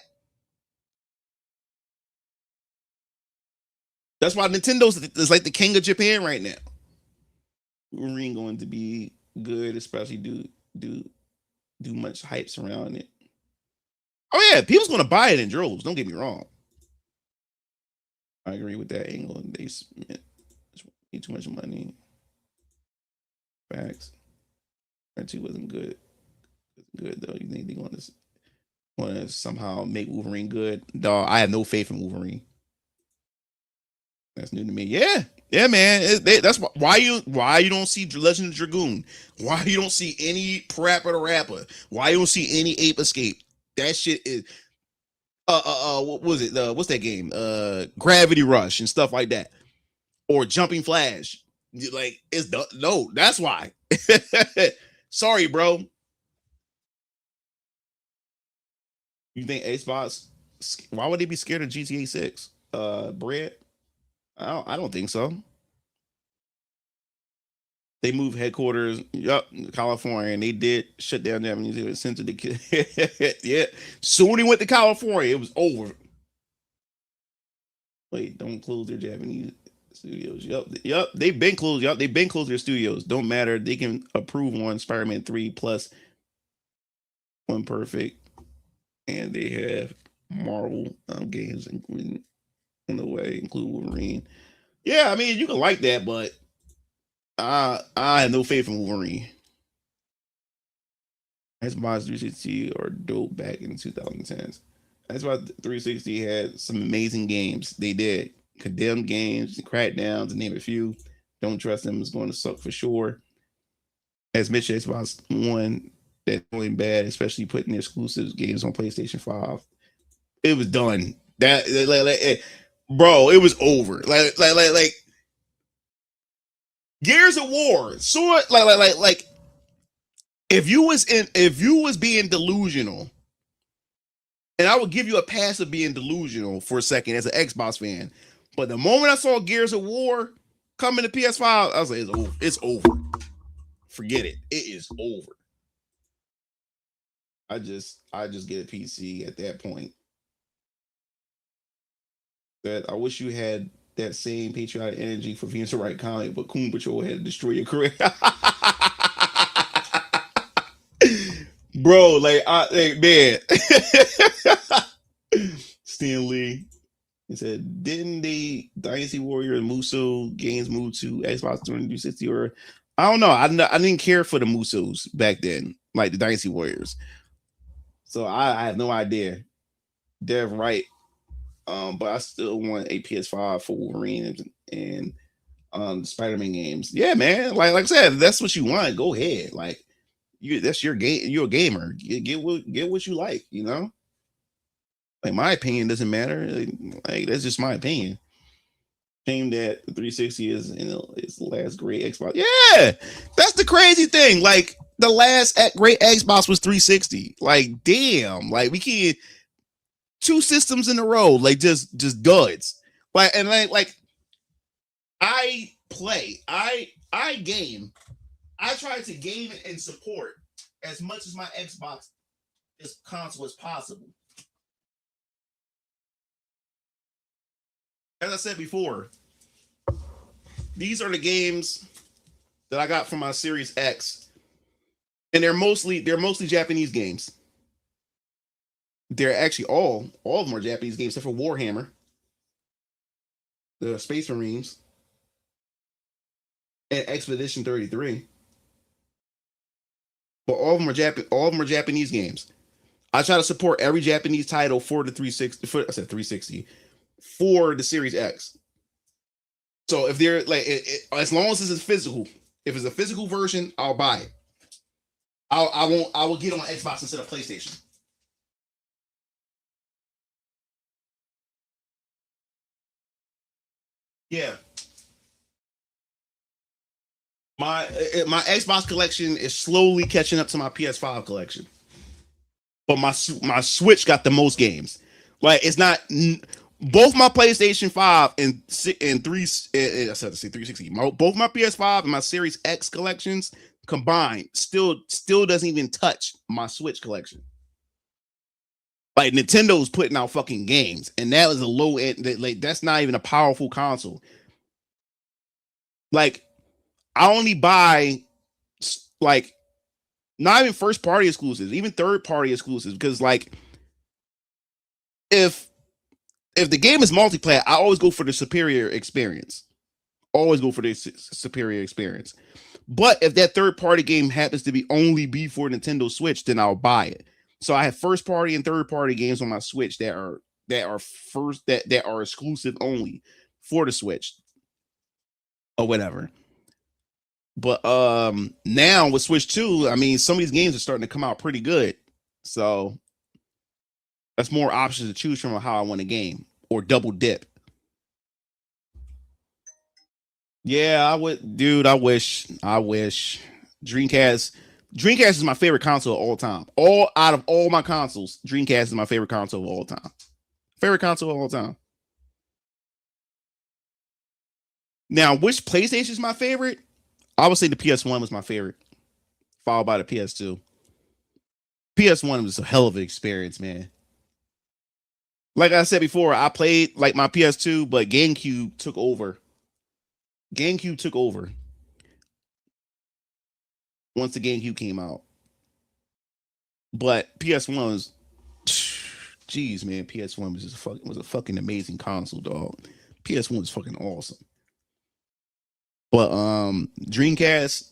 [SPEAKER 7] That's why Nintendo's is like the king of Japan right now. Wolverine going to be good, especially do much hype surrounding it. Oh yeah, people's gonna buy it in droves. Don't get me wrong. I agree with that angle. They spent too much money. Facts. Part 2 wasn't good. Good though. You think they want to somehow make Wolverine good? Dog, I have no faith in Wolverine. That's new to me. Yeah, man. That's why you don't see Legend of Dragoon. Why you don't see any Parappa the Rapper. Why you don't see any Ape Escape. That shit is. What was it? What's that game? Gravity Rush and stuff like that, or Jumping Flash. Like no. That's why. Sorry, bro. You think Xbox? Why would they be scared of GTA 6? Brett? I don't think so. They moved headquarters, California, and they did shut down Japanese center. Yeah, Sony went to California. It was over. Wait, don't close their Japanese studios. Yep, they've been closed. Yep, they've been closed their studios. Don't matter. They can approve on Spider-Man 3 plus One Perfect, and they have Marvel games including in the way, include Wolverine. Yeah, I mean you can like that, but I have no faith in Wolverine. Xbox 360 are dope back in the 2010s. Xbox 360 had some amazing games. They did. Condemned games, Crackdown, to name a few. Don't trust them, is going to suck for sure. As Mitch, Xbox One, that's going bad, especially putting exclusive games on PlayStation 5. It was done. Bro, it was over. Like Gears of War. So like if you was being delusional, and I would give you a pass of being delusional for a second as an Xbox fan. But the moment I saw Gears of War coming to PS5, I was like, it's over. It's over. Forget it. It is over. I just get a PC at that point. That I wish you had that same patriotic energy for being to write comic, but Coon Patrol had to destroy your career. Bro, man. Stan Lee. He said, didn't the Dynasty Warrior and Muso games move to Xbox 360? Or I don't know. I didn't care for the Musos back then, like the Dynasty Warriors. So I have no idea. Dev right. But I still want a PS5 for Wolverine and Spider-Man games. Yeah, man. Like I said, if that's what you want, go ahead. Like that's your game. You're a gamer. Get what you like, you know? Like my opinion doesn't matter. Like that's just my opinion. Shame that the 360 is the last great Xbox. Yeah, that's the crazy thing. Like the last great Xbox was 360. Like damn, like we can't 2 systems in a row, like just duds. Like I play, I game, I try to game and support as much as my Xbox console as possible. As I said before, these are the games that I got from my Series X, and they're mostly Japanese games. They're actually all of them are Japanese games, except for Warhammer, the Space Marines, and Expedition 33. But all of them are Japanese games. I try to support every Japanese title for the 360. I said 360 for the Series X. So if they're like, as long as this is physical, if it's a physical version, I'll buy it. I will get on Xbox instead of PlayStation. Yeah. My Xbox collection is slowly catching up to my PS5 collection. But my Switch got the most games. Like it's not both my PlayStation 5 and 3 I said to say 360. Both my PS5 and my Series X collections combined still doesn't even touch my Switch collection. Like Nintendo's putting out fucking games, and that was a low end. Like that's not even a powerful console. Like I only buy like not even first party exclusives, even third party exclusives, because like if the game is multiplayer, I always go for the superior experience. Always go for the superior experience. But if that third party game happens to be only be for Nintendo Switch, then I'll buy it. So I have first party and third party games on my Switch that are exclusive only for the Switch or whatever. But now with Switch 2, I mean some of these games are starting to come out pretty good. So that's more options to choose from on how I want a game or double dip. Yeah, I would, dude. I wish. Dreamcast is my favorite console of all time. All out of all my consoles, Dreamcast is my favorite console of all time. Favorite console of all time. Now, which PlayStation is my favorite? I would say the PS1 was my favorite, followed by the PS2. PS1 was a hell of an experience, man. Like I said before, I played like my PS2, but GameCube took over. GameCube took over once the GameCube came out. But PS1 was, jeez, man, PS1 was just was a fucking amazing console, dog. PS1 was fucking awesome. But Dreamcast,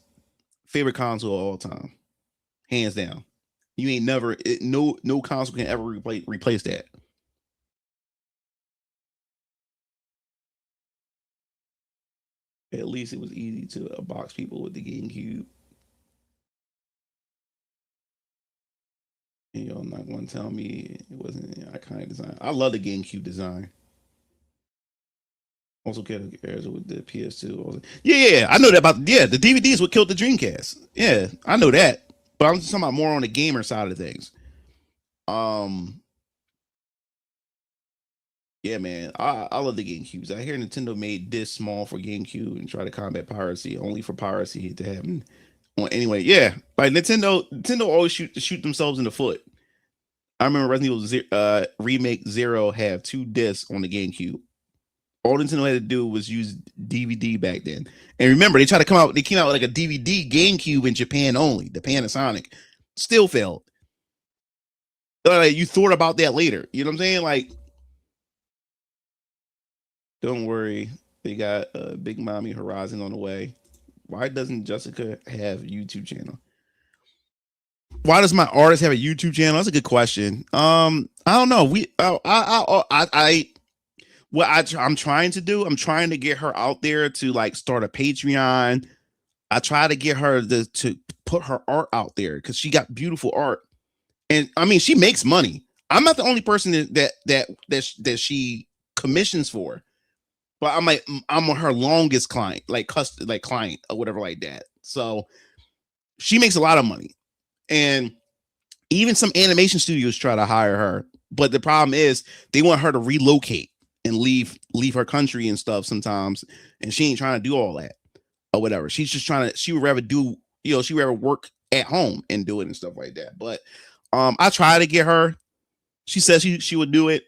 [SPEAKER 7] favorite console of all time, hands down. You ain't never no console can ever replace that. At least it was easy to box people with the GameCube. And y'all not going to tell me it wasn't an iconic design. I love the GameCube design. Also categories with the PS2. Yeah, I know that about the DVDs what killed the Dreamcast. Yeah, I know that. But I'm just talking about more on the gamer side of things. Yeah, man, I love the GameCubes. I hear Nintendo made this small for GameCube and try to combat piracy, only for piracy to happen. Well, anyway, yeah, like Nintendo always shoot themselves in the foot. I remember Resident Evil Remake Zero have 2 discs on the GameCube. All Nintendo had to do was use DVD back then. And remember, they came out with like a DVD GameCube in Japan only, the Panasonic. Still failed. You thought about that later. You know what I'm saying? Like, don't worry, they got Big Mommy Horizon on the way. Why doesn't Jessica have a YouTube channel? Why does my artist have a YouTube channel? That's a good question. I don't know. I'm trying to do, I'm trying to get her out there to like start a Patreon. I try to get her to put her art out there because she got beautiful art. And I mean, she makes money. I'm not the only person that she commissions for, but I'm her longest client, client or whatever like that. So she makes a lot of money. And even some animation studios try to hire her. But the problem is they want her to relocate and leave her country and stuff sometimes. And she ain't trying to do all that or whatever. She's just she would rather do, she would rather work at home and do it and stuff like that. But I try to get her. She says she would do it.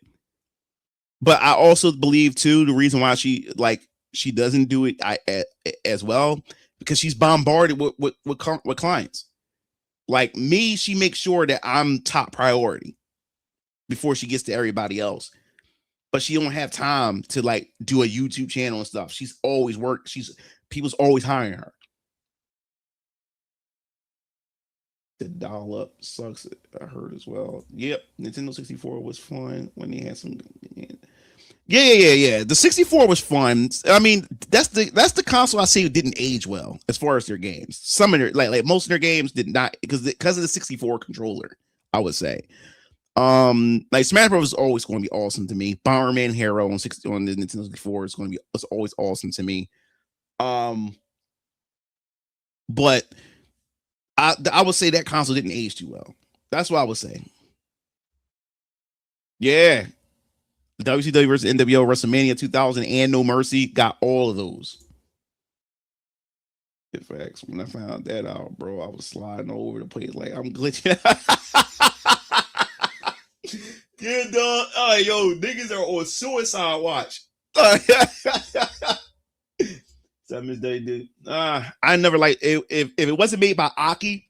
[SPEAKER 7] But I also believe too, the reason why she doesn't do it as well, because she's bombarded with clients. Like me, she makes sure that I'm top priority before she gets to everybody else. But she don't have time to like do a YouTube channel and stuff. She's always people's always hiring her. The dial up sucks. I heard as well. Yep, Nintendo 64 was fun when they had some. Yeah. The 64 was fun. I mean, that's the console I say didn't age well as far as their games. Some of their like most of their games did not because of the 64 controller. I would say, like Smash Bros. Is always going to be awesome to me. Bomberman Hero on the Nintendo 64 is always awesome to me. But I would say that console didn't age too well. That's what I would say. Yeah. WCW versus NWO WrestleMania 2000 and No Mercy got all of those. In fact, when I found that out, bro, I was sliding over the place like I'm glitching. Good dog. Oh, yo, niggas are on suicide watch. Miss Day, dude. I never liked it. If it wasn't made by Aki,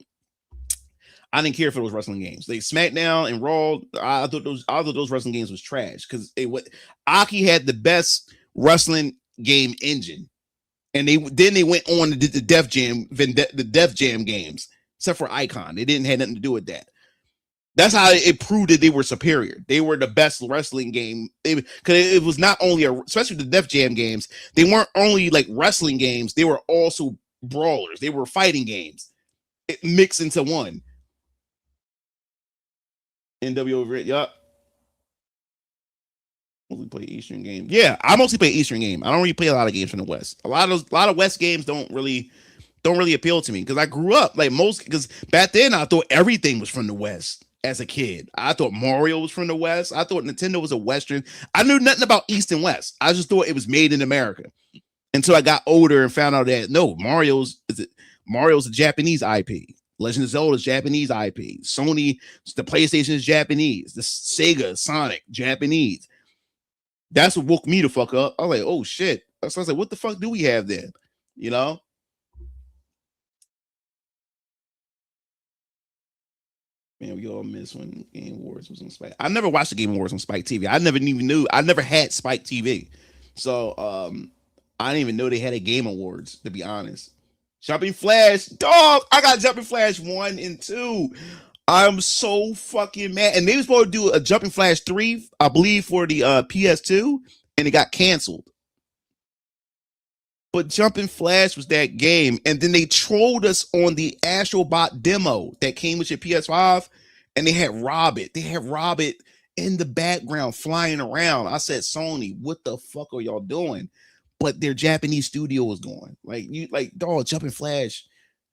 [SPEAKER 7] I didn't care if it was wrestling games. Like SmackDown and Raw, I thought those wrestling games was trash because Aki had the best wrestling game engine, and they went on to do the Def Jam games, except for Icon. They didn't have nothing to do with that. That's how it proved that they were superior. They were the best wrestling game because it was not only especially the Def Jam games. They weren't only like wrestling games. They were also brawlers. They were fighting games. It mixed into one. NWO, yup. Mostly play Eastern game. Yeah, I mostly play Eastern game. I don't really play a lot of games from the West. A lot of West games don't really appeal to me because I grew up because back then I thought everything was from the West. As a kid, I thought Mario was from the West. I thought Nintendo was a Western. I knew nothing about East and West. I just thought it was made in America until I got older and found out that no, Mario's a Japanese IP. Legend of Zelda is Japanese IP. Sony, the PlayStation is Japanese. The Sega, Sonic, Japanese. That's what woke me the fuck up. I was like, oh shit. So I was like, what the fuck do we have then? You know? Man, we all miss when Game Awards was on Spike. I never watched the Game Awards on Spike TV. I never even knew. I never had Spike TV. So I didn't even know they had a Game Awards, to be honest. Jumping Flash, dog. I got Jumping Flash 1 and 2. I'm so fucking mad. And they were supposed to do a Jumping Flash 3, I believe, for the PS2, and it got canceled. But Jumping Flash was that game. And then they trolled us on the Astrobot demo that came with your PS5. And they had Robert. They had Robert in the background flying around. I said, Sony, what the fuck are y'all doing? but their Japanese studio was going. Like you, like dog, Jumping Flash.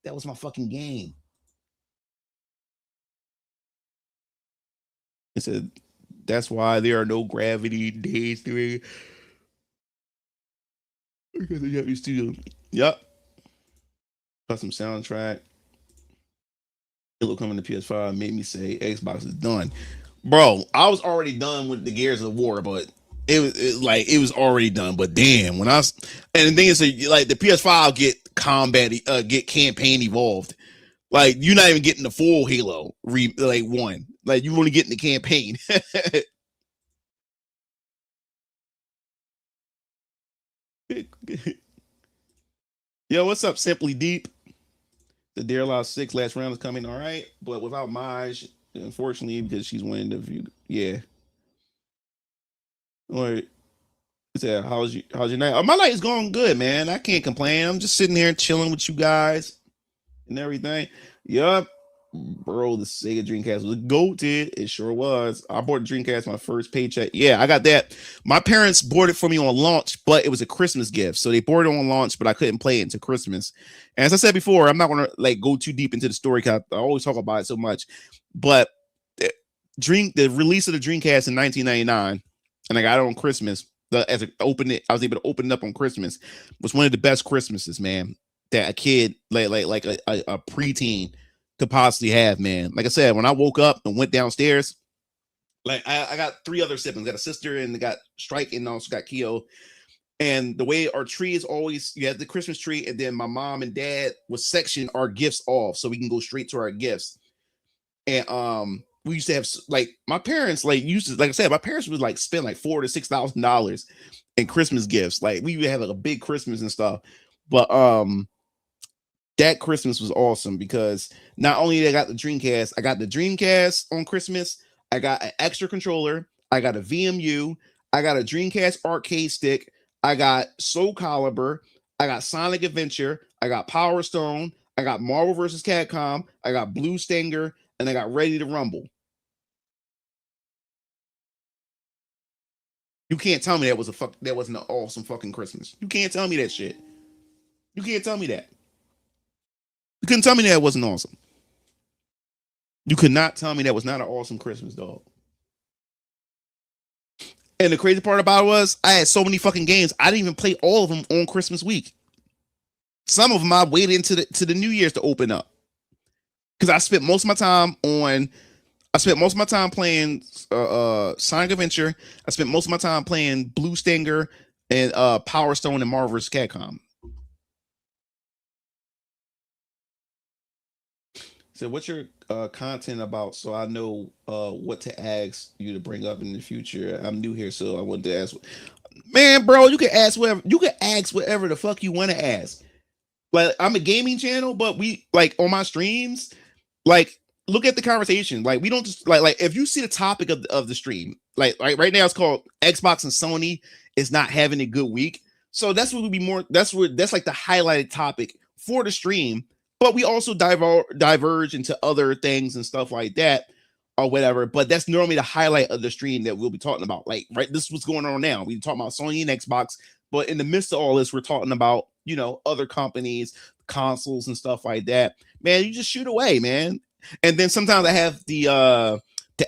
[SPEAKER 7] That was my fucking game. It said that's why there are no gravity days doing because the Japanese studio. Yep. Custom soundtrack. It'll come in the PS5. Made me say Xbox is done, bro. I was already done with the Gears of War, but it was already done. But damn, when and the thing is, like the PS5 get combat, get campaign evolved. Like you're not even getting the full Halo like one. Like you only getting the campaign. Yo, what's up, Simply Deep? The Dare Law 6 last round is coming, all right, but without Maj, unfortunately, because she's winning the view. Yeah. All right. Yeah, how's your night? Oh, my night is going good, man. I can't complain. I'm just sitting here chilling with you guys and everything. Yup. Bro, the Sega Dreamcast was goated. It sure was. I bought the Dreamcast my first paycheck. Yeah, I got that. My parents bought it for me on launch, but it was a Christmas gift. So they bought it on launch, but I couldn't play it until Christmas. And as I said before, I'm not gonna like go too deep into the story because I always talk about it so much. But the release of the Dreamcast in 1999, and I got it on Christmas. I was able to open it up on Christmas. Was one of the best Christmases, man, that a kid like a preteen could possibly have, man. Like I said, when I woke up and went downstairs, like I got 3 other siblings. I got a sister and got Strike and also got Keo. And the way our tree is always, you have the Christmas tree, and then my mom and dad would section our gifts off so we can go straight to our gifts. And we used to have like my parents like I said, my parents would like spend like $4,000 to $6,000 in Christmas gifts. Like we would have like a big Christmas and stuff. But that Christmas was awesome because not only did I got the Dreamcast on Christmas, I got an extra controller, I got a VMU, I got a Dreamcast arcade stick, I got Soul Calibur, I got Sonic Adventure, I got Power Stone, I got Marvel vs. Capcom, I got Blue Stinger, and I got Ready to Rumble. You can't tell me that wasn't an awesome fucking Christmas. You can't tell me that shit. You can't tell me that. You couldn't tell me that wasn't awesome. You could not tell me that was not an awesome Christmas, dog. And the crazy part about it was I had so many fucking games. I didn't even play all of them on Christmas week. Some of them I waited into the New Year's to open up. Because I spent most of my time playing Sonic Adventure. I spent most of my time playing Blue Stinger and Power Stone and Marvel vs. Capcom. So what's your content about so I know what to ask you to bring up in the future? I'm new here, so I wanted to ask. Man, bro, you can ask whatever. You can ask whatever the fuck you want to ask. Like I'm a gaming channel, but we like on my streams, like look at the conversation. Like we don't just like if you see the topic of the stream, like right now it's called Xbox and Sony is not having a good week. So that's what would be more. That's like the highlighted topic for the stream. But we also diverge into other things and stuff like that or whatever. But that's normally the highlight of the stream that we'll be talking about. Like, right, this is what's going on now. We talk about Sony and Xbox. But in the midst of all this, we're talking about, you know, other companies, consoles and stuff like that. Man, you just shoot away, man. And then sometimes I have the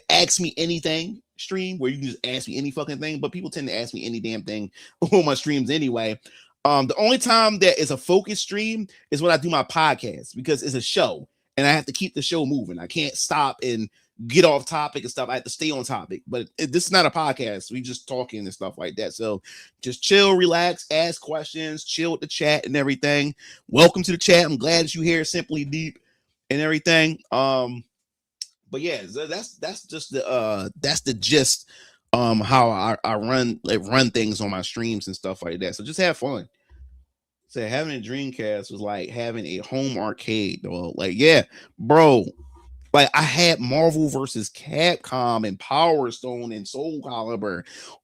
[SPEAKER 7] Ask Me Anything stream where you can just ask me any fucking thing. But people tend to ask me any damn thing on my streams anyway. The only time that is a focus stream is when I do my podcast because it's a show and I have to keep the show moving. I can't stop and get off topic and stuff. I have to stay on topic, but this is not a podcast. We just talking and stuff like that. So just chill, relax, ask questions, chill with the chat and everything. Welcome to the chat. I'm glad that you here, Simply Deep and everything. But yeah, that's just the gist. How I run things on my streams and stuff like that. So just have fun. So having a Dreamcast was like having a home arcade, though. Like, yeah, bro. Like I had Marvel vs. Capcom and Power Stone and Soul Calibur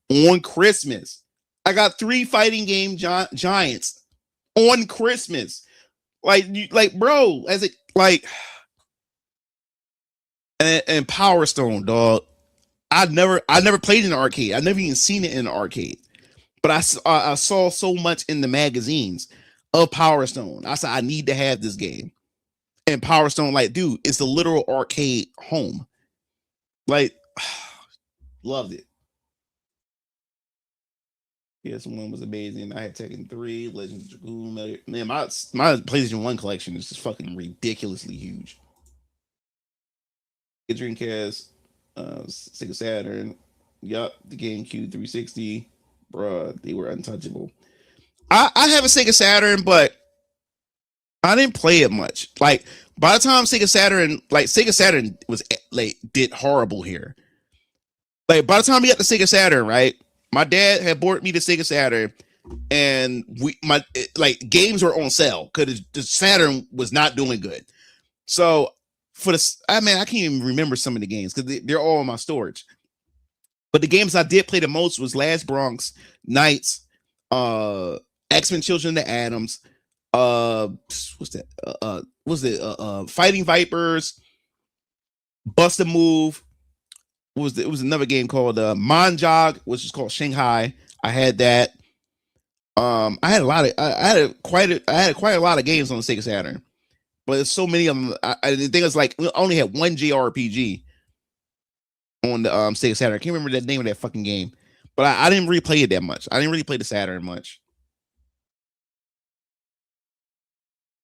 [SPEAKER 7] on Christmas. I got 3 fighting game giants on Christmas. Like, bro, as it like and Power Stone, dog. I never played in an arcade. I never even seen it in an arcade. But I saw so much in the magazines of Power Stone. I said I need to have this game. And Power Stone, like, dude, it's the literal arcade home. Like, loved it. Yes, one was amazing. I had Tekken 3, Legends of Dragoon. Man, my PlayStation 1 collection is just fucking ridiculously huge. The Dreamcast, Sega Saturn, yup, the GameCube 360, bruh, they were untouchable. I have a Sega Saturn, but I didn't play it much. Like, by the time Sega Saturn was like did horrible here. Like, by the time we got the Sega Saturn, right? My dad had bought me the Sega Saturn, and games were on sale because the Saturn was not doing good. So I can't even remember some of the games because they're all in my storage. But the games I did play the most was Last Bronx, Knights, X-Men Children of the Atoms, what's that? Fighting Vipers, Bust a Move. It was another game called Monjog, which is called Shanghai. I had that. I had quite a lot of games on the Sega Saturn, but there's so many of them. I think it's like we only had one JRPG on the Sega Saturn. I can't remember the name of that fucking game, but I didn't really play it that much. I didn't really play the Saturn much.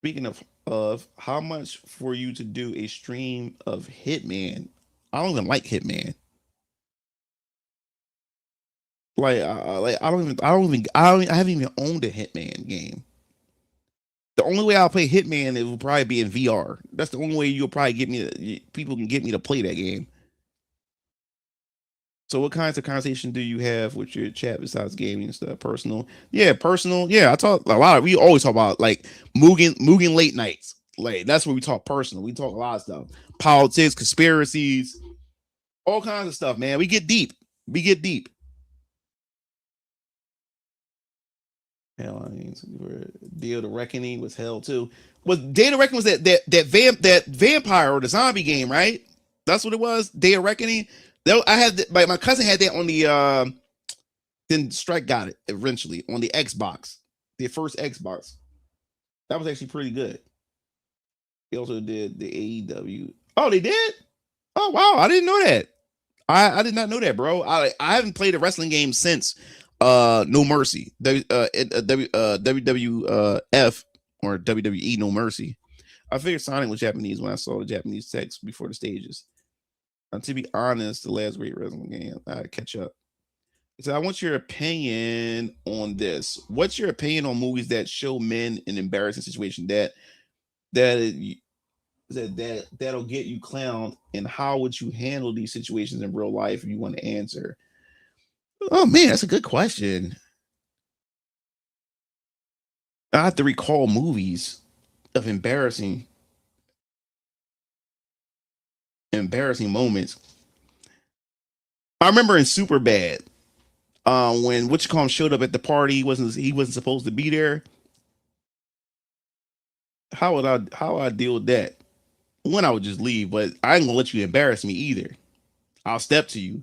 [SPEAKER 7] Speaking of how much for you to do a stream of Hitman? I don't even like Hitman. I haven't even owned a Hitman game. The only way I'll play Hitman, it will probably be in VR. That's the only way you'll probably people can get me to play that game. So what kinds of conversation do you have with your chat besides gaming and stuff? Personal? Yeah, personal. Yeah, I talk a lot. We always talk about like Mugen late nights. Like, that's where we talk personal. We talk a lot of stuff. Politics, conspiracies, all kinds of stuff, man. We get deep. Hell, I mean, Day of the Reckoning was hell too. Day of the Reckoning was that vampire or the zombie game, right? That's what it was. Day of Reckoning. I had my cousin had that on the then Strike got it eventually on the Xbox, the first Xbox. That was actually pretty good. They also did the AEW. Oh, they did? Oh wow, I didn't know that. I did not know that, bro. I haven't played a wrestling game since No Mercy, WWF or WWE No Mercy. I figured Sonic was Japanese when I saw the Japanese text before the stages. To be honest, the last great wrestling game, I catch up. So I want your opinion on this. What's your opinion on movies that show men in embarrassing situations that'll get you clowned, and how would you handle these situations in real life if you want to answer? Oh man, that's a good question. I have to recall movies of embarrassing moments. I remember in Superbad, when Witchcom showed up at the party, he wasn't supposed to be there. How would I deal with that? One, I would just leave, but I ain't gonna let you embarrass me either. I'll step to you.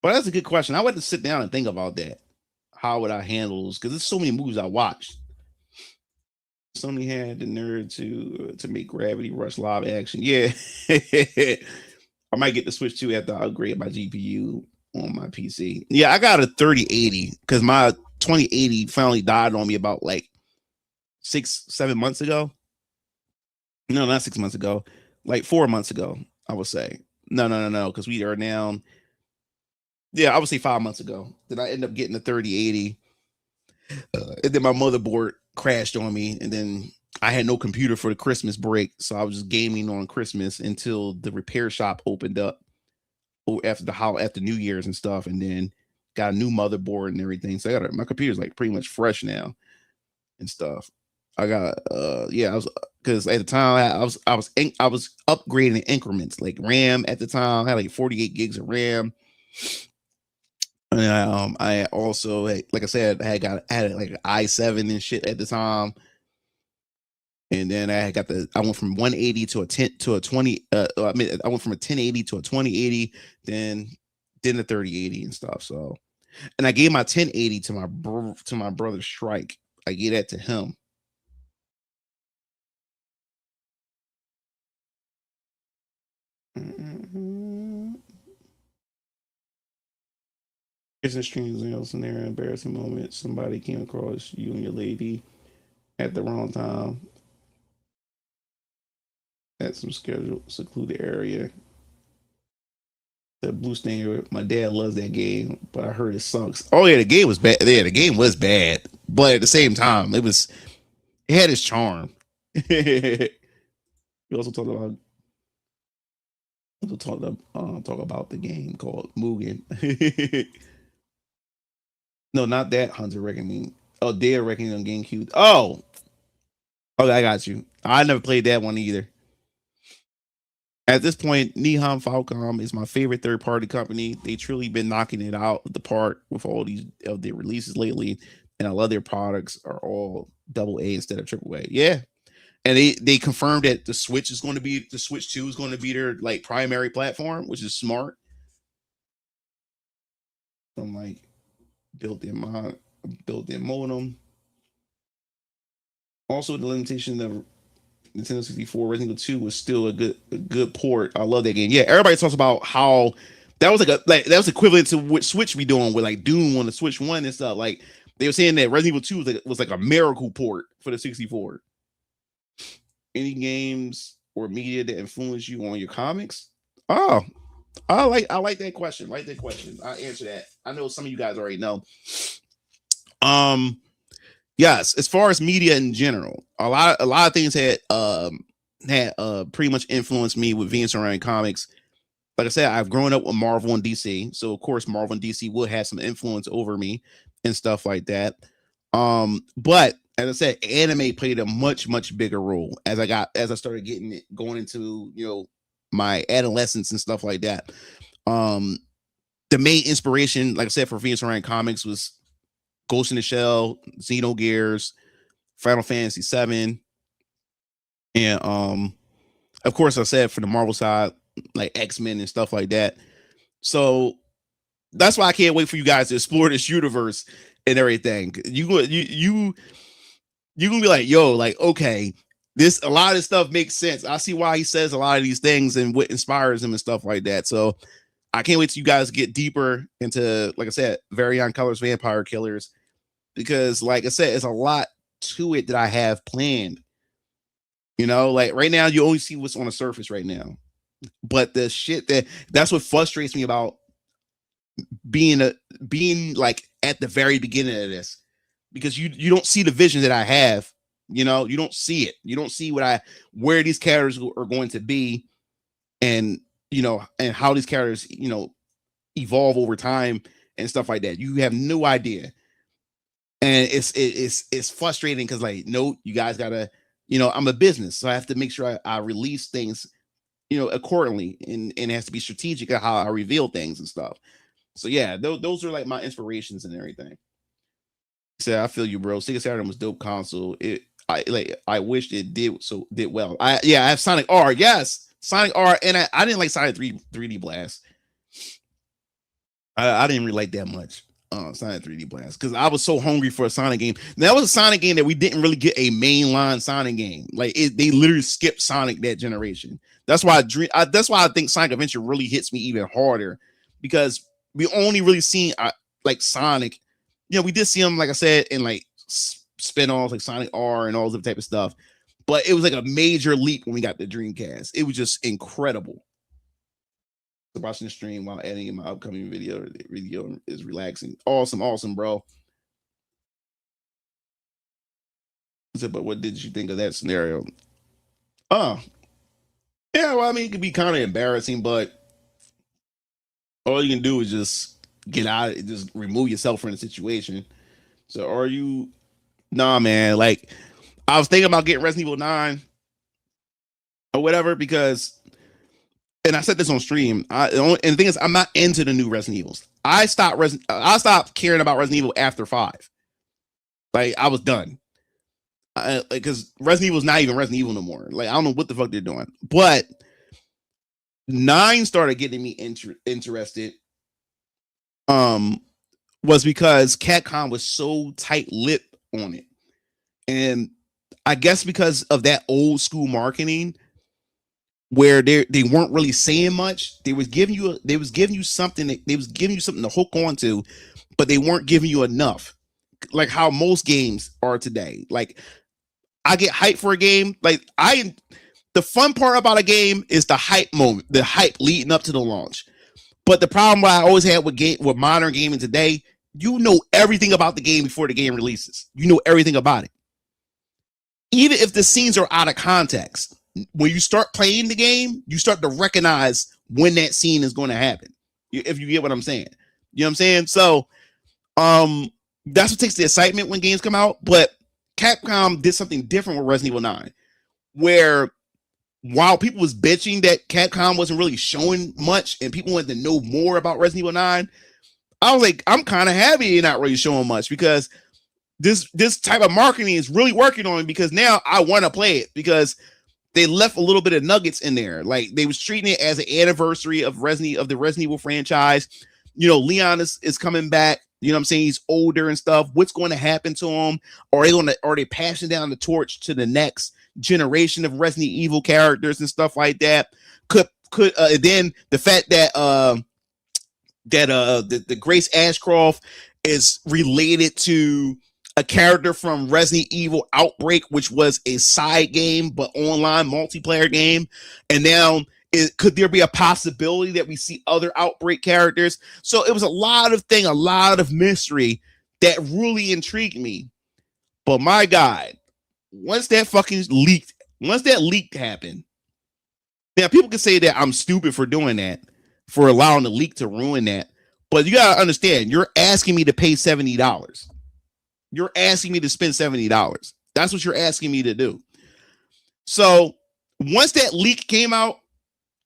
[SPEAKER 7] But that's a good question. I would have to sit down and think about that. How would I handle those? Because there's so many movies I watched. Sony had the nerve to make Gravity Rush live action. Yeah. I might get the Switch 2 after I upgrade my GPU on my PC. Yeah, I got a 3080 because my 2080 finally died on me about like 6-7 months ago. No, not 6 months ago. Like 4 months ago, I would say. No, because we are now. Yeah, I would say 5 months ago. Then I end up getting a 3080. And then my motherboard crashed on me, and then I had no computer for the Christmas break, so I was just gaming on Christmas until the repair shop opened up after New Year's and stuff, and then got a new motherboard and everything. So my computer's like pretty much fresh now and stuff. I got I was, because at the time I was upgrading in increments, like RAM at the time. I had like 48 gigs of RAM. And I also, like I said, I had like an i7 and shit at the time. And then I went from 180 to a 20. I went from a 1080 to a 2080, then the 3080 and stuff. So And I gave my 1080 to my brother Strike. I gave that to him. Here's a strange scenario, embarrassing moment. Somebody came across you and your lady at the wrong time at some scheduled secluded area. The Blue Stinger. My dad loves that game, but I heard it sucks. Oh yeah, the game was bad. Yeah, the game was bad, but at the same time, it had its charm. We also talk about the game called Mugen. No, not that Hunter Reckoning. Oh, Dead Reckoning on GameCube. Oh, okay, I got you. I never played that one either. At this point, Nihon Falcom is my favorite third-party company. They truly been knocking it out of the park with all these of their releases lately, and I love their products are all double A instead of triple A. Yeah, and they confirmed that the Switch 2 is going to be their like primary platform, which is smart. I'm like built-in modem. Also, the limitation of Nintendo 64 Resident Evil 2 was still a good port. I love that game. Yeah, everybody talks about how that was that was equivalent to what Switch be doing with like Doom on the Switch 1 and stuff. Like they were saying that Resident Evil 2 was like a miracle port for the 64. Any games or media that influence you on your comics? Oh, I like that question. I answer that. I know some of you guys already know. Yes, as far as media in general, a lot of things had pretty much influenced me with Venus Orion Comics. Like I said, I've grown up with Marvel and DC, so of course Marvel and DC would have some influence over me and stuff like that. But as I said, anime played a much bigger role as I started going into my adolescence and stuff like that. The main inspiration, like I said, for Venus Orion Comics was Ghost in the Shell, Xenogears, Final Fantasy VII, and of course, I said for the Marvel side, like X-Men and stuff like that. So that's why I can't wait for you guys to explore this universe and everything. You gonna be like, yo, like, okay, a lot of this stuff makes sense. I see why he says a lot of these things and what inspires him and stuff like that. So I can't wait till you guys get deeper into, like I said, Variant Colors, Vampire Killers, because like I said, it's a lot to it that I have planned. Like right now, you only see what's on the surface right now. But the shit that's what frustrates me about being like at the very beginning of this, because you don't see the vision that I have. You don't see it. You don't see where these characters are going to be, and and how these characters evolve over time and stuff like that. You have no idea, and it's frustrating because like, no, you guys gotta, I'm a business, so I have to make sure I release things accordingly, and it has to be strategic at how I reveal things and stuff. So yeah, those are like my inspirations and everything. So I feel you, bro. Sega Saturn was dope console. I wished it did well. I have Sonic R. Yes, Sonic R, and I didn't like Sonic 3D Blast. I didn't really like that much. Sonic 3D Blast, because I was so hungry for a Sonic game. That was a Sonic game that we didn't really get a mainline Sonic game. Like they literally skipped Sonic that generation. That's why I think Sonic Adventure really hits me even harder, because we only really seen like Sonic. We did see him, like I said, in like spin-offs like Sonic R and all that type of stuff, but it was like a major leap when we got the Dreamcast. It was just incredible. So watching the stream while editing my upcoming video is relaxing. Awesome, bro. So, but what did you think of that scenario? Yeah, well, I mean, it could be kind of embarrassing, but all you can do is just get out, just remove yourself from the situation. So are you? Nah, man. Like, I was thinking about getting Resident Evil 9 or whatever, because, and I said this on stream, and the thing is, I'm not into the new Resident Evils. I stopped caring about Resident Evil after 5. Like, I was done. Because Resident Evil is not even Resident Evil no more. Like, I don't know what the fuck they're doing. But 9 started getting me interested. was because Capcom was so tight-lipped on it. And I guess because of that old school marketing where they weren't really saying much, they was giving you something to hook onto, but they weren't giving you enough. Like how most games are today. Like I get hyped for a game. The fun part about a game is the hype moment, the hype leading up to the launch. But the problem I always had with modern gaming today, you know everything about the game before the game releases. You know everything about it. Even if the scenes are out of context, when you start playing the game, you start to recognize when that scene is going to happen. If you get what I'm saying. You know what I'm saying? So that's what takes the excitement when games come out. But Capcom did something different with Resident Evil 9, where while people was bitching that Capcom wasn't really showing much and people wanted to know more about Resident Evil 9, I was like, I'm kind of happy you're not really showing much, because this type of marketing is really working on me, because now I want to play it, because they left a little bit of nuggets in there. Like they was treating it as an anniversary of the Resident Evil franchise. You know, Leon is coming back. You know what I'm saying? He's older and stuff. What's going to happen to him? Are they passing down the torch to the next generation of Resident Evil characters and stuff like that? Could then the fact that the Grace Ashcroft is related to a character from Resident Evil Outbreak, which was a side game but online multiplayer game, and now could there be a possibility that we see other Outbreak characters? So it was a lot of mystery that really intrigued me. But my God, once that leak happened, now people can say that I'm stupid for doing that, for allowing the leak to ruin that. But you gotta understand, you're asking me to pay $70. You're asking me to spend $70. That's what you're asking me to do. So once that leak came out,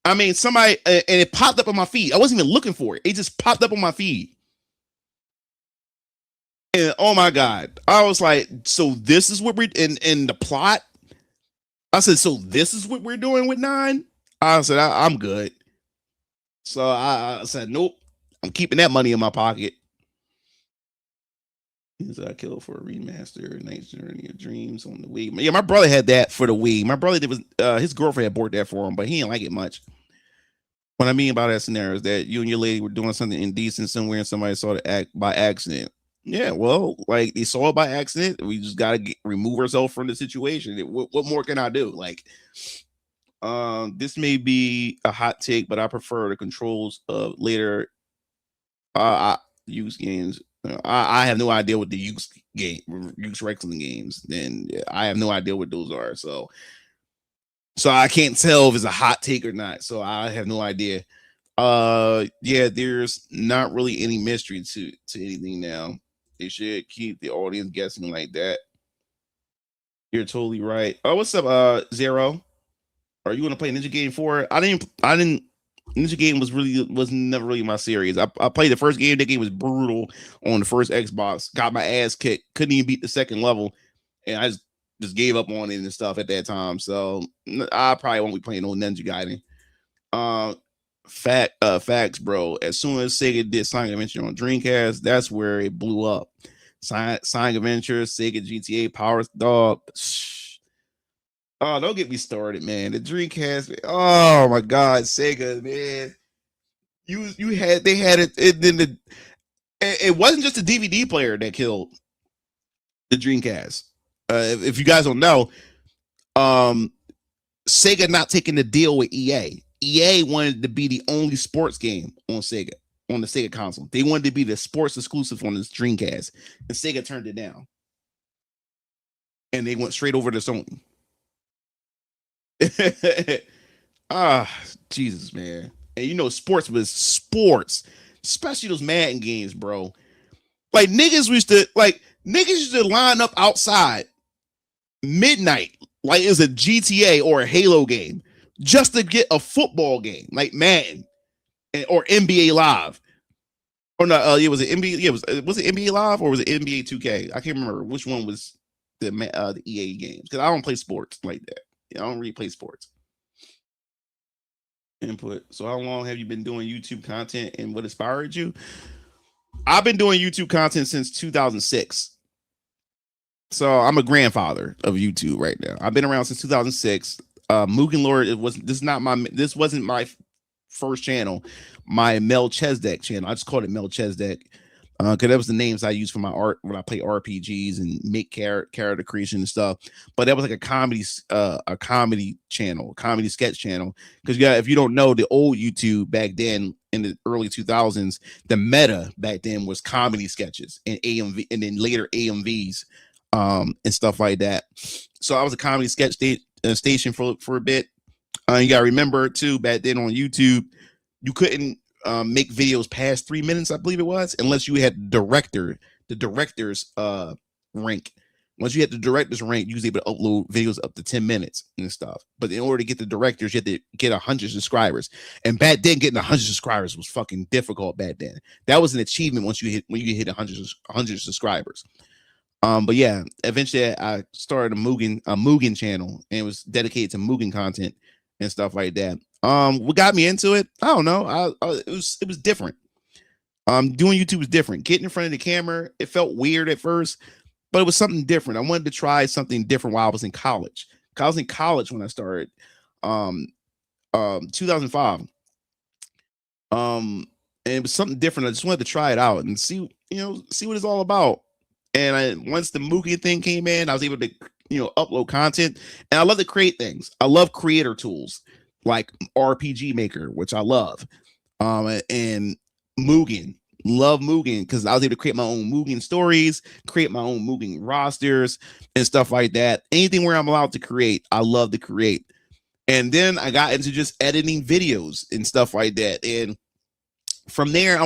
[SPEAKER 7] I mean, somebody, and it popped up on my feed. I wasn't even looking for it. It just popped up on my feed. And oh my God, I was like, so this is what we're in the plot. I said, so this is what we're doing with 9. I said, I'm good. So I said, nope, I'm keeping that money in my pocket. I killed for a remaster, Night's Journey of Dreams on the Wii. Yeah, my brother had that for the Wii. My brother his girlfriend had bought that for him, but he didn't like it much. What I mean by that scenario is that you and your lady were doing something indecent somewhere and somebody saw the act by accident. Yeah, well, like they saw it by accident. We just gotta remove ourselves from the situation. What more can I do? Like, this may be a hot take, but I prefer the controls of later use games. I have no idea what the use wrestling games. Then I have no idea what those are. So I can't tell if it's a hot take or not. So I have no idea. Yeah, there's not really any mystery to anything now. They should keep the audience guessing like that. You're totally right. Oh, what's up, Zero? Are you gonna play Ninja Gaiden 4? I didn't. Ninja Gaiden was never really my series. I played the first game. That game was brutal on the first Xbox. Got my ass kicked. Couldn't even beat the second level, and I just gave up on it and stuff at that time. So I probably won't be playing no Ninja Gaiden. Facts, bro. As soon as Sega did Sonic Adventure on Dreamcast, that's where it blew up. Sonic Adventure, Sega GTA, Power Dog. Oh, don't get me started, man. The Dreamcast. Oh my God, Sega, man. They had it. It wasn't just a DVD player that killed the Dreamcast. If you guys don't know, Sega not taking the deal with EA. EA wanted to be the only sports game on Sega, on the Sega console. They wanted to be the sports exclusive on this Dreamcast, and Sega turned it down. And they went straight over to Sony. Jesus, man. And you know, sports was sports, especially those Madden games, bro. Like niggas used to line up outside midnight, like it was a GTA or a Halo game, just to get a football game like Madden or NBA Live. Or not, it was an NBA. Yeah, was it NBA Live or was it NBA 2K? I can't remember which one was the EA games, because I don't play sports like that. I don't really play sports. Input. So how long have you been doing YouTube content and what inspired you? I've been doing YouTube content since 2006. So I'm a grandfather of YouTube right now. I've been around since 2006. Mugen Lord, this wasn't my first channel, my Mel Chesdeck channel. I just called it Mel Chesdeck because that was the names I used for my art when I play RPGs and make character creation and stuff. But that was like a comedy channel, comedy sketch channel. Because yeah, if you don't know, the old YouTube back then in the early 2000s, the meta back then was comedy sketches and AMV, and then later AMVs and stuff like that. So I was a comedy sketch station for a bit. You gotta remember too, back then on YouTube, you couldn't make videos past 3 minutes, I believe it was, unless you had the director's rank. Once you had the director's rank, you was able to upload videos up to 10 minutes and stuff. But in order to get the directors, you had to get 100 subscribers. And back then, getting 100 subscribers was fucking difficult back then. That was an achievement when you hit 100 subscribers. But yeah, eventually I started a Mugen channel, and it was dedicated to Mugen content and stuff like that. What got me into it? I don't know. It was different. Doing YouTube was different. Getting in front of the camera, it felt weird at first, but it was something different. I wanted to try something different while I was in college. I was in college when I started, 2005. And it was something different. I just wanted to try it out and see what it's all about. And once the Mugen thing came in, I was able to, upload content. And I love to create things. I love creator tools like RPG Maker, which I love. And Mugen. Love Mugen because I was able to create my own Mugen stories, create my own Mugen rosters and stuff like that. Anything where I'm allowed to create, I love to create. And then I got into just editing videos and stuff like that. And from there,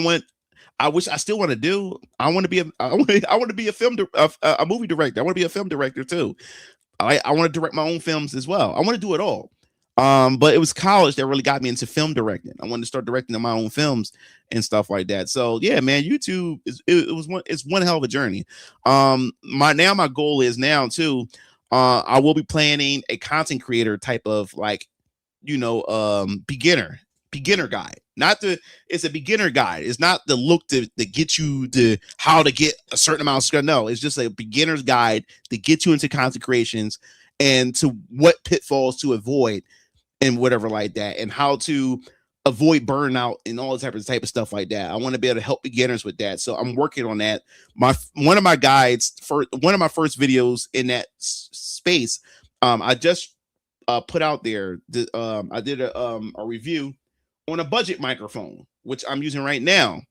[SPEAKER 7] I still want to do. I want to be a movie director. I want to be a film director too. I want to direct my own films as well. I want to do it all. But it was college that really got me into film directing. I wanted to start directing my own films and stuff like that. So yeah, man, YouTube it's one hell of a journey. My goal is now too. I will be planning a content creator type of beginner guide. It's a beginner guide. It's not the look to get you to how to get a certain amount of skill. No, it's just a beginner's guide to get you into content creations and to what pitfalls to avoid and whatever like that, and how to avoid burnout and all type of stuff like that. I want to be able to help beginners with that. So I'm working on that. One of my guides for one of my first videos in that space, I just put out there. I did a review on a budget microphone, which I'm using right now,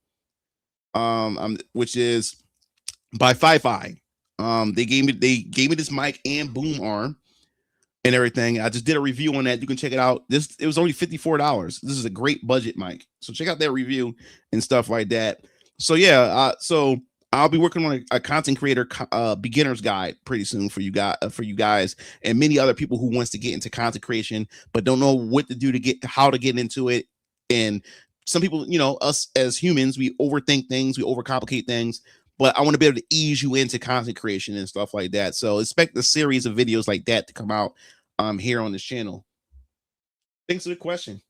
[SPEAKER 7] which is by Fi-Fi. They gave me this mic and boom arm and everything. I just did a review on that. You can check it out. It was only $54. This is a great budget mic, so check out that review and stuff like that. So yeah, so I'll be working on a content creator beginner's guide pretty soon for you guys and many other people who wants to get into content creation but don't know what to do how to get into it. And some people, us as humans, we overthink things, we overcomplicate things, but I want to be able to ease you into content creation and stuff like that. So expect a series of videos like that to come out here on this channel. Thanks for the question.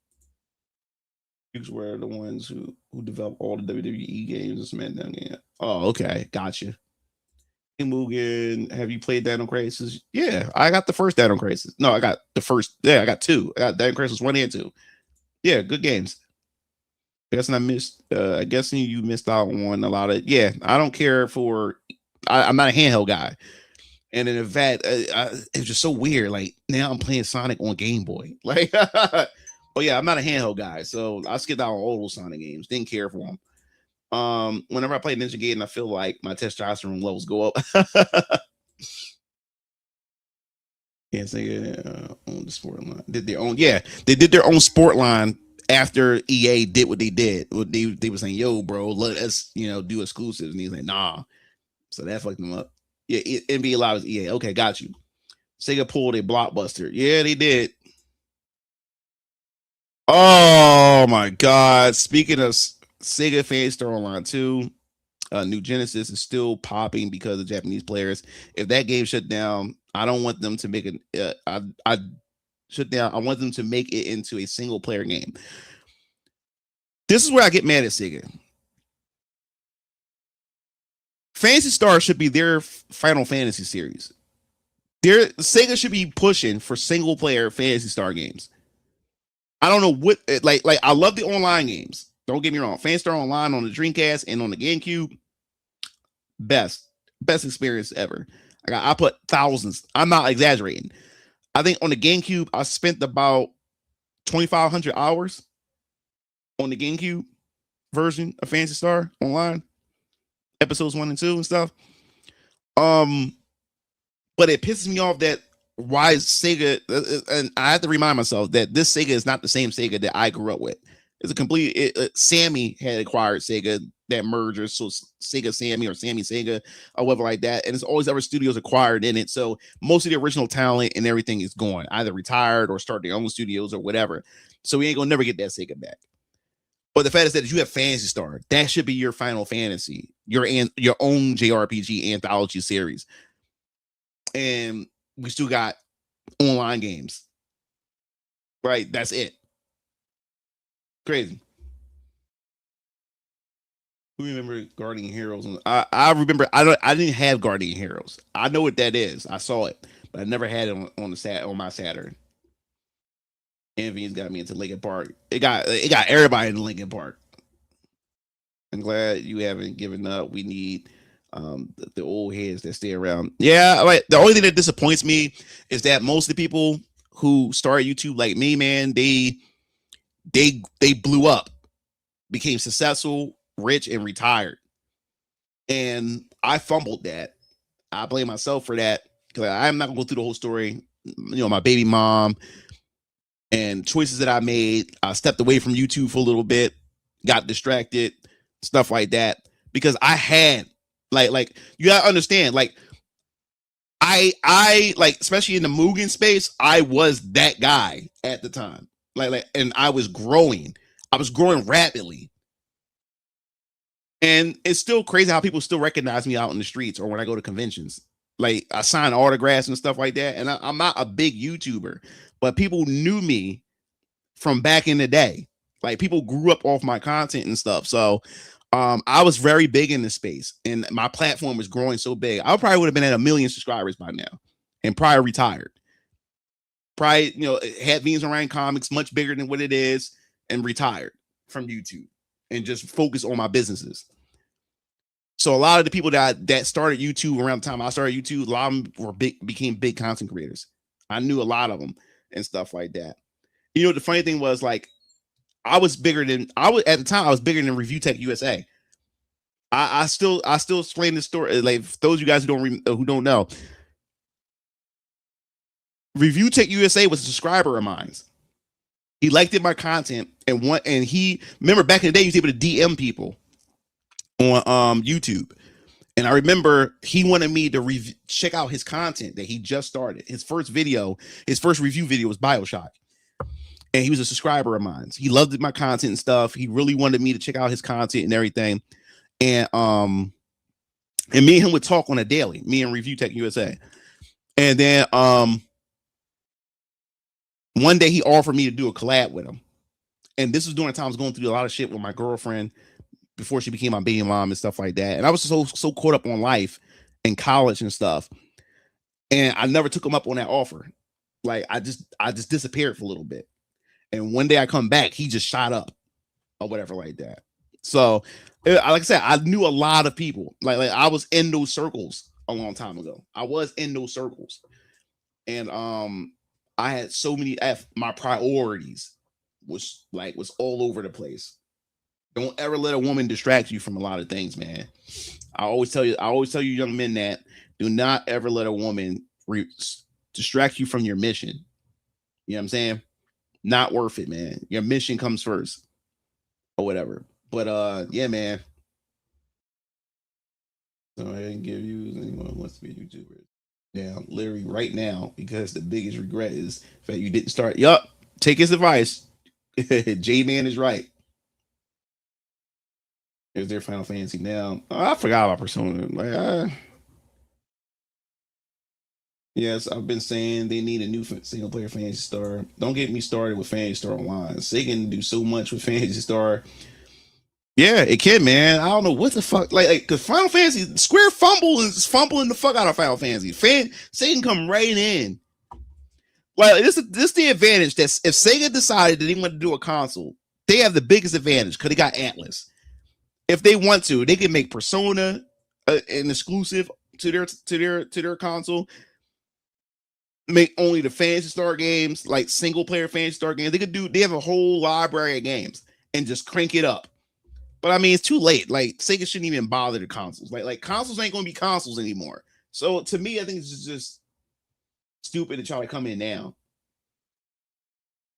[SPEAKER 7] These were the ones who developed all the WWE games and SmackDown game. Oh, okay, gotcha. Mugen, have you played Dino Crisis? Yeah, I got the first Dino Crisis. No, I got the first. Yeah, I got two. I got Dino Crisis 1 and 2. Yeah, good games. I guess you missed out on a lot of. Yeah, I don't care for. I'm not a handheld guy, and in fact, it's just so weird. Like now, I'm playing Sonic on Game Boy. Like, but yeah, I'm not a handheld guy, so I skipped out on all those Sonic games. Didn't care for them. Whenever I play Ninja Gaiden, I feel like my testosterone levels go up. Yeah, Sega owned the sport line. They did their own sport line after EA did what they did. They were saying, "Yo, bro, let us do exclusives," and he's like, "Nah." So that fucked them up. Yeah, NBA Live is EA. Okay, got you. Sega pulled a blockbuster. Yeah, they did. Oh my God! Speaking of Sega fans, Star Online 2. New Genesis is still popping because of Japanese players. If that game shut down, I don't want them to make it. I shut down. I want them to make it into a single player game. This is where I get mad at Sega. Fantasy Star should be their Final Fantasy series. Sega should be pushing for single player Fantasy Star games. I don't know what like I love the online games. Don't get me wrong. Fantasy Star Online on the Dreamcast and on the GameCube, best experience ever. I put thousands. I'm not exaggerating. I think on the GameCube, I spent about 2,500 hours on the GameCube version of Fantasy Star Online, episodes 1 and 2 and stuff. But it pisses me off that why Sega, and I have to remind myself that this Sega is not the same Sega that I grew up with. It's a complete. Sammy had acquired Sega, that merger, so Sega Sammy or Sammy Sega or whatever like that, and it's always other studios acquired in it. So most of the original talent and everything is gone, either retired or start their own studios or whatever. So we ain't gonna never get that Sega back. But the fact is that you have Fantasy Star, that should be your Final Fantasy, your own JRPG anthology series. And we still got online games. Right? That's it. Crazy. Who remember Guardian Heroes? I remember I didn't have Guardian Heroes. I know what that is. I saw it, but I never had it on my Saturn. Envy's got me into Linkin Park. It got everybody in Linkin Park. I'm glad you haven't given up. We need the old heads that stay around. Yeah, like the only thing that disappoints me is that most of the people who started YouTube like me, man, they blew up, became successful, rich, and retired. And I fumbled that. I blame myself for that because I'm not gonna go through the whole story. You know, my baby mom and choices that I made. I stepped away from YouTube for a little bit, got distracted, stuff like that. Because I had like you gotta understand, like I like, especially in the Mugen space, I was that guy at the time. Like, and I was growing rapidly. And it's still crazy how people still recognize me out in the streets or when I go to conventions. Like, I sign autographs and stuff like that. And I'm not a big YouTuber, but people knew me from back in the day. Like, people grew up off my content and stuff. So I was very big in this space, and my platform was growing so big. I probably would have been at 1 million subscribers by now and probably retired. Probably, you know, had Venus Orion Comics much bigger than what it is and retired from YouTube and just focus on my businesses. So a lot of the people that started YouTube around the time I started YouTube, a lot of them became big content creators. I knew a lot of them and stuff like that. You know, the funny thing was, like, at the time I was bigger than Review Tech USA. I still explain this story. Like, for those of you guys who don't know, Review Tech USA was a subscriber of mine. He liked my content and he remember back in the day, he was able to DM people on YouTube. And I remember he wanted me to check out his content that he just started. His first review video was BioShock. And he was a subscriber of mine. He loved my content and stuff. He really wanted me to check out his content and everything. And me and him would talk on a daily, me and Review Tech USA. And then one day he offered me to do a collab with him. And this was during the time I was going through a lot of shit with my girlfriend before she became my baby mom and stuff like that. And I was so caught up on life and college and stuff. And I never took him up on that offer. Like, I just disappeared for a little bit. And one day I come back, he just shot up or whatever like that. So, like I said, I knew a lot of people. Like I was in those circles a long time ago. I was in those circles. And I had so many, my priorities was all over the place. Don't ever let a woman distract you from a lot of things, man. I always tell you young men that do not ever let a woman distract you from your mission. You know what I'm saying? Not worth it, man. Your mission comes first or whatever. But yeah, man. So I didn't give you anyone who wants to be a YouTuber. Yeah, literally right now, because the biggest regret is that you didn't start. Yup, take his advice. J-Man is right. Is their Final Fantasy now? I forgot about Persona. Like, yes, I've been saying they need a new single player Fantasy Star. Don't get me started with Fantasy Star Online. Sega can do so much with Fantasy Star. Yeah, it can, man. I don't know what the fuck, like, cause Final Fantasy Square is fumbling the fuck out of Final Fantasy. Satan come right in. Like this the advantage that if Sega decided that they want to do a console, they have the biggest advantage because they got Atlas. If they want to, they can make Persona an exclusive to their console. Make only the Phantasy Star games, like single player Phantasy Star games. They have a whole library of games and just crank it up. But I mean, it's too late. Like Sega shouldn't even bother the consoles. Like consoles ain't gonna be consoles anymore. So to me, I think it's just stupid to try to come in now.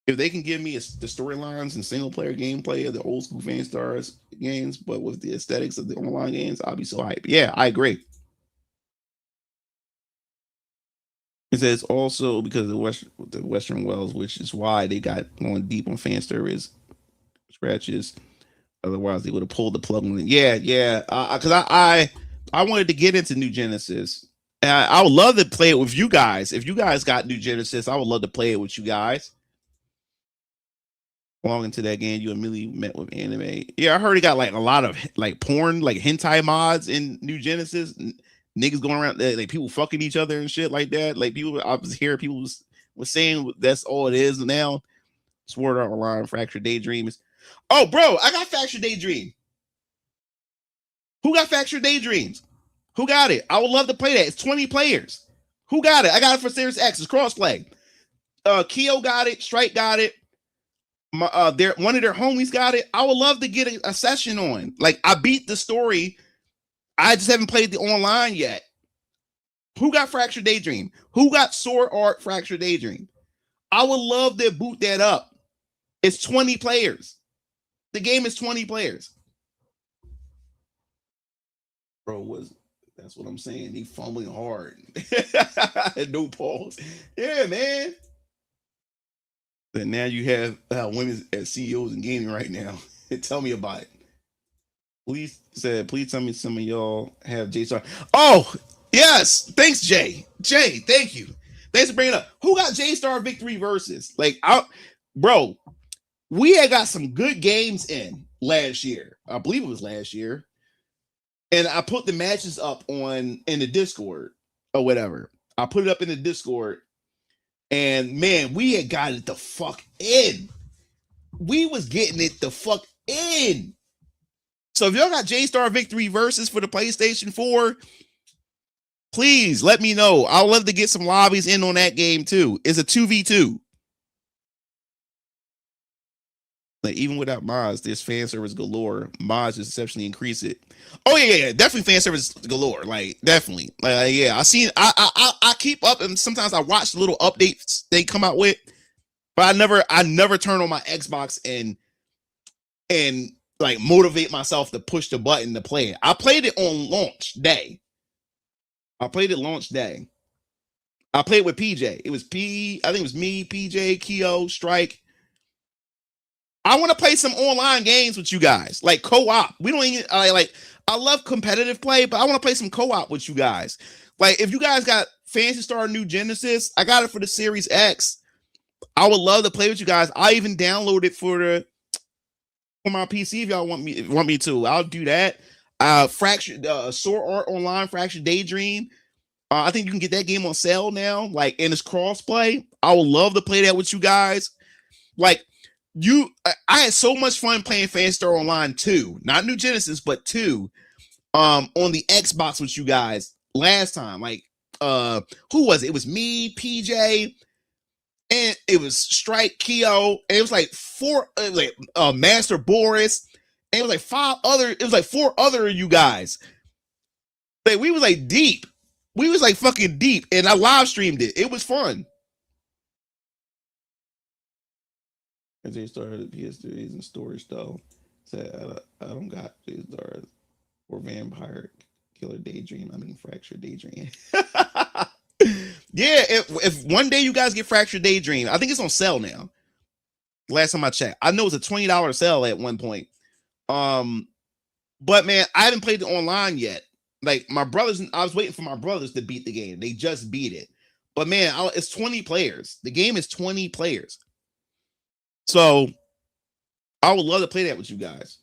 [SPEAKER 7] If they can give me the storylines and single player gameplay of the old school Phantasy Stars games, but with the aesthetics of the online games, I'll be so hyped. Yeah, I agree. It says also because of the Western Wells, which is why they got going deep on fan service scratches. Otherwise, they would have pulled the plug on it. Yeah. Because I wanted to get into New Genesis, and I would love to play it with you guys. If you guys got New Genesis, I would love to play it with you guys. Long into that game, you immediately met with anime. Yeah, I heard it got like a lot of like porn, like hentai mods in New Genesis. Niggas going around, like people fucking each other and shit like that. Like people, I was hearing people was saying that's all it is now. Sword Art Online, Fractured Daydreams. Oh, bro, I got Fractured Daydream. Who got Fractured Daydreams? Who got it? I would love to play that. It's 20 players. Who got it? I got it for Series X. It's crossplay. Keo got it. Strike got it. One of their homies got it. I would love to get a session on. Like I beat the story. I just haven't played the online yet. Who got Fractured Daydream? Who got Sword Art Fractured Daydream? I would love to boot that up. It's 20 players. The game is 20 players. Bro, that's what I'm saying. They fumbling hard. No pause. Yeah, man. And now you have women as CEOs in gaming right now. Tell me about it. Please tell me some of y'all have J-Star. Oh, yes. Thanks, Jay. Jay, thank you. Thanks for bringing it up. Who got J-Star Victory versus? Bro, we had got some good games in last year. I believe it was last year. And I put the matches up in the Discord or whatever. I put it up in the Discord. And man, we had got it the fuck in. We was getting it the fuck in. So if y'all got J-Star Victory versus for the PlayStation 4, please let me know. I'd love to get some lobbies in on that game too. It's a 2v2. Like even without mods, there's fan service galore. Mods just exceptionally increase it. Oh yeah, definitely fan service galore. Like definitely, yeah. I keep up, and sometimes I watch the little updates they come out with, but I never turn on my Xbox and like motivate myself to push the button to play it. I played it on launch day. I played it with PJ. I think it was me, PJ, Keo, Strike. I want to play some online games with you guys, like co-op. We don't even I love competitive play, but I want to play some co-op with you guys. Like if you guys got Phantasy Star New Genesis, I got it for the Series X. I would love to play with you guys. I even download it for my PC if y'all want me to. I'll do that. Sword Art Online, Fractured Daydream. I think you can get that game on sale now, like, and it's cross-play. I would love to play that with you guys. Like, I had so much fun playing Phantasy Star Online 2, not New Genesis, but 2, on the Xbox with you guys last time. Like, who was it? It was me, PJ, and it was Strike, Keo, and it was like Master Boris, and it was like 4 other of you guys. Like, we was like deep. We was like fucking deep, and I live streamed it. It was fun. As they started the PS3s in storage though, said I don't got J-Stars or Vampire Killer Daydream. I mean Fractured Daydream. Yeah, if one day you guys get Fractured Daydream, I think it's on sale now. Last time I checked, I know it's a $20 sale at one point. But man, I haven't played it online yet. Like my brothers, I was waiting for my brothers to beat the game. They just beat it. But man, it's 20 players. The game is 20 players. So I would love to play that with you guys.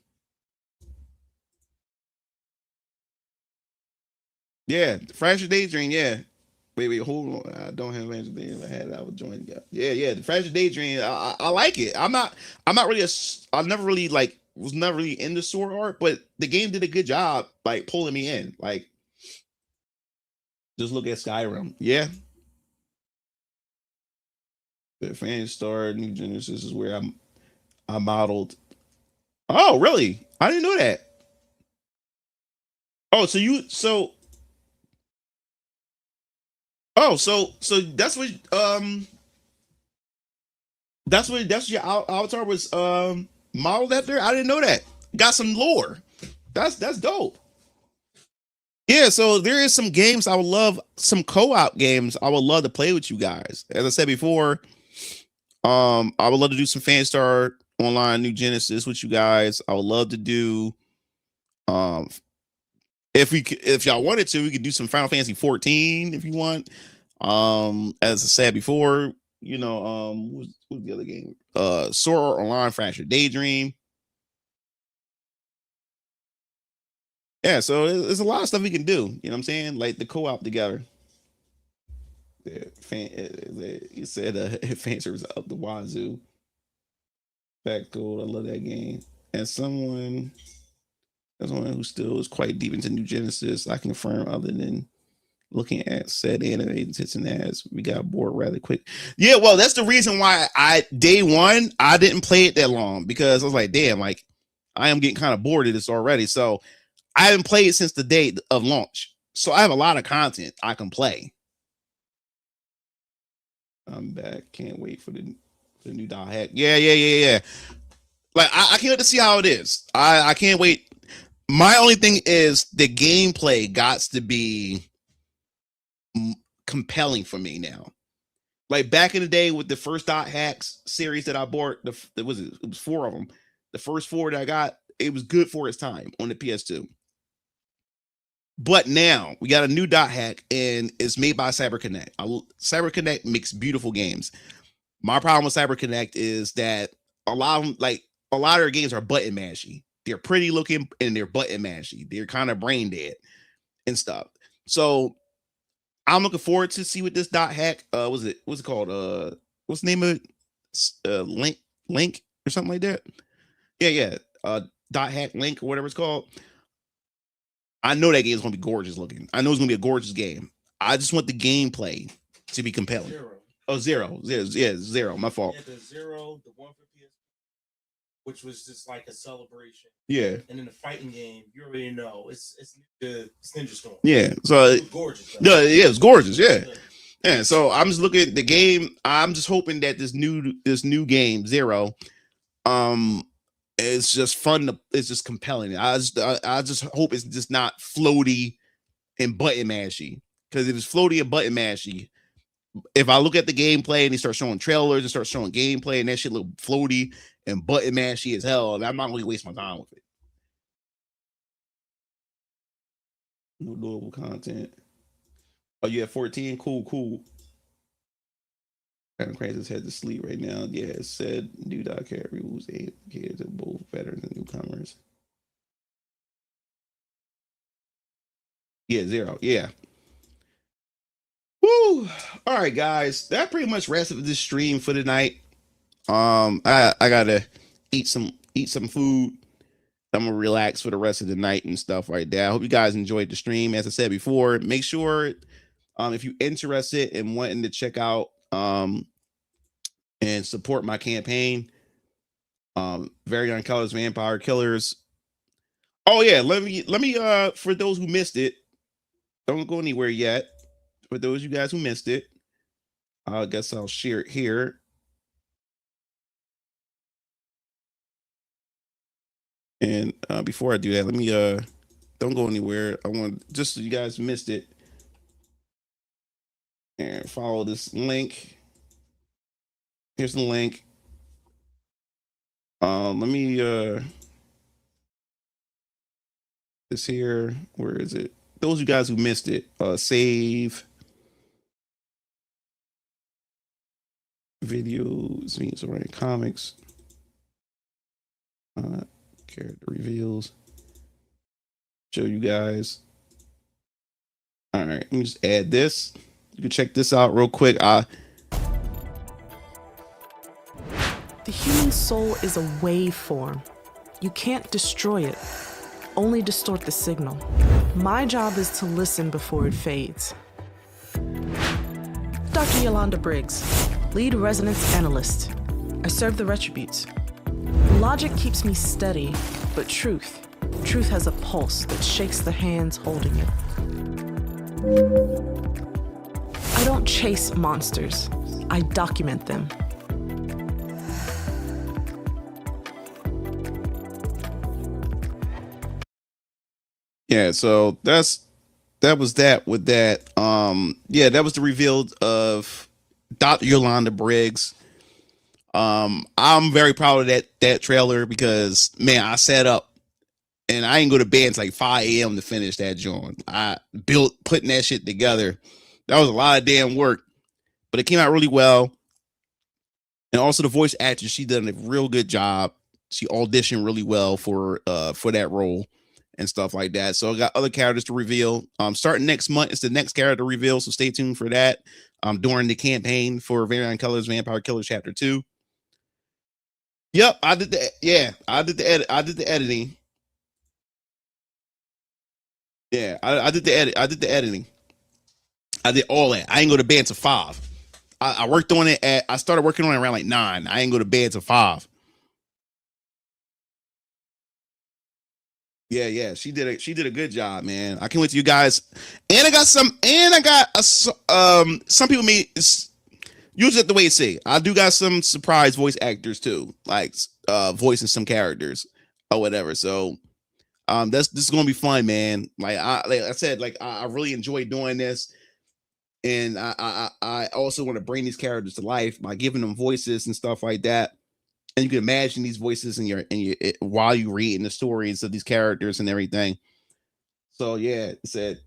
[SPEAKER 7] Yeah, Fracture Daydream. Yeah. Wait, hold on. I don't have Fracture Daydream. I had it. I was joining. Yeah. The Fracture Daydream. I like it. I'm not really I never really like was never really into sword art, but the game did a good job like pulling me in. Like, just look at Skyrim. Yeah. The fan star New Genesis is where I modeled. Oh, really? I didn't know that. Oh, so that's your avatar was modeled after? I didn't know that. Got some lore. That's dope. Yeah, so there is some games I would love, some co-op games I would love to play with you guys. As I said before, I would love to do some Fan Star Online New Genesis with you guys. I would love to do um if y'all wanted to, we could do some Final Fantasy 14 if you want. As I said before, what's the other game? Sword Art Online Fracture Daydream. Yeah, so there's a lot of stuff we can do. You know what I'm saying? Like the co-op together. You said fan service up the wazoo. Back gold. I love that game. And someone who still is quite deep into New Genesis, I confirm, other than looking at said anime tits and ass, we got bored rather quick. Yeah, well, that's the reason why day one I didn't play it that long, because I was like, damn, like I am getting kind of bored of this already. So I haven't played since the day of launch. So I have a lot of content I can play. I'm back. Can't wait for the new dot hack. Yeah. Like I can't wait to see how it is. I can't wait. My only thing is the gameplay got to be compelling for me now. Like back in the day with the first dot hacks series that I bought, it was 4 of them. The first 4 that I got, it was good for its time on the PS2. But now we got a new dot hack, and it's made by CyberConnect. CyberConnect makes beautiful games. My problem with CyberConnect is that a lot of their games are button mashy. They're pretty looking and they're button mashy. They're kind of brain dead and stuff. So I'm looking forward to see what this dot hack. What's it called? What's the name of it? Link or something like that. Yeah. Dot hack Link or whatever it's called. I know that game is gonna be gorgeous looking. I know it's gonna be a gorgeous game. I just want the gameplay to be compelling. Zero. Yeah, zero. My fault.
[SPEAKER 8] Yeah, the zero, the one for PS, which was just like a celebration.
[SPEAKER 7] Yeah.
[SPEAKER 8] And then the fighting game, you already know it's Ninja Storm.
[SPEAKER 7] Yeah. So
[SPEAKER 8] it was gorgeous.
[SPEAKER 7] Yeah, it was gorgeous. Yeah. Yeah. So I'm just looking at the game. I'm just hoping that this new game Zero, it's just fun. It's just compelling. I just hope it's just not floaty and button mashy. Because if it's floaty and button mashy, if I look at the gameplay and they start showing trailers and start showing gameplay and that shit look floaty and button mashy as hell, and I'm not going to waste my time with it. No doable content. Oh, you have 14? Cool. Kind of crazy his head to sleep right now. Yeah, it said new dot carry rules aid kids are both veterans and newcomers. Yeah, zero. Yeah. Woo! All right, guys. That pretty much wraps up this stream for tonight. I gotta eat some food. I'm gonna relax for the rest of the night and stuff like that. I hope you guys enjoyed the stream. As I said before, make sure if you're interested in wanting to check out and support my campaign, Very Young Colors Vampire Killers. Oh yeah, let me for those who missed it, don't go anywhere yet. For those of you guys who missed it, I guess I'll share it here. And before I do that, let me don't go anywhere. I want, just so you guys missed it, and follow this link. Here's the link. Let me this here. Where is it? Those of you guys who missed it, save videos, means right comics. Character reveals. Show you guys right, let me just add this. You can check this out real quick.
[SPEAKER 9] The human soul is a waveform. You can't destroy it, only distort the signal. My job is to listen before it fades. Dr. Yolanda Briggs, lead resonance analyst. I serve the retributes. Logic keeps me steady, but truth has a pulse that shakes the hands holding it. I don't chase monsters. I document them.
[SPEAKER 7] Yeah, so that was that with that. Yeah, that was the reveal of Dr. Yolanda Briggs. I'm very proud of that trailer because man, I sat up and I didn't go to bed until like 5 a.m. to finish that joint. I putting that shit together. That was a lot of damn work, but it came out really well. And also the voice actress, she done a real good job. She auditioned really well for that role and stuff like that. So I got other characters to reveal. Starting next month, it's the next character reveal. So stay tuned for that. During the campaign for Variant Colors Vampire Killers Chapter 2. Yep, I did the editing. Yeah, I did the edit. I did the editing. I did all that. I ain't go to bed till 5. I worked on it I started working on it around like 9. I ain't go to bed till 5. Yeah, she did a good job, man. I can't wait to you guys. And I got some people may use it the way it say. I do got some surprise voice actors too, like voicing some characters or whatever. So this is gonna be fun, man. Like I said, I really enjoy doing this. And I also want to bring these characters to life by giving them voices and stuff like that. And you can imagine these voices in your while you reading the stories of these characters and everything. So yeah, it said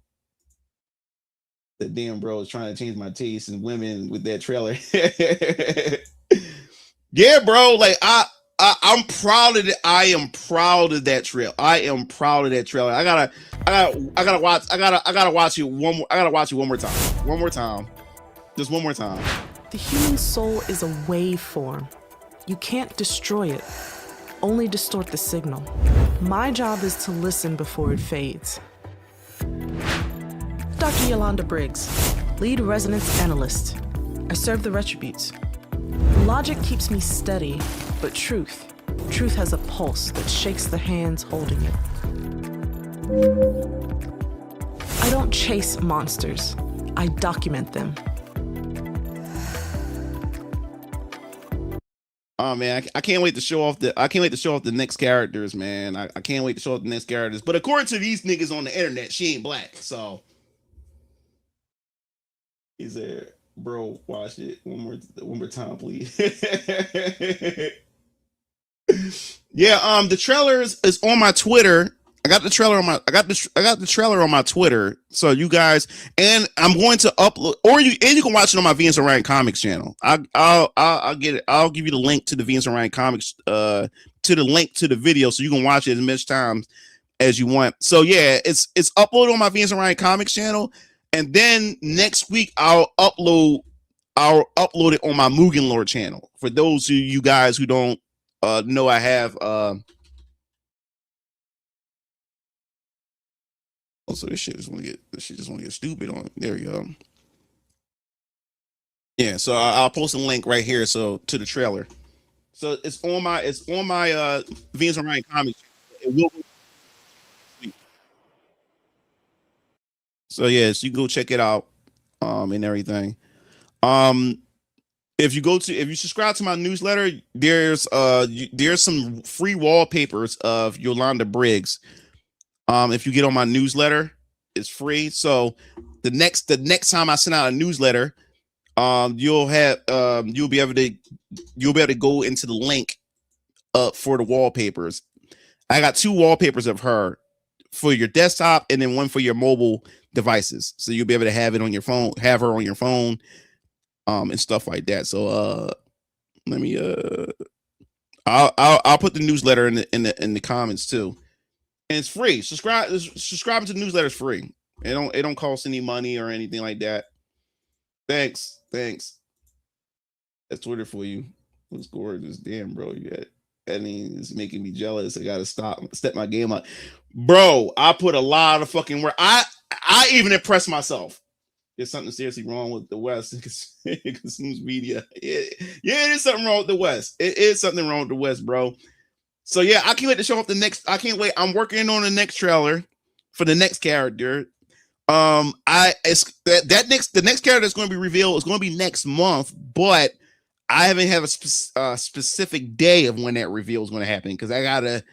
[SPEAKER 7] that damn bro is trying to change my taste in women with that trailer. Yeah, bro. Like I'm proud of it. I am proud of that trailer. I am proud of that trailer. I gotta watch it one more. I gotta watch it one more time. One more time. Just one more time.
[SPEAKER 9] The human soul is a waveform. You can't destroy it, only distort the signal. My job is to listen before it fades. Dr. Yolanda Briggs, lead resonance analyst. I serve the retributes. Logic keeps me steady, but truth has a pulse that shakes the hands holding it. I don't chase monsters. I document them.
[SPEAKER 7] Oh man, I can't wait to show off the next characters, man. I can't wait to show off the next characters. But according to these niggas on the internet, she ain't black. So he said, bro, watch it one more time, please. Yeah, the trailer is on my Twitter. I got the trailer on my Twitter. So you guys, and I'm going to upload, you can watch it on my Venus and Ryan Comics channel. I'll get it. I'll give you the link to the Venus and Ryan Comics, to the link to the video, so you can watch it as much times as you want. So yeah, it's uploaded on my Venus and Ryan Comics channel, and then next week I'll upload it on my Mugen Lord channel. For those of you guys who don't know, I have also this shit just want to get stupid on. There we go. Yeah, so I'll post a link right here to the trailer. So it's on my Venus and Ryan Comics. It will. So yeah, so you can go check it out and everything. If you subscribe to my newsletter, there's some free wallpapers of Yolanda Briggs. If you get on my newsletter, it's free. So the next time I send out a newsletter, you'll be able to go into the link for the wallpapers. I got 2 wallpapers of her for your desktop and then one for your mobile devices. So you'll be able to have her on your phone, and stuff like that. So let me I'll put the newsletter in the comments too. And it's free. Subscribing to the newsletter is free. It don't cost any money or anything like that. Thanks. That's Twitter for you. Looks gorgeous. Damn, bro. I mean, it's making me jealous. I gotta step my game up. Bro, I put a lot of fucking work. I even impressed myself. There's something seriously wrong with the West. It consumes media. It is something wrong with the West. It is something wrong with the West, bro. So yeah, I can't wait to show off the next. I can't wait. I'm working on the next trailer for the next character. The next character that's going to be revealed is going to be next month, but I haven't have a specific day of when that reveal is going to happen because I gotta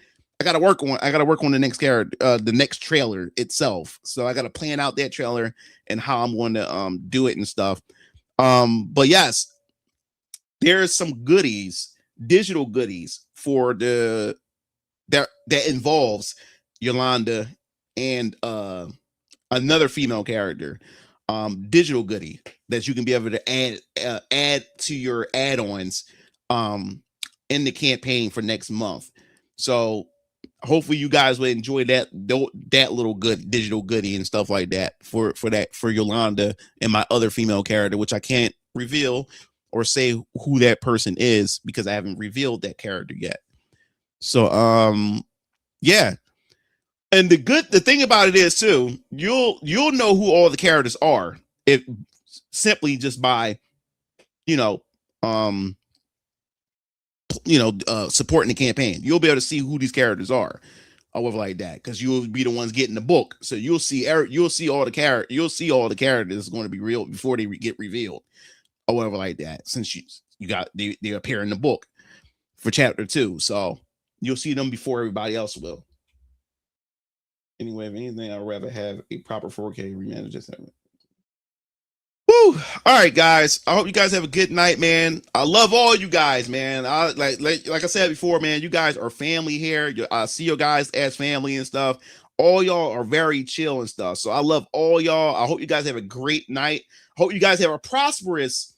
[SPEAKER 7] work on the next character, the next trailer itself. So I gotta plan out that trailer and how I'm going to do it and stuff. But yes, there's some goodies, digital goodies for that involves Yolanda and another female character. Digital goodie that you can be able to add to your add-ons in the campaign for next month. So hopefully you guys will enjoy that little good digital goodie and stuff like that for Yolanda and my other female character, which I can't reveal or say who that person is because I haven't revealed that character yet. So yeah. And the thing about it is too, you'll know who all the characters are if simply just by supporting the campaign. You'll be able to see who these characters are, or whatever like that, because you'll be the ones getting the book. So you'll see all the characters that's going to be real before they get revealed, or whatever like that. Since they appear in the book for chapter 2, so you'll see them before everybody else will. Anyway, if anything, I'd rather have a proper 4K remastered. Woo! All right, guys. I hope you guys have a good night, man. I love all you guys, man. Like I said before, man. You guys are family here. I see you guys as family and stuff. All y'all are very chill and stuff. So I love all y'all. I hope you guys have a great night. Hope you guys have a prosperous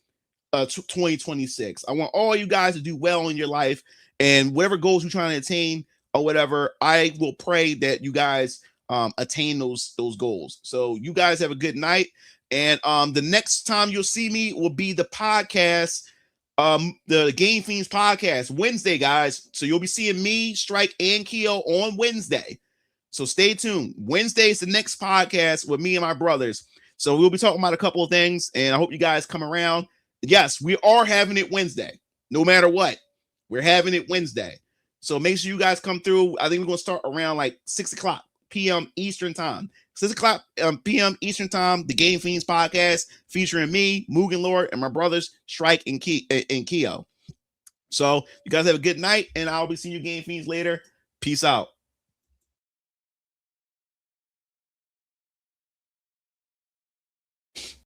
[SPEAKER 7] 2026. I want all you guys to do well in your life and whatever goals you're trying to attain or whatever. I will pray that you guys attain those goals. So you guys have a good night, and the next time you'll see me will be the podcast, the Game Fiends podcast, Wednesday, guys. So you'll be seeing me, Strike, and Keo on Wednesday. So stay tuned. Wednesday is the next podcast with me and my brothers. So we'll be talking about a couple of things, and I hope you guys come around. Yes, we are having it Wednesday. No matter what, we're having it Wednesday. So make sure you guys come through. I think we're going to start around like 6 o'clock p.m. Eastern time. 6 o'clock p.m. Eastern time, the Game Fiends podcast featuring me, Mugen Lord, and my brothers, Strike and Keo. So you guys have a good night, and I'll be seeing you Game Fiends later. Peace out.